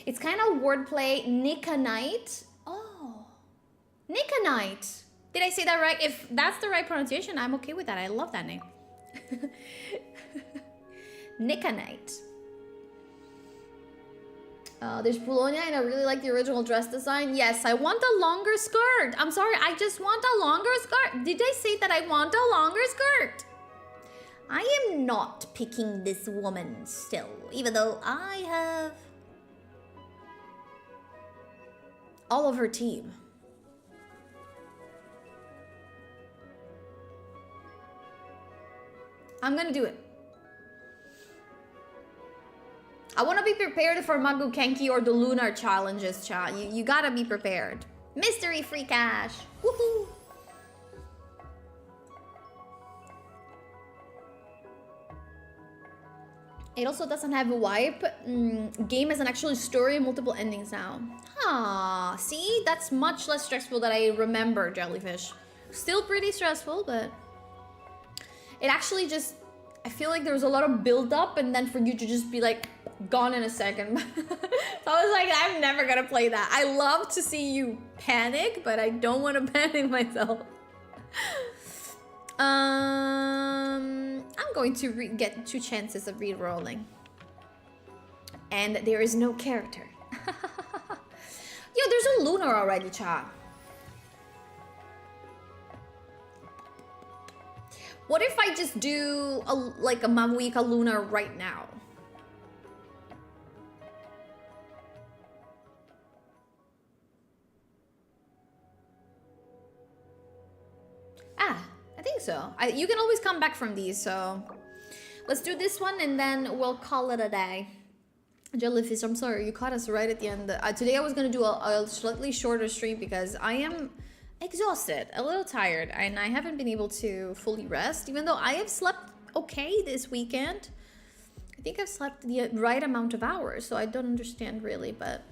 [SPEAKER 1] It's kind of wordplay. Nikanite. Oh. Nikanite. Did I say that right? If that's the right pronunciation, I'm okay with that. I love that name. Nikanite. There's Polonia, and I really like the original dress design. Yes, I want a longer skirt. I'm sorry, I just want a longer skirt. Did I say that I want a longer skirt? I am not picking this woman still, even though I have all of her team. I'm gonna do it. I want to be prepared for Magu Kenki or the Lunar challenges, Cha. You gotta be prepared. Mystery free cash. Woohoo! It also doesn't have a wipe. Game has an actual story and multiple endings now. Ah, see? That's much less stressful than I remember, Jellyfish. Still pretty stressful, but it actually just, I feel like there was a lot of build up and then for you to just be like gone in a second. So I was like, I'm never gonna play that. I love to see you panic, but I don't want to panic myself. I'm going to get 2 chances of re-rolling. And there is no character. Yo, there's a Lunar already, Cha. What if I just do like a Mamuika Lunar right now? I think so. You can always come back from these, so let's do this one and then we'll call it a day. Jellyfish, I'm sorry, you caught us right at the end. Today I was gonna do a slightly shorter stream because I am exhausted, a little tired, and I haven't been able to fully rest, even though I have slept okay this weekend. I think I've slept the right amount of hours, so I don't understand really, but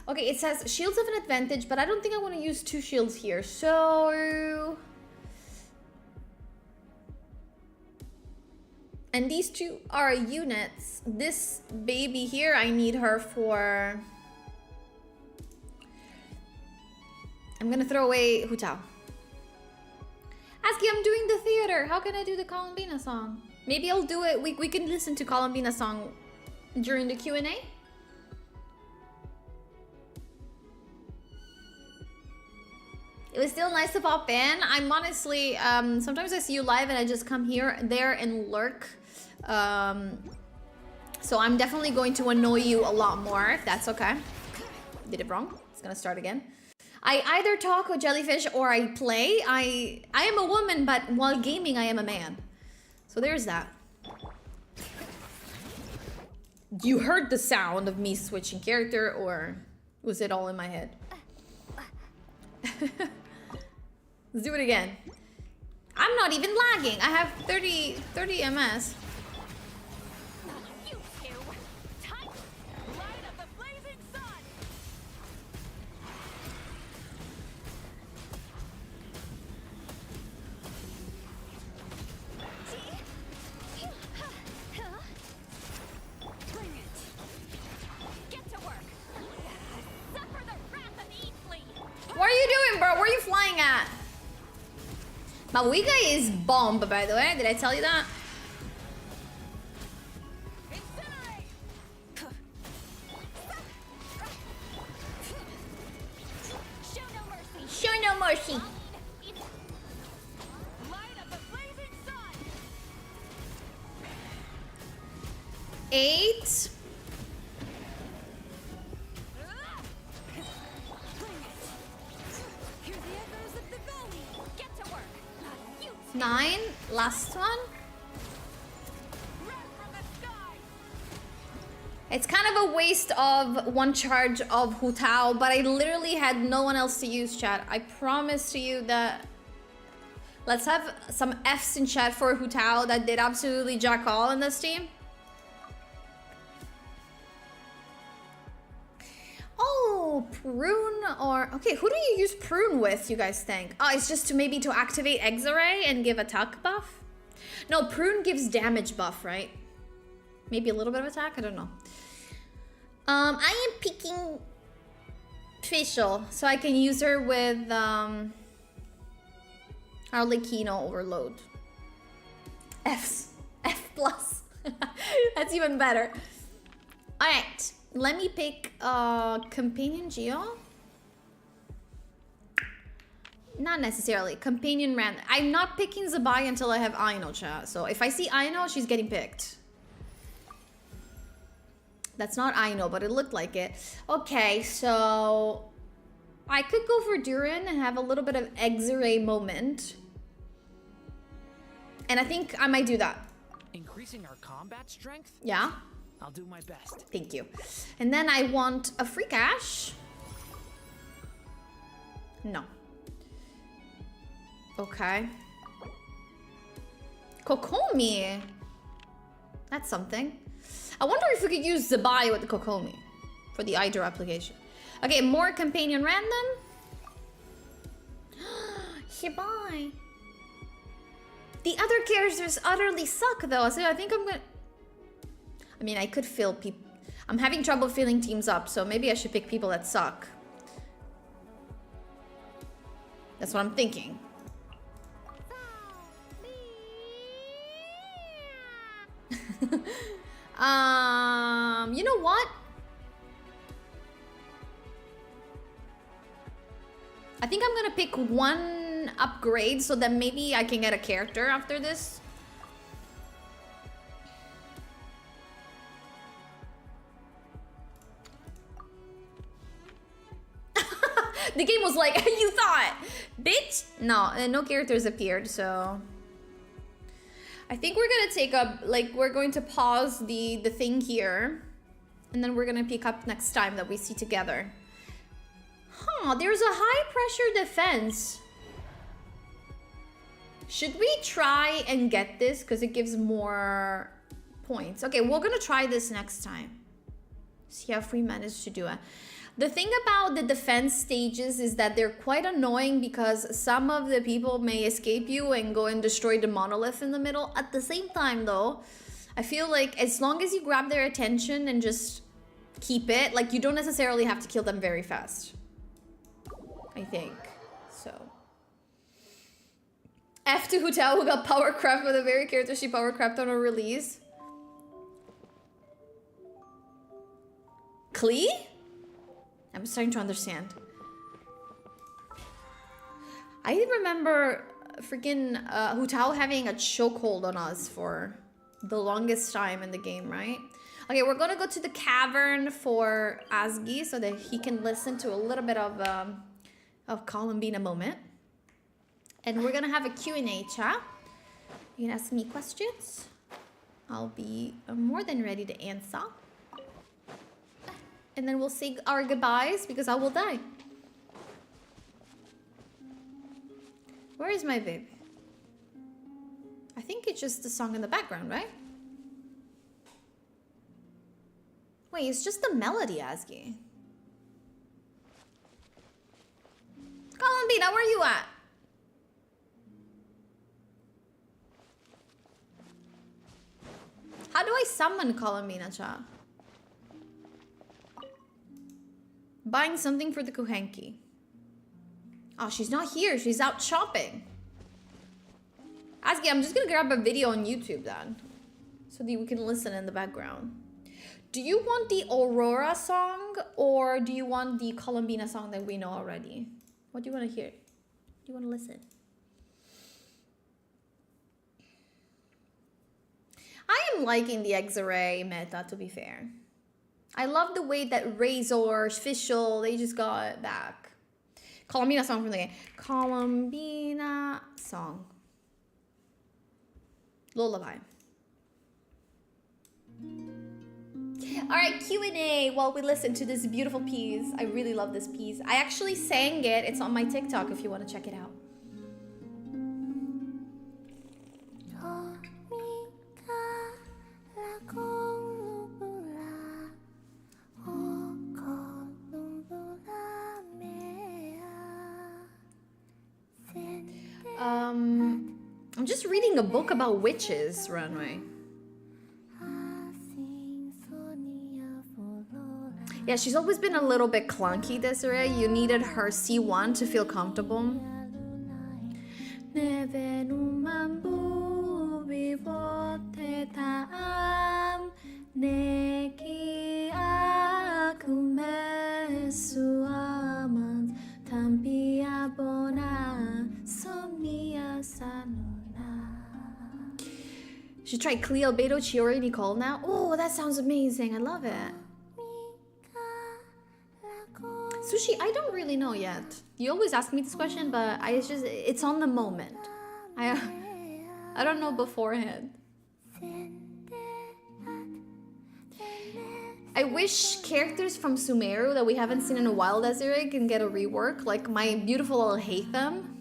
[SPEAKER 1] okay, it says shields have an advantage, but I don't think I want to use 2 shields here, so... And these 2 are units. This baby here, I need her for... I'm gonna throw away Hu Tao. Aski, I'm doing the theater. How can I do the Columbina song? Maybe I'll do it. We can listen to Columbina song during the Q&A. It was still nice to pop in. I'm honestly, sometimes I see you live and I just come here, there, and lurk. So I'm definitely going to annoy you a lot more, if that's okay. Did it wrong. It's gonna start again. I either talk with Jellyfish or I play. I am a woman, but while gaming, I am a man. So there's that. You heard the sound of me switching character, or was it all in my head? Let's do it again. I'm not even lagging. I have 30 MS.
[SPEAKER 11] You two! Tight! Light up the blazing sun! Bring it! Get to work! Suffer the wrath of Eatly!
[SPEAKER 1] What are you doing, bro? Where are you flying at? My Wigga is bomb, by the way. Did I tell you that?
[SPEAKER 11] Show no mercy!
[SPEAKER 1] Show no mercy.
[SPEAKER 11] Light up the blazing sun!
[SPEAKER 1] 8.
[SPEAKER 11] Bring it! Hear the echoes of the valley! Get to work! You
[SPEAKER 1] 9. Last one.
[SPEAKER 11] ran from the sky!
[SPEAKER 1] It's kind of a waste of one charge of Hu Tao, but I literally had no one else to use, chat. I promise to you that... Let's have some Fs in chat for Hu Tao that did absolutely jack all in this team. Oh, Prune or... Okay, who do you use Prune with, you guys think? Oh, it's just to maybe to activate X-Ray and give attack buff? No, Prune gives damage buff, right? Maybe a little bit of attack? I don't know. I am picking Fischl, so I can use her with Arlecchino Overload. Fs. F+. That's even better. Alright, let me pick Companion Geo. Not necessarily. Companion Ran. I'm not picking Zabai until I have Aino, chat. So if I see Aino, she's getting picked. That's not Aino, but it looked like it. Okay, so... I could go for Durin and have a little bit of X-Ray moment. And I think I might do that.
[SPEAKER 12] Increasing our combat strength?
[SPEAKER 1] Yeah?
[SPEAKER 12] I'll do my best.
[SPEAKER 1] Thank you. And then I want a free cash. No. Okay. Kokomi. That's something. I wonder if we could use Zabai with the Kokomi for the Hydro application. Okay, more companion random. Shibai. The other characters utterly suck though, so I think I'm gonna... I mean, I could fill people... I'm having trouble filling teams up, so maybe I should pick people that suck. That's what I'm thinking. You know what? I think I'm gonna pick one upgrade so that maybe I can get a character after this. The game was like, you thought, bitch? No, no characters appeared, so... I think we're gonna take up, like, we're going to pause the thing here. And then we're gonna pick up next time that we see together. Huh, there's a high pressure defense. Should we try and get this? Because it gives more points. Okay, we're gonna try this next time. See if we manage to do it. The thing about the defense stages is that they're quite annoying because some of the people may escape you and go and destroy the monolith in the middle. At the same time though, I feel like as long as you grab their attention and just keep it, like you don't necessarily have to kill them very fast. I think, so. F to Hu Tao, who got power craft with the very character she power craft on her release. Klee? I'm starting to understand. I remember freaking Hu Tao having a chokehold on us for the longest time in the game, right? Okay, we're gonna go to the cavern for Asgi so that he can listen to a little bit of Columbina moment. And we're gonna have a Q&A chat. You can ask me questions. I'll be more than ready to answer. And then we'll say our goodbyes because I will die. Where is my babe? I think it's just the song in the background, right? Wait, it's just the melody, Asgi. Columbina, where you at? How do I summon Columbina, cha? Buying something for the Kuhenki. Oh, she's not here. She's out shopping. Asgi, I'm just gonna grab a video on YouTube then, so that we can listen in the background. Do you want the Aurora song or do you want the Columbina song that we know already? What do you want to hear? Do you want to listen? I am liking the X-Ray meta, to be fair. I love the way that Razor, Fischl, they just got back. Columbina song from the game. Columbina song. Lullaby. Alright, Q&A while we listen to this beautiful piece. I really love this piece. I actually sang it. It's on my TikTok if you want to check it out. I'm just reading a book about witches, Runway. Yeah, she's always been a little bit clunky, Desiree. You needed her C1 to feel comfortable. Should try Cleo, Beto, Chiori, Nicole now. Oh, that sounds amazing. I love it. Sushi, I don't really know yet. You always ask me this question, but it's on the moment. I don't know beforehand. I wish characters from Sumeru that we haven't seen in a while, Desiree, can get a rework. Like my beautiful I'll hate them.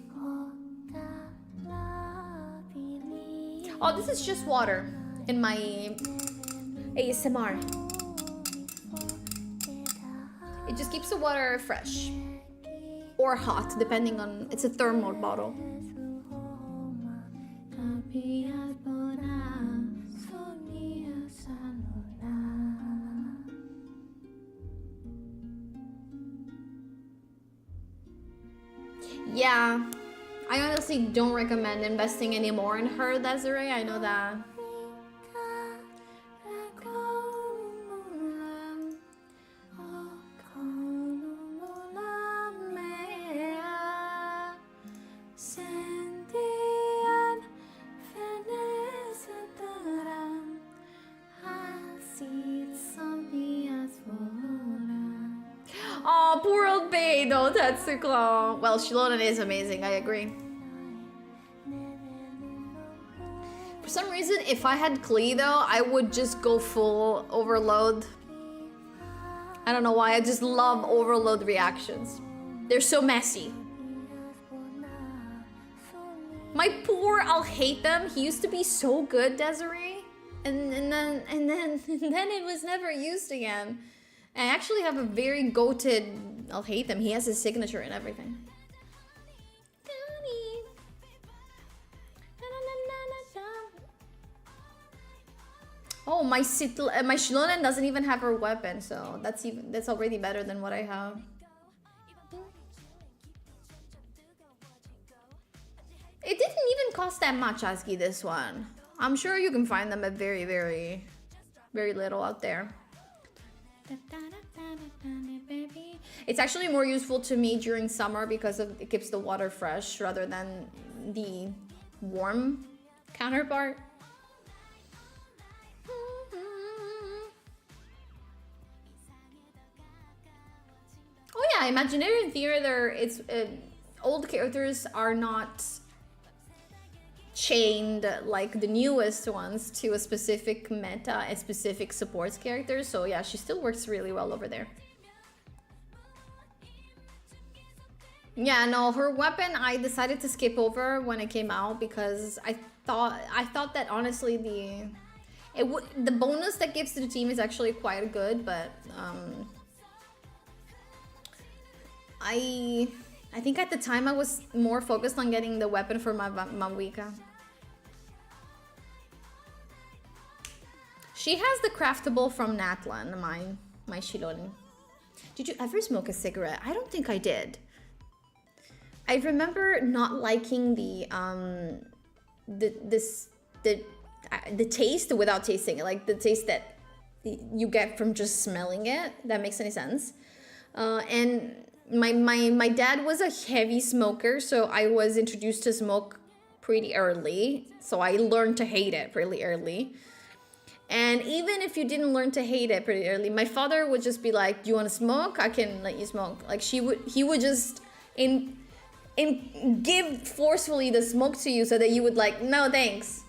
[SPEAKER 1] Oh, this is just water in my ASMR. It just keeps the water fresh or hot, depending on, it's a thermal bottle. Yeah, I honestly don't recommend investing any more in her, Desiree. I know that. Oh, poor old Beidou, Tetsuko. Well, Shilonen is amazing, I agree. For some reason, if I had Klee though, I would just go full overload. I don't know why, I just love overload reactions. They're so messy. My poor, I'll hate them. He used to be so good, Desiree. And then it was never used again. I actually have a very goated, I'll hate them. He has his signature and everything. Oh, my Shilonen doesn't even have her weapon, so that's already better than what I have. It didn't even cost that much, Aski, this one. I'm sure you can find them at very, very, very little out there. It's actually more useful to me during summer because it keeps the water fresh rather than the warm counterpart. Oh yeah, Imaginary Theater, it's old characters are not chained like the newest ones to a specific meta and specific supports characters. So yeah, she still works really well over there. Yeah, no, her weapon I decided to skip over when it came out because I thought that honestly the bonus that gives to the team is actually quite good, but I think at the time I was more focused on getting the weapon for my Mawika. She has the craftable from Natlan, my Shilon. Did you ever smoke a cigarette? I don't think I did. I remember not liking the taste without tasting it, like the taste that you get from just smelling it. That makes any sense. And my dad was a heavy smoker, so I was introduced to smoke pretty early. So I learned to hate it really early. And even if you didn't learn to hate it pretty early, my father would just be like, "Do you want to smoke? I can let you smoke." Like he would just give forcefully the smoke to you so that you would like, "No, thanks."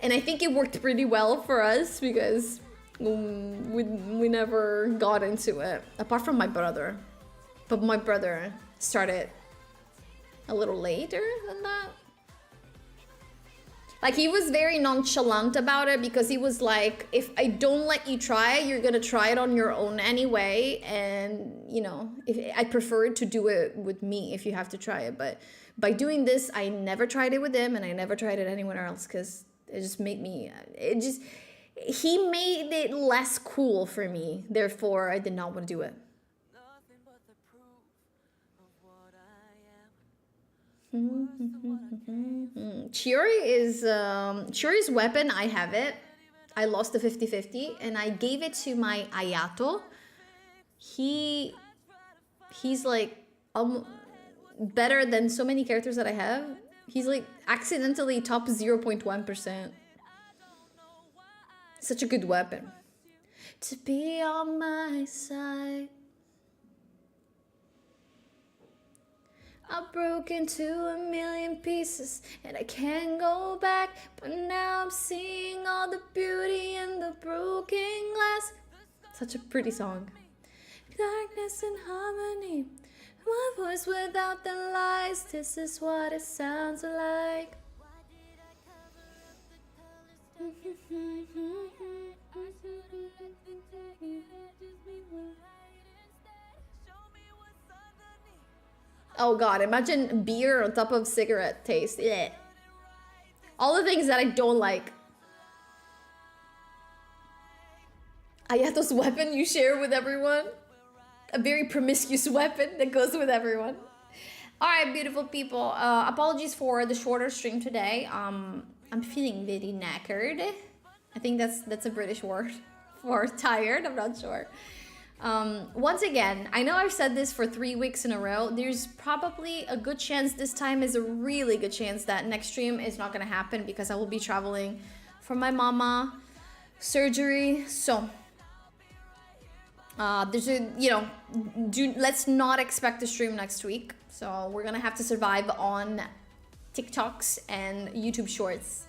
[SPEAKER 1] And I think it worked pretty well for us because we never got into it, apart from my brother. But my brother started a little later than that. Like, he was very nonchalant about it because he was like, if I don't let you try it, you're gonna try it on your own anyway. And, you know, I prefer to do it with me if you have to try it. But by doing this, I never tried it with him and I never tried it anywhere else because it just made me, he made it less cool for me. Therefore, I did not want to do it. Churi's weapon, I have it. I lost the 50-50 and I gave it to my Ayato. He's like better than so many characters that I have. He's like accidentally top 0.1%. Such a good weapon. To be on my side. I broke into a million pieces and I can't go back, but now I'm seeing all the beauty in the broken glass. Such a pretty song. Darkness and harmony, my voice without the lies, this is what it sounds like. Oh god, imagine beer on top of cigarette taste. Yeah. All the things that I don't like. Ayato's weapon you share with everyone. A very promiscuous weapon that goes with everyone. Alright, beautiful people. Apologies for the shorter stream today. I'm feeling very knackered. I think that's a British word for tired. I'm not sure. Once again, I know I've said this for 3 weeks in a row. There's probably a good chance this time is a really good chance that next stream is not going to happen because I will be traveling for my mama surgery. So, there's a, let's not expect a stream next week. So we're going to have to survive on TikToks and YouTube shorts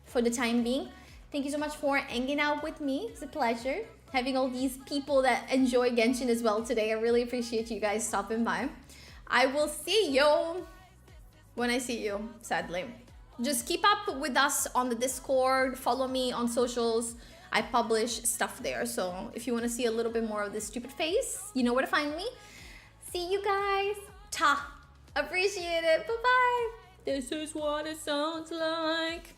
[SPEAKER 1] for the time being. Thank you so much for hanging out with me. It's a pleasure having all these people that enjoy Genshin as well today. I really appreciate you guys stopping by. I will see you when I see you, sadly. Just keep up with us on the Discord. Follow me on socials. I publish stuff there. So if you want to see a little bit more of this stupid face, you know where to find me. See you guys. Ta. Appreciate it. Bye-bye. This is what it sounds like.